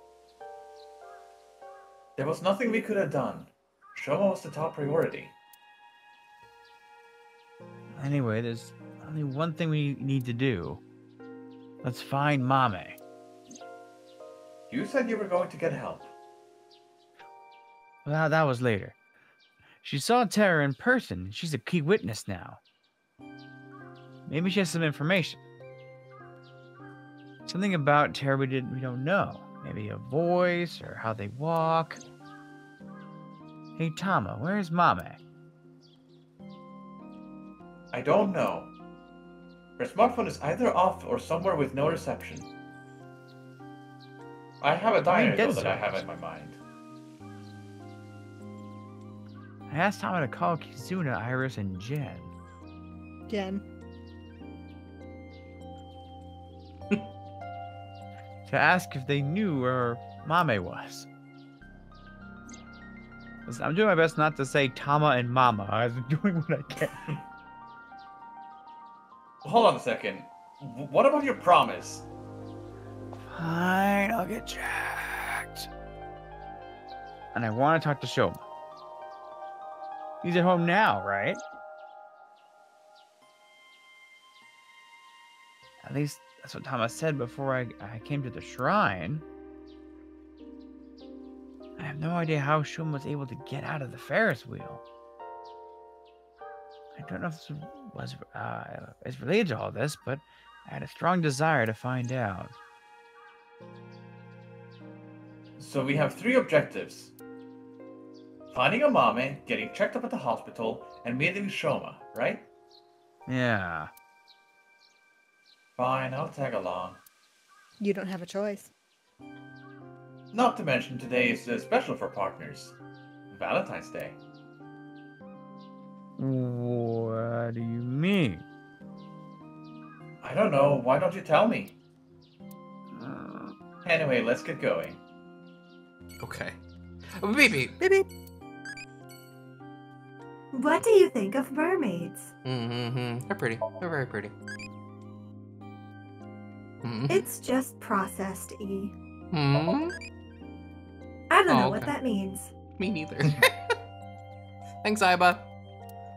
There was nothing we could have done. Shoma was the top priority. Anyway, there's only one thing we need to do. Let's find Mame. You said you were going to get help. Well, that was later. She saw Terra in person. She's a key witness now. Maybe she has some information. Something about Terra we don't know. Maybe a voice or how they walk. Hey, Tama, where's Mame? I don't know. Her smartphone is either off or somewhere with no reception. I have a diner though that I have in my mind. I asked Tama to call Kizuna, Iris, and Jen. Jen. To ask if they knew where Mame was. Listen, I'm doing my best not to say Tama and Mama. I'm doing what I can. Hold on a second. What about your promise? Fine, I'll get checked. And I want to talk to Shoma. He's at home now, right? At least that's what Thomas said before I came to the shrine. I have no idea how Shoma was able to get out of the Ferris wheel. I don't know if this is related to all this, but I had a strong desire to find out. So we have 3 objectives. Finding a mommy, getting checked up at the hospital, and meeting Shoma, right? Yeah. Fine, I'll tag along. You don't have a choice. Not to mention today is special for partners. Valentine's Day. What do you mean? I don't know, why don't you tell me? Anyway, let's get going. Okay. Beep beep. Beep beep. What do you think of mermaids? They're pretty. They're very pretty. It's just processed, E. Hmm? I don't know Oh, what okay. that means. Me neither. Thanks, Aiba.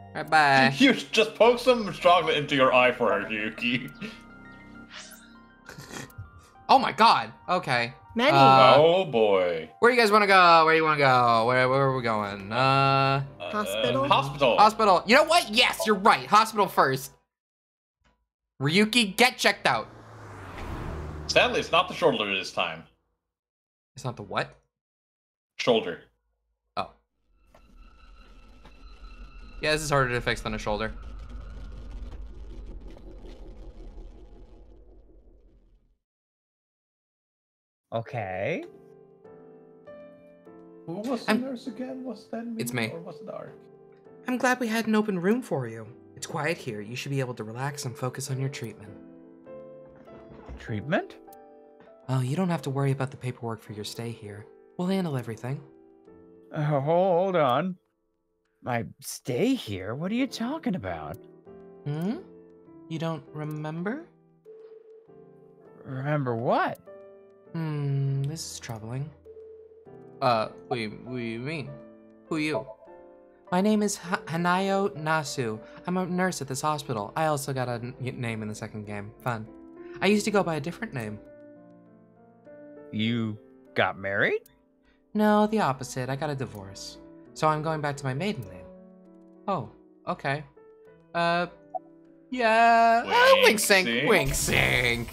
Alright, bye. You just poke some chocolate into your eye for her, Yuki. Oh my god. Okay. Many. Oh boy. Where do you guys want to go? Where do you want to go? Where are we going? Hospital? Hospital. Hospital. You know what? Yes, you're right. Hospital first. Ryuki, get checked out. Sadly, it's not the shoulder this time. It's not the what? Shoulder. Oh. Yeah, this is harder to fix than a shoulder. Okay. Who was the nurse again? Was that me? It's me. Or was it Ark? I'm glad we had an open room for you. It's quiet here. You should be able to relax and focus on your treatment. Treatment? Oh, you don't have to worry about the paperwork for your stay here. We'll handle everything. Hold on. My stay here? What are you talking about? Hmm? You don't remember? Remember what? This is troubling. What do you mean? Who are you? My name is Hanayo Nasu. I'm a nurse at this hospital. I also got a name in the second game. Fun. I used to go by a different name. You got married? No, the opposite. I got a divorce. So I'm going back to my maiden name. Oh, okay. Yeah. Wink sink. Wink sink.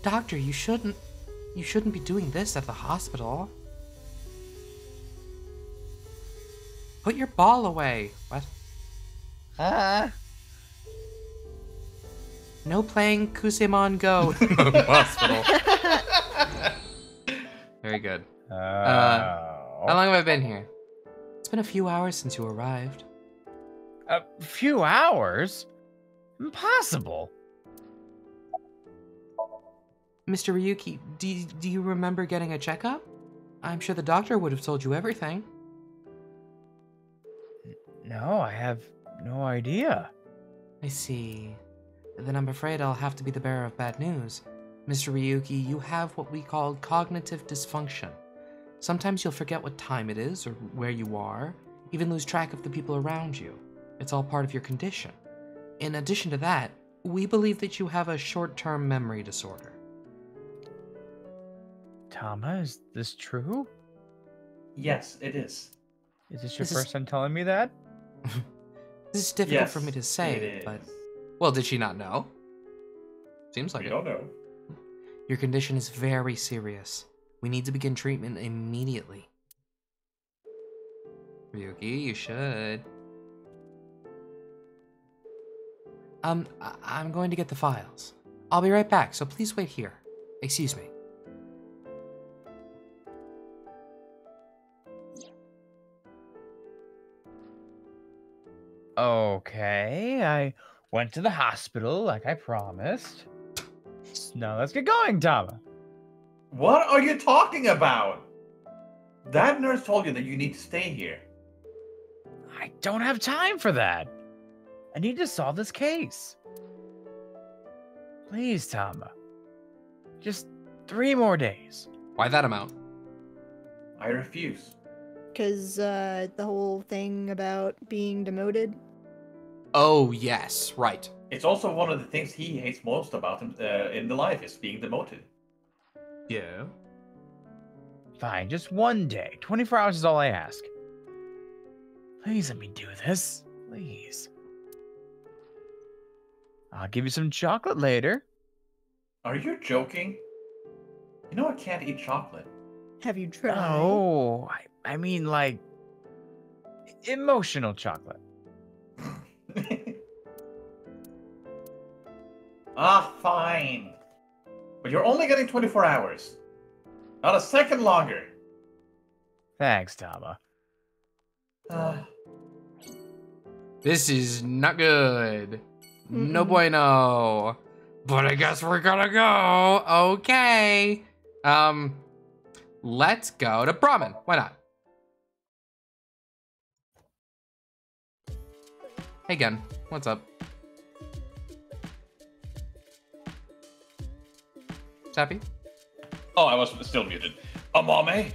Doctor, you shouldn't be doing this at the hospital. Put your ball away. What? No playing Kusemon Go in the hospital. Very good. How long have I been here? It's been a few hours since you arrived. A few hours? Impossible. Mr. Ryuki, do you remember getting a checkup? I'm sure the doctor would have told you everything. No, I have no idea. I see. Then I'm afraid I'll have to be the bearer of bad news. Mr. Ryuki, you have what we call cognitive dysfunction. Sometimes you'll forget what time it is or where you are, even lose track of the people around you. It's all part of your condition. In addition to that, we believe that you have a short-term memory disorder. Tama, is this true? Yes, it is. Is this your first time telling me that? This is difficult Yes, for me to say, it but... is. Well, did she not know? Seems like We it. don't know. Your condition is very serious. We need to begin treatment immediately. Ryuki, you should. I'm going to get the files. I'll be right back, so please wait here. Excuse me. Okay, I went to the hospital like I promised. Now let's get going, Tama. What are you talking about? That nurse told you that you need to stay here. I don't have time for that. I need to solve this case. Please, Tama. Just 3 more days. Why that amount? I refuse. Because the whole thing about being demoted. Oh, yes, right. It's also one of the things he hates most about him in the life is being demoted. Yeah. Fine, just 1 day. 24 hours is all I ask. Please let me do this. Please. I'll give you some chocolate later. Are you joking? You know I can't eat chocolate. Have you tried? Oh, I mean like emotional chocolate. Ah, fine. But you're only getting 24 hours. Not a second longer. Thanks, Tama. This is not good. No bueno. But I guess we're gonna go. Okay. Let's go to Brahmin. Why not? Hey, Gen. What's up? Sappy? Oh, I was still muted. Amame?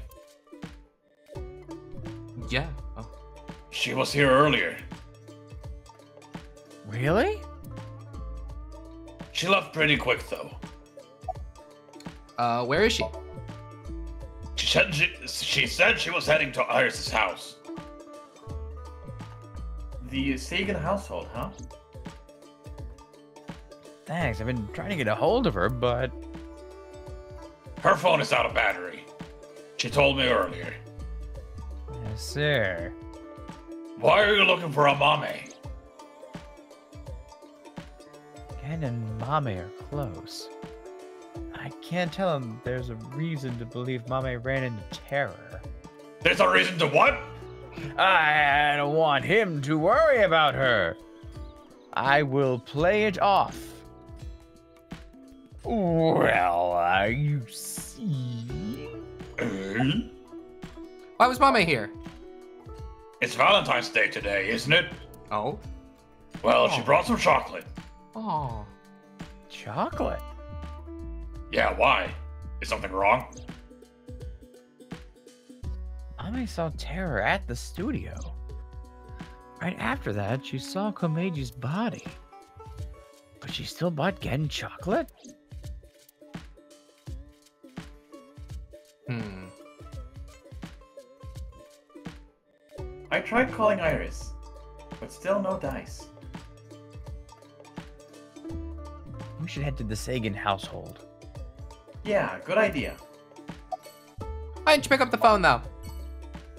Yeah. Oh. She was here earlier. Really? She left pretty quick, though. Where is she? She said she was heading to Iris's house. The Sagan household, huh? Thanks. I've been trying to get a hold of her, but Her phone is out of battery. She told me earlier. yes, sir. Why are you looking for Amame? Ken and Mame are close. I can't tell him there's a reason to believe Mame ran into terror. There's a reason to what? I don't want him to worry about her. I will play it off. Well, you see. Why was Mame here? It's Valentine's Day today, isn't it? Oh. Well, she brought some chocolate. Oh. Chocolate? Yeah, why? Is something wrong? Mame saw terror at the studio. Right after that, she saw Komeji's body. But she still bought Gen chocolate? I tried calling Iris, but still no dice. We should head to the Sagan household. Yeah, good idea. Why didn't you pick up the phone, though?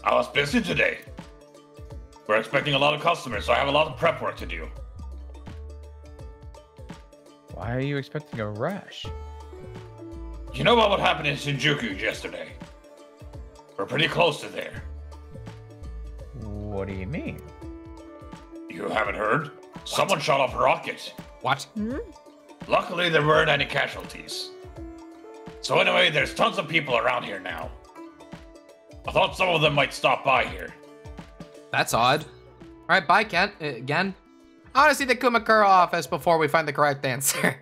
I was busy today. We're expecting a lot of customers, so I have a lot of prep work to do. Why are you expecting a rush? You know about what happened in Shinjuku yesterday? We're pretty close to there. What do you mean? You haven't heard? Someone shot off a rocket. What? Luckily, there weren't any casualties. So anyway, there's tons of people around here now. I thought some of them might stop by here. That's odd. All right, bye, Ken. Again. I want to see the Kumakura office before we find the correct answer.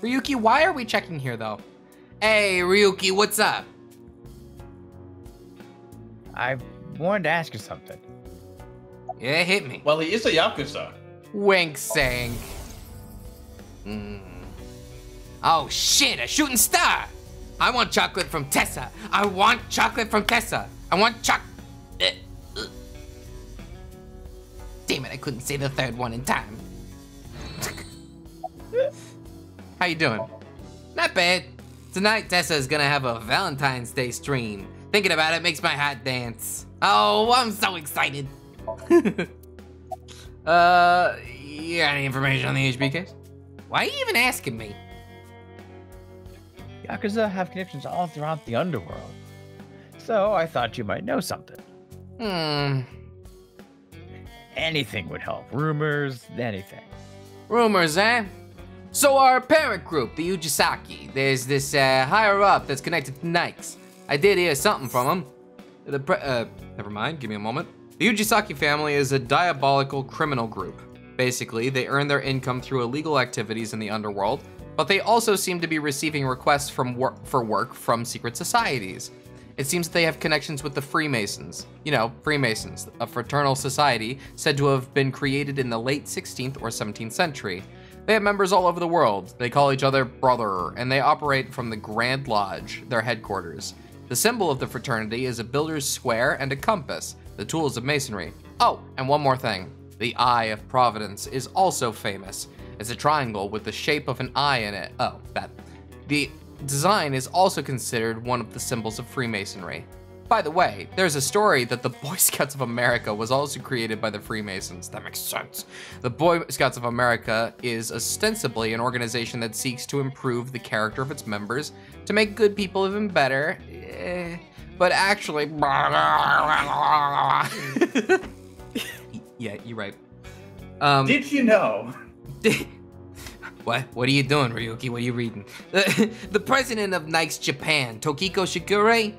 Ryuki, why are we checking here, though? Hey, Ryuki, what's up? I wanted to ask you something. Yeah, hit me. Well, he is a Yakuza. Wink sink. Oh shit, a shooting star! I want chocolate from Tessa. I want chocolate from Tessa. I want Damn it, I couldn't say the third one in time. How you doing? Not bad. Tonight, Tessa is gonna have a Valentine's Day stream. Thinking about it makes my heart dance. Oh, I'm so excited. You got any information on the HB case? Why are you even asking me? Yakuza have connections all throughout the underworld. So I thought you might know something. Anything would help. Rumors, anything. Rumors, eh? So our parent group, the Ujisaki, there's this higher up that's connected to Nikes. I did hear something from him. Never mind, give me a moment. The Ujisaki family is a diabolical criminal group. Basically, they earn their income through illegal activities in the underworld, but they also seem to be receiving requests for work from secret societies. It seems that they have connections with the Freemasons. You know, Freemasons, a fraternal society said to have been created in the late 16th or 17th century. They have members all over the world. They call each other brother, and they operate from the Grand Lodge, their headquarters. The symbol of the fraternity is a builder's square and a compass, the tools of masonry. Oh, and one more thing. The Eye of Providence is also famous. It's a triangle with the shape of an eye in it. Oh, that. The design is also considered one of the symbols of Freemasonry. By the way, there's a story that the Boy Scouts of America was also created by the Freemasons. That makes sense. The Boy Scouts of America is ostensibly an organization that seeks to improve the character of its members to make good people even better. But actually... Yeah, you're right. Did you know? What are you doing, Ryuki? What are you reading? The president of Nike's Japan, Tokiko Shigure,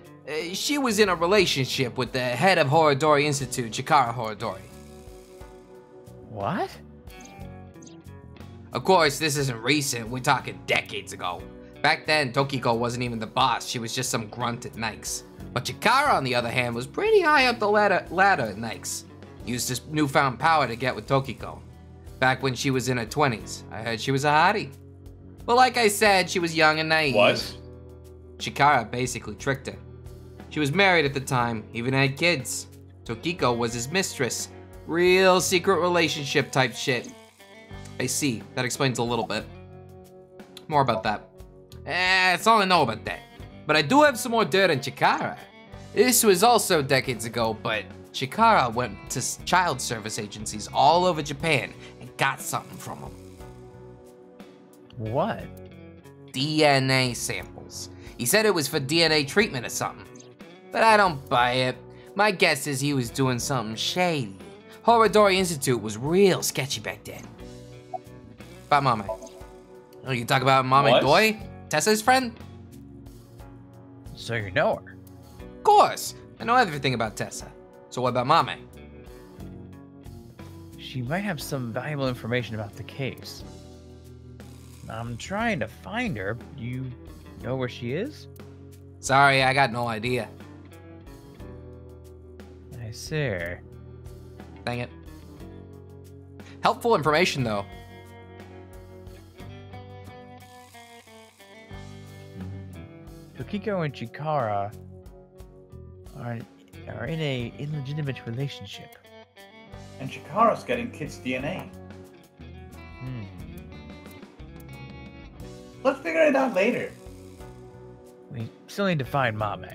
she was in a relationship with the head of Horodori Institute, Chikara Horodori. What? Of course, this isn't recent. We're talking decades ago. Back then, Tokiko wasn't even the boss. She was just some grunt at Nike's. But Chikara, on the other hand, was pretty high up the ladder at Nike's. Used his newfound power to get with Tokiko. Back when she was in her 20s, I heard she was a hottie. But like I said, she was young and naive. What? Chikara basically tricked her. She was married at the time, even had kids. Tokiko was his mistress. Real secret relationship type shit. I see, that explains a little bit. More about that. That's all I know about that. But I do have some more dirt on Chikara. This was also decades ago, but Chikara went to child service agencies all over Japan and got something from them. What? DNA samples. He said it was for DNA treatment or something. But I don't buy it. My guess is he was doing something shady. Horodori Institute was real sketchy back then. About Mame. Oh, you talk about Mame Doi? Tessa's friend? So you know her? Of course. I know everything about Tessa. So what about Mame? She might have some valuable information about the case. I'm trying to find her. You know where she is? Sorry, I got no idea. I see. Dang it. Helpful information, though. Tokiko and Chikara are in a illegitimate relationship. And Chikara's getting kids' DNA. Let's figure it out later. We still need to find Mame.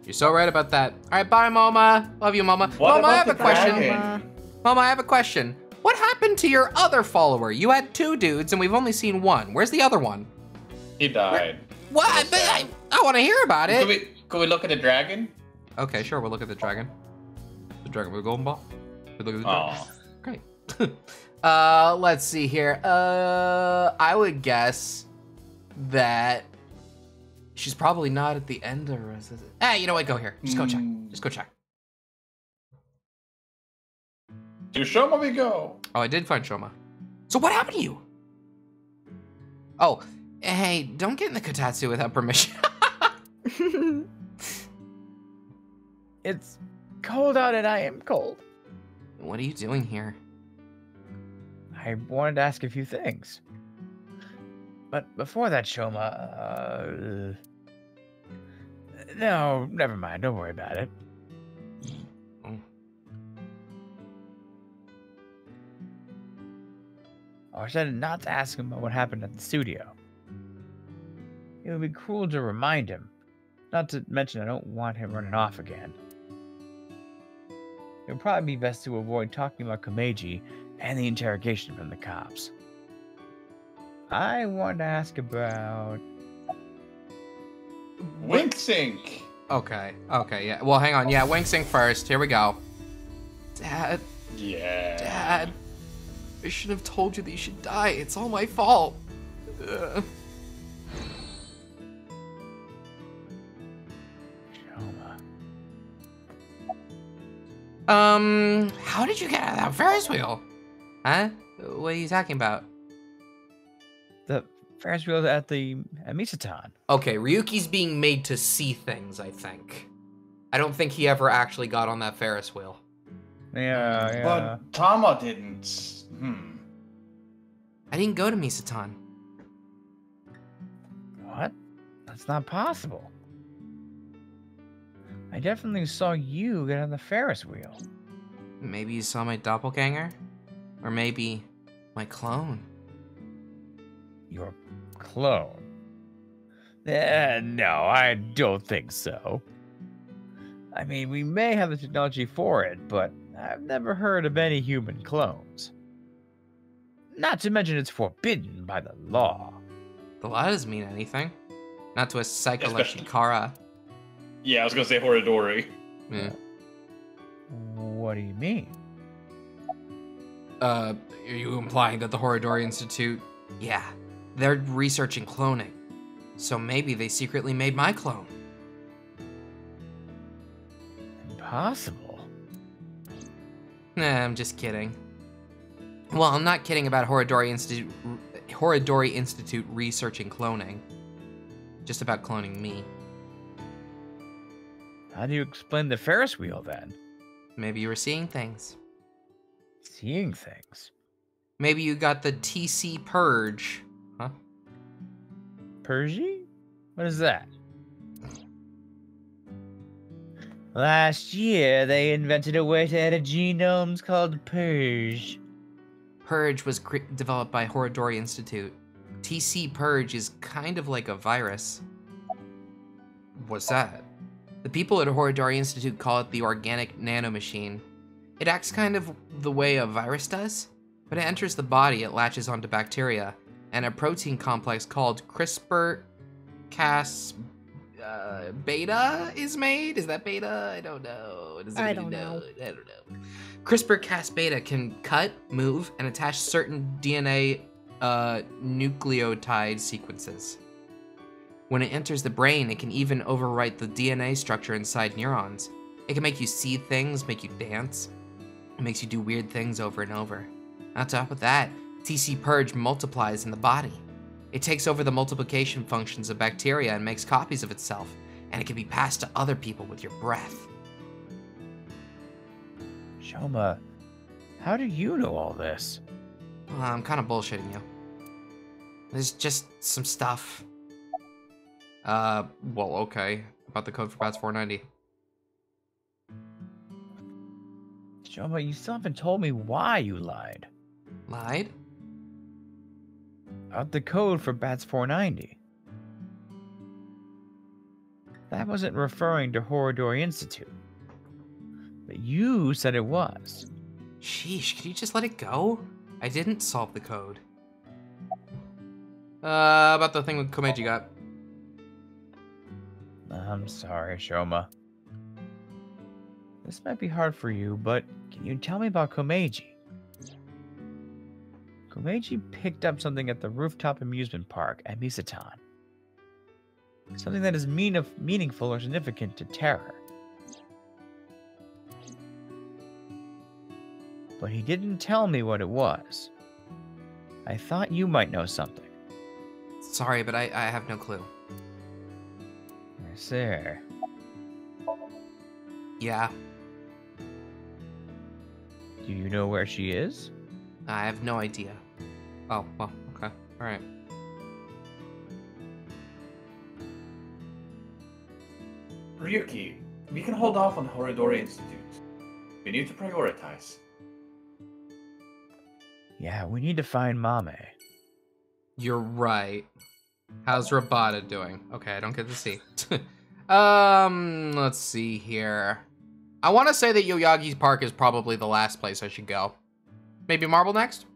You're so right about that. All right, bye, Mama. Love you, Mama. What Mama, I about have a the question. dragon? Mama, I have a question. What happened to your other follower? You had 2 dudes, and we've only seen 1. Where's the other one? He died. What? I want to hear about it. Could we look at the dragon? Okay, sure. We'll look at the dragon. The dragon with a golden ball. We look at the dragon. Great. Let's see here. I would guess that she's probably not at the end of her. Hey, you know what? Go here. Just go check. Just go check. To Shoma we go. Oh, I did find Shoma. So what happened to you? Oh, hey, don't get in the kotatsu without permission. It's cold out and I am cold. What are you doing here? I wanted to ask a few things. But before that, Shoma, no, never mind. Don't worry about it. I said not to ask him about what happened at the studio. It would be cruel to remind him. Not to mention I don't want him running off again. It would probably be best to avoid talking about Komeiji and the interrogation from the cops. I wanted to ask about... Winksink! Okay, yeah. Well, hang on. Yeah, Winksink first. Here we go. Dad. Yeah. Dad. I should have told you that you should die. It's all my fault. How did you get out of that Ferris wheel? Huh? What are you talking about? The Ferris wheel at Misatan. Okay, Ryuki's being made to see things, I think. I don't think he ever actually got on that Ferris wheel. Yeah. But Tama didn't. I didn't go to Misatan. What? That's not possible. I definitely saw you get on the Ferris wheel. Maybe you saw my doppelganger? Or maybe my clone? Your clone? No, I don't think so. I mean, we may have the technology for it, but I've never heard of any human clones. Not to mention it's forbidden by the law. The law doesn't mean anything. Not to a Especially- Psychonauts. Yeah, I was gonna say Horidori. Yeah. What do you mean? Are you implying that the Horidori Institute... Yeah, they're researching cloning. So maybe they secretly made my clone. Impossible. Nah, I'm just kidding. Well, I'm not kidding about Horidori Institute researching cloning. Just about cloning me. How do you explain the Ferris wheel, then? Maybe you were seeing things. Seeing things? Maybe you got the TC Purge. Huh? Purgy? What is that? Last year, they invented a way to edit genomes called Purge. Purge was developed by Horidori Institute. TC Purge is kind of like a virus. What's that? The people at Horidori Institute call it the organic nanomachine. It acts kind of the way a virus does, but it enters the body, it latches onto bacteria, and a protein complex called CRISPR-Cas beta is made? Is that beta? I don't know. I don't know. I don't know. CRISPR-Cas beta can cut, move, and attach certain DNA nucleotide sequences. When it enters the brain, it can even overwrite the DNA structure inside neurons. It can make you see things, make you dance. It makes you do weird things over and over. On top of that, TC Purge multiplies in the body. It takes over the multiplication functions of bacteria and makes copies of itself, and it can be passed to other people with your breath. Shoma, how do you know all this? Well, I'm kind of bullshitting you. There's just some stuff. Well, okay. About the code for Bats 490. Shoma, you still haven't told me why you lied. Lied? About the code for Bats 490. That wasn't referring to Horidori Institute. But you said it was. Sheesh, can you just let it go? I didn't solve the code. About the thing with Komeiji got. I'm sorry, Shoma. This might be hard for you, but can you tell me about Komeiji? Komeiji picked up something at the rooftop amusement park at Misatan. Something that is meaningful or significant to Terror. But he didn't tell me what it was. I thought you might know something. Sorry, but I have no clue. I see. Yeah, Do you know where she is? I have no idea. Oh, well, okay. Alright. Ryuki, we can hold off on Horidori Institute. We need to prioritize. Yeah, we need to find Mame. You're right. How's Rabata doing? Okay, I don't get to see. Let's see here. I want to say that Yoyagi's Park is probably the last place I should go. Maybe Marble next?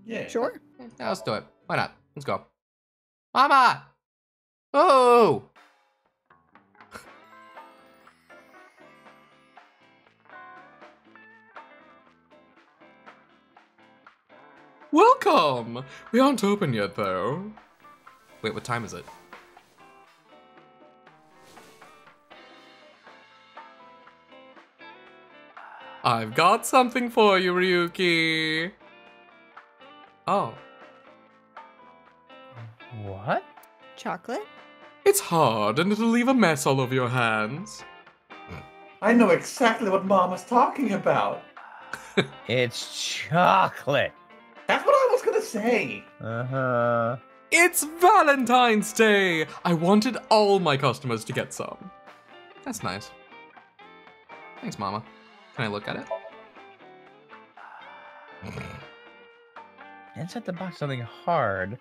Yeah. Sure. Yeah, let's do it. Why not? Let's go. Mama! Oh! Welcome! We aren't open yet, though. Wait, what time is it? I've got something for you, Ryuki. Oh. What? Chocolate? It's hard and it'll leave a mess all over your hands. I know exactly what Mama's talking about. It's chocolate. That's what I was gonna say. Uh-huh. It's Valentine's Day! I wanted all my customers to get some. That's nice. Thanks, Mama. Can I look at it? Inside the box, something hard.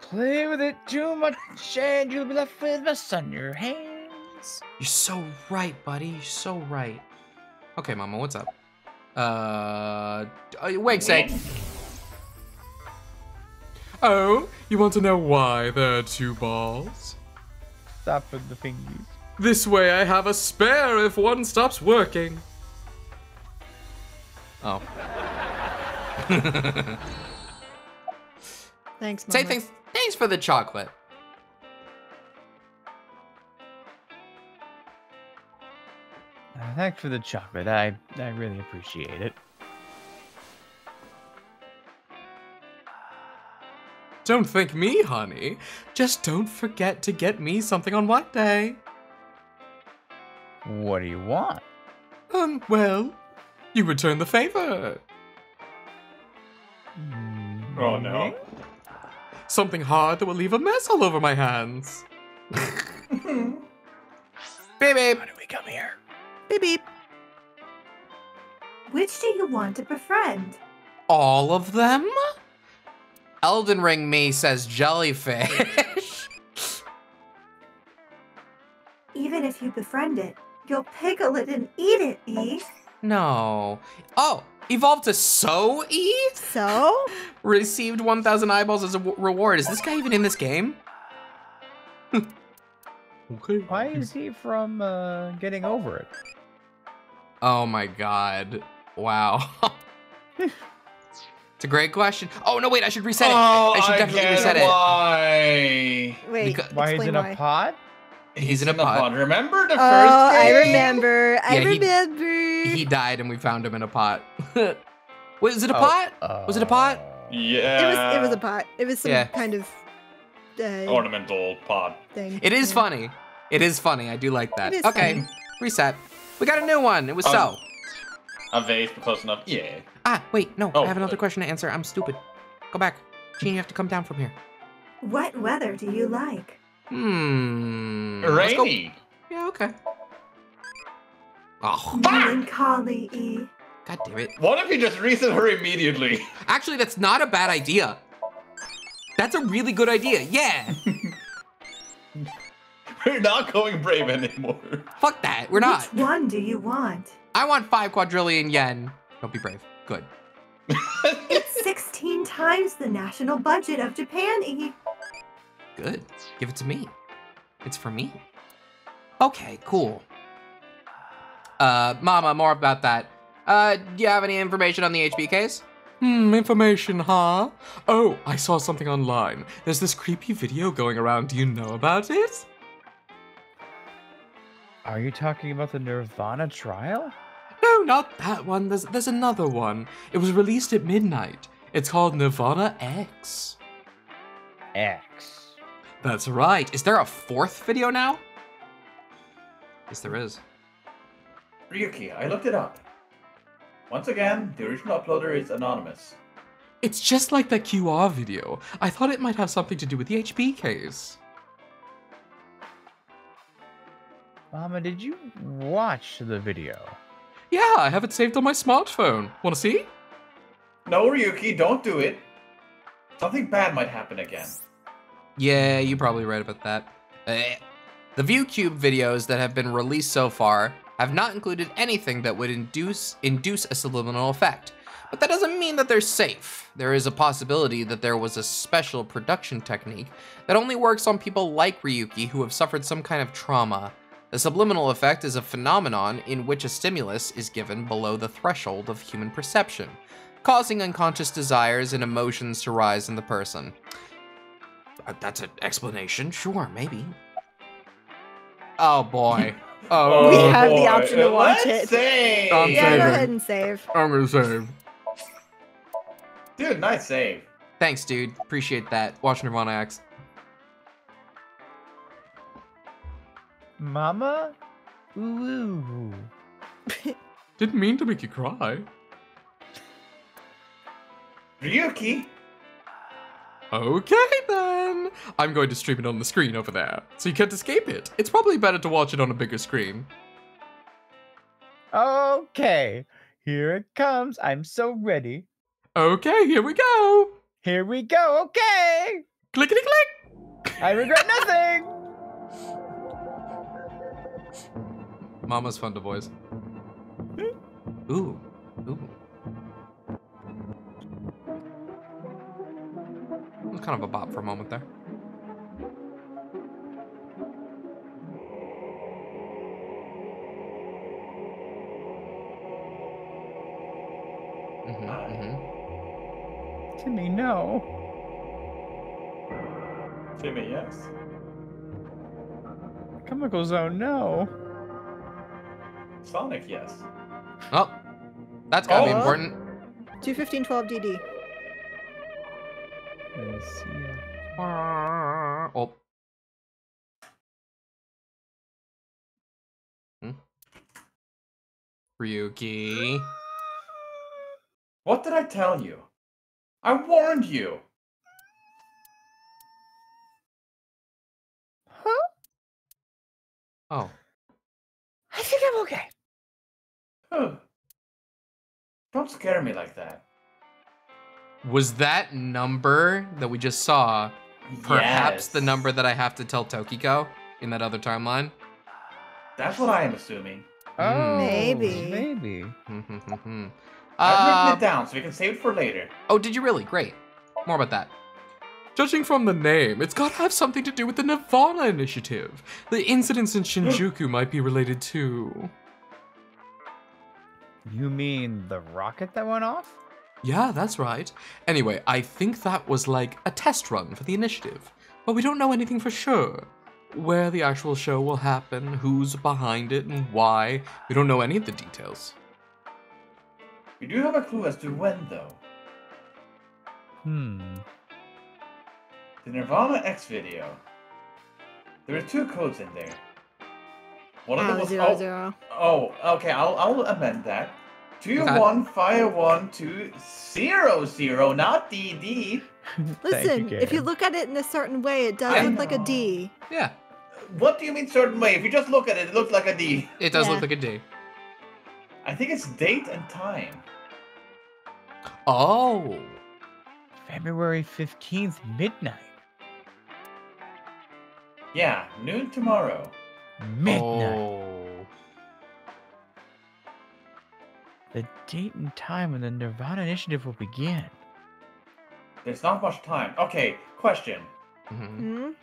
Play with it too much, and you'll be left with mess on your hands. You're so right, buddy. You're so right. Okay, Mama, what's up? Wait, say. Oh, you want to know why there are 2 balls? Stop with the fingies. This way I have a spare if one stops working. Oh. Thanks, Mama. Say thanks for the chocolate. Thanks for the chocolate. I really appreciate it. Don't thank me, honey. Just don't forget to get me something on what day? What do you want? Well, you return the favor. Oh no. Something hard that will leave a mess all over my hands. Beep, beep. How do we come here? Beep beep. Which do you want to befriend? All of them? Elden Ring me says jellyfish. Even if you befriend it, you'll pickle it and eat it, E. No. Oh, evolved to So E? So? Received 1,000 eyeballs as a reward. Is this guy even in this game? Okay. Why is he from getting over it? Oh my god. Wow. It's a great question. Oh, no, wait, I should reset it. Oh, I should definitely reset it. Why? Wait, Why he's explain in a pod? He's in a pot. Remember the first I game? remember. I Yeah, remember. He died and we found him in a pot. Was it a pot? Was it a pot? Yeah. It was a pot. It was some kind of ornamental pot thing. It is funny. It is funny. I do like that. It is Okay, funny. reset. We got a new one. It was So. A vase, but close enough. Yeah. Ah, wait, no. Oh, I have another question to answer. I'm stupid. Go back. Gene, you have to come down from here. What weather do you like? Let's go. Rainy. Yeah, okay. Oh, Melancholy, E. god damn it. What if you just reset her immediately? Actually, that's not a bad idea. That's a really good idea. Yeah. We're not going brave anymore. Fuck that. We're not. Which one do you want? I want 5 quadrillion yen. Don't be brave. Good. It's 16 times the national budget of Japan, E. Good. Give it to me. It's for me. Okay, cool. Mama, more about that. Do you have any information on the HB case? Information, huh? Oh, I saw something online. There's this creepy video going around. Do you know about it? Are you talking about the Nirvana trial? No, not that one. There's another one. It was released at midnight. It's called Nirvana X. X. That's right. Is there a 4th video now? Yes, there is. Ryuki, I looked it up. Once again, the original uploader is anonymous. It's just like that QR video. I thought it might have something to do with the HB case. Mama, did you watch the video? Yeah, I have it saved on my smartphone. Wanna see? No, Ryuki, don't do it. Something bad might happen again. Yeah, you're probably right about that. The ViewCube videos that have been released so far have not included anything that would induce a subliminal effect. But that doesn't mean that they're safe. There is a possibility that there was a special production technique that only works on people like Ryuki who have suffered some kind of trauma. The subliminal effect is a phenomenon in which a stimulus is given below the threshold of human perception, causing unconscious desires and emotions to rise in the person. That's an explanation, sure, maybe. Oh boy. Oh, We have the boy. option to watch Let's it. save. I'm Yeah, go saving. ahead and save. I'm gonna save. Dude, nice save. Thanks, dude. Appreciate that. Watch Nirvana X. Mama? Ooh. Didn't mean to make you cry. Ryuki? Okay then. I'm going to stream it on the screen over there, so you can't escape it. It's probably better to watch it on a bigger screen. Okay, here it comes. I'm so ready. Okay, here we go. Here we go. Okay. Clickety click. I regret nothing. Mama's Fandub voice. Ooh. Ooh. It was kind of a bop for a moment there. Timmy, no. Timmy, yes. Chemical Zone, no. Sonic, yes. Oh, that's gotta be important. 21512 DD. Let's see. Oh. Ryuki. What did I tell you? I warned you. Huh? Oh. I think I'm okay. Huh. Don't scare me like that. Was that number that we just saw perhaps Yes. the number that I have to tell Tokiko in that other timeline? That's what I am assuming. Oh, Maybe. Maybe. I've written it down so we can save it for later. Oh, did you really? Great. More about that. Judging from the name, it's gotta have something to do with the Nirvana initiative. The incidents in Shinjuku might be related too. You mean the rocket that went off? Yeah, that's right. Anyway, I think that was like a test run for the initiative. But we don't know anything for sure. Where the actual show will happen, who's behind it, and why. We don't know any of the details. We do have a clue as to when, though. The Nirvana X video. There are 2 codes in there. One of them was 000. Oh, okay. I'll amend that. 2151200, not DD. Listen, if you look at it in a certain way, it does look like a D. Yeah. What do you mean certain way? If you just look at it, it looks like a D. It does look like a D. I think it's date and time. Oh. February 15th, midnight. Yeah, noon tomorrow. Midnight. Oh. The date and time when the Nirvana initiative will begin. There's not much time. Okay, question. When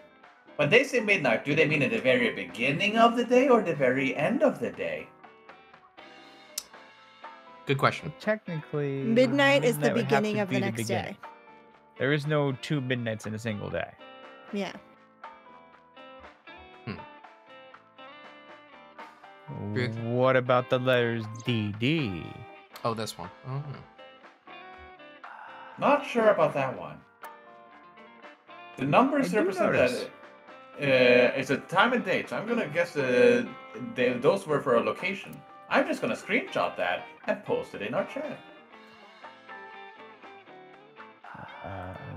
they say midnight, do they mean at the very beginning of the day or the very end of the day? Good question. Technically, Midnight is the would have beginning to of the be next beginning. day. There is no 2 midnights in a single day. Yeah. What about the letters DD? Oh, this one. Oh. Not sure about that one. The numbers represent that it's a time and date, so I'm gonna guess those were for a location. I'm just gonna screenshot that and post it in our chat.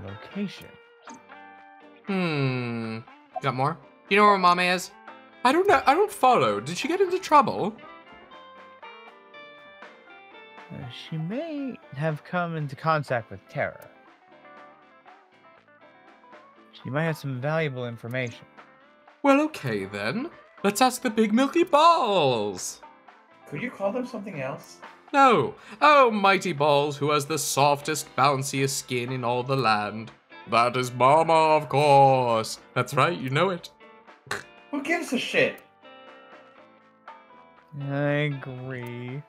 Location. Got more? Do you know where Mame is? I don't know. I don't follow. Did she get into trouble? She may have come into contact with terror. She might have some valuable information. Well, okay then. Let's ask the big milky balls. Could you call them something else? No. Oh, mighty balls, who has the softest, bounciest skin in all the land. That is Mama, of course. That's right, you know it. Who gives a shit? I agree.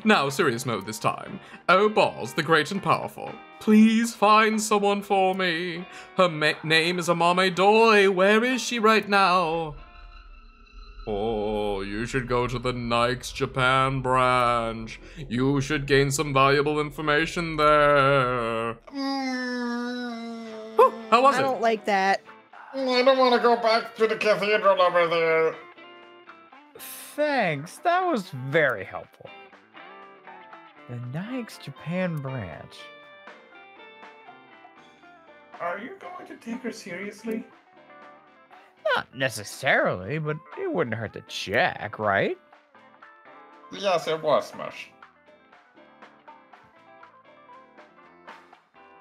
Now, serious mode this time. Oh, Balls, the great and powerful. Please find someone for me. Her name is Amame Doi. Where is she right now? Oh, you should go to the Nike's Japan branch. You should gain some valuable information there. How was it? I don't like that. I don't want to go back to the cathedral over there. Thanks, that was very helpful. The Nike's Japan branch. Are you going to take her seriously? Not necessarily, but it wouldn't hurt to check, right? Yes, it was Smush.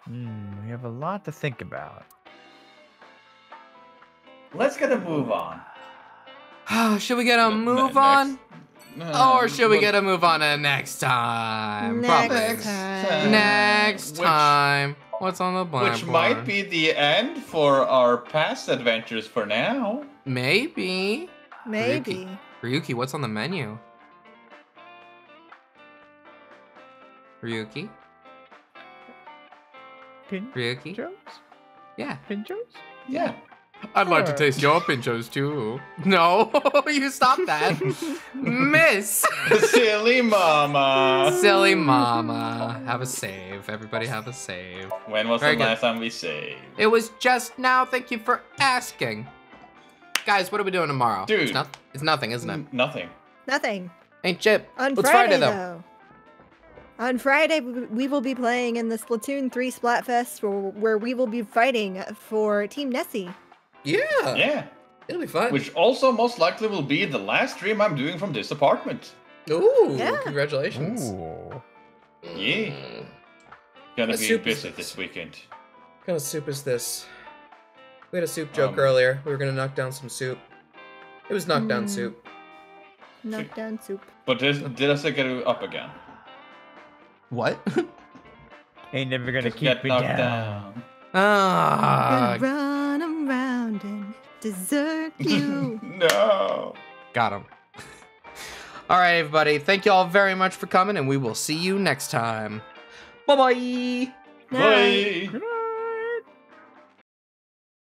We have a lot to think about. Let's get a move on. Should we get a move on? Or should we get a move on next time? Next time. Next time. What's on the blackboard? Which might be the end for our past adventures for now. Maybe. Maybe. Ryuki, what's on the menu? Ryuki? Ryuki? Pinchos? Yeah. Pinchos? Yeah. I'd like to taste your pinchos too. No, you stop that. Miss. Silly mama. Silly mama. Have a save. Everybody have a save. When was Very the last time we saved? It was just now. Thank you for asking. Guys, what are we doing tomorrow? Dude. It's nothing, isn't it? Nothing. Nothing. Ain't Chip. On What's Friday, though? though. On Friday, we will be playing in the Splatoon 3 Splatfest, where we will be fighting for Team Nessie. Yeah. Yeah. It'll be fun. Which also most likely will be the last stream I'm doing from this apartment. Ooh, Yeah. congratulations. Ooh. Yeah. Gonna What be soup is busy this? this weekend. What kind of soup is this? We had a soup joke earlier. We were gonna knock down some soup. It was knockdown soup. Knockdown soup. But did I say get it up again? What? Ain't never gonna Just keep get me knocked down. Ah, Gonna run around and desert you. No. got him. All right, everybody. Thank you all very much for coming, and we will see you next time. Bye-bye. Bye. Good night.